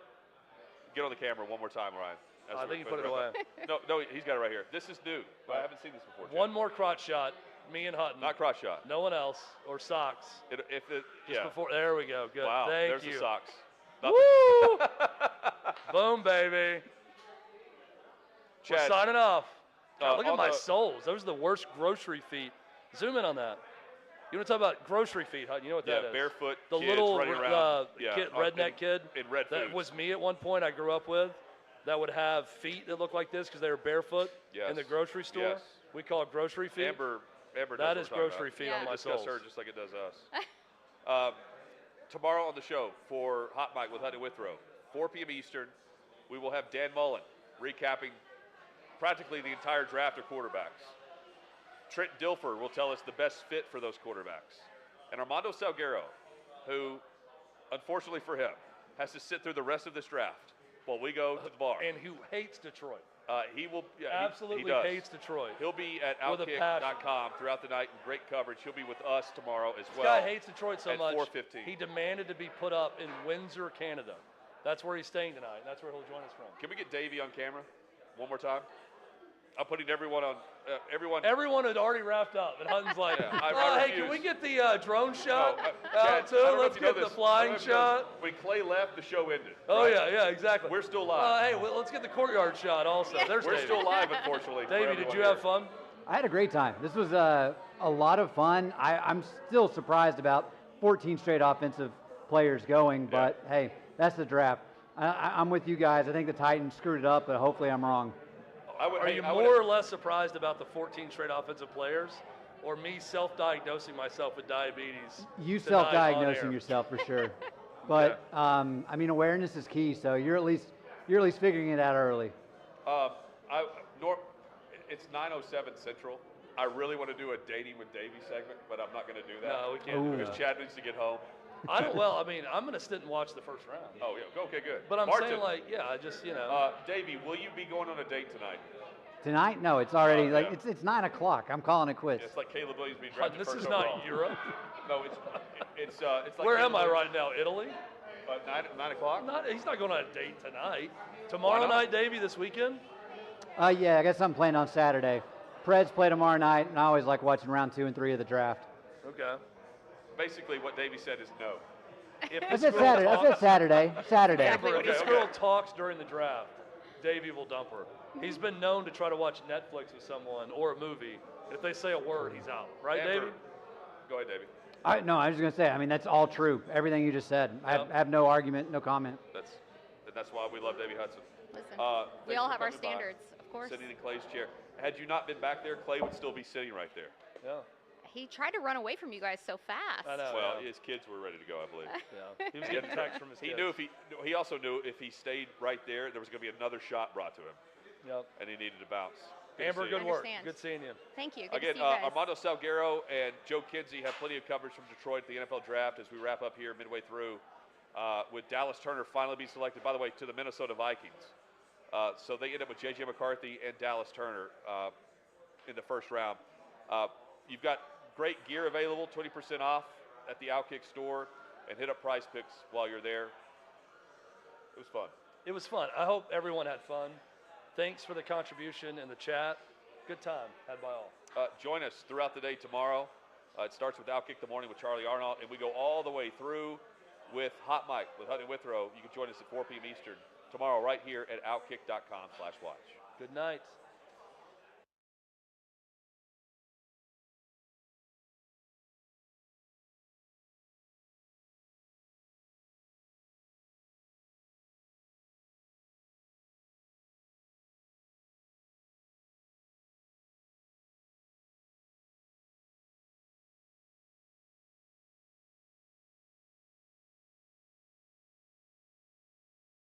Get on the camera one more time, Ryan. I think you put it away. No, he's got it right here. This is new. I haven't seen this before. One more crotch shot. Me and Hutton. Not crotch shot. No one else. Or socks. Before, there we go. Good. Wow. Thank There's you. the socks. Woo! Boom, baby. Chad, we're signing off. God, look at my the soles. Those are the worst grocery feet. Zoom in on that. You want to talk about grocery feet, Hutton? You know what that is? Barefoot the kids little running around. redneck kid. In red That foods. was me at one point. I grew up with. That would have feet that looked like this because they were barefoot in the grocery store. Yes. We call it grocery feet. Amber that is grocery feet on my discuss soles. her just like it does us. Tomorrow on the show for Hot Mic with Hutton Withrow, 4 p.m. Eastern, we will have Dan Mullen recapping practically the entire draft of quarterbacks. Trent Dilfer will tell us the best fit for those quarterbacks. And Armando Salguero, who, unfortunately for him, has to sit through the rest of this draft while we go to the bar. And who hates Detroit. He will absolutely he hates Detroit. He'll be at OutKick.com throughout the night in great coverage. He'll be with us tomorrow as well. This guy hates Detroit so much. 4:15. He demanded to be put up in Windsor, Canada. That's where he's staying tonight. That's where he'll join us from. Can we get Davey on camera one more time? I'm putting everyone on. Everyone had already wrapped up, and Hutton's like, hey, can we get the drone shot Chad, too? Let's get the flying shot. When Clay left, the show ended. Oh, right? yeah, exactly. We're still live. Hey, let's get the courtyard shot also. There's We're Davey. still live, unfortunately. Davey, did you have fun? I had a great time. This was a lot of fun. I'm still surprised about 14 straight offensive players going, but hey, that's the draft. I'm with you guys. I think the Titans screwed it up, but hopefully I'm wrong. Are you more or less surprised about the 14 straight offensive players, or me self-diagnosing myself with diabetes? You self-diagnosing yourself for sure, but I mean, awareness is key. So you're at least figuring it out early. It's 9:07 Central. I really want to do a dating with Davey segment, but I'm not going to do that. No, we can't. Because Chad needs to get home. I'm going to sit and watch the first round. Oh, yeah. Okay, good. But I'm Martin, saying, I just. Davey, will you be going on a date tonight? Tonight? No, it's already it's 9 o'clock. I'm calling it quits. It's like Caleb Williams being drafted This first is not overall. Europe. No, it's like. Where am I right now? Italy? 9 o'clock? He's not going on a date tonight. Tomorrow night, Davey, this weekend? Yeah, I guess I'm playing on Saturday. Preds play tomorrow night, and I always like watching round 2 and 3 of the draft. Okay. Basically, what Davey said is no. I said Saturday. Saturday. If this girl talks during the draft, Davey will dump her. He's been known to try to watch Netflix with someone or a movie. If they say a word, he's out. Right, Davey? Go ahead, Davey. I was just going to say, I mean, that's all true. Everything you just said. Yep. I have no argument, no comment. That's why we love Davey Hudson. Listen, we all have our standards, of course. Sitting in Clay's chair. Had you not been back there, Clay would still be sitting right there. Yeah. He tried to run away from you guys so fast. I know. Well, his kids were ready to go, I believe. Yeah. He was getting texts from his kids. He also knew if he stayed right there was going to be another shot brought to him. Yep. And he needed to bounce. Amber, good work. Good seeing you. Thank you. Good Again, to see you guys. Armando Salguero and Joe Kinsey have plenty of coverage from Detroit at the NFL Draft as we wrap up here midway through with Dallas Turner finally being selected, by the way, to the Minnesota Vikings. So they end up with J.J. McCarthy and Dallas Turner in the first round. You've got great gear available, 20% off at the OutKick store, and hit up Prize Picks while you're there. It was fun. It was fun. I hope everyone had fun. Thanks for the contribution in the chat. Good time had by all. Join us throughout the day tomorrow. It starts with OutKick the Morning with Charlie Arnold, and we go all the way through with Hot Mic with Hutton Withrow. You can join us at 4 p.m. Eastern tomorrow right here at OutKick.com/watch. Good night.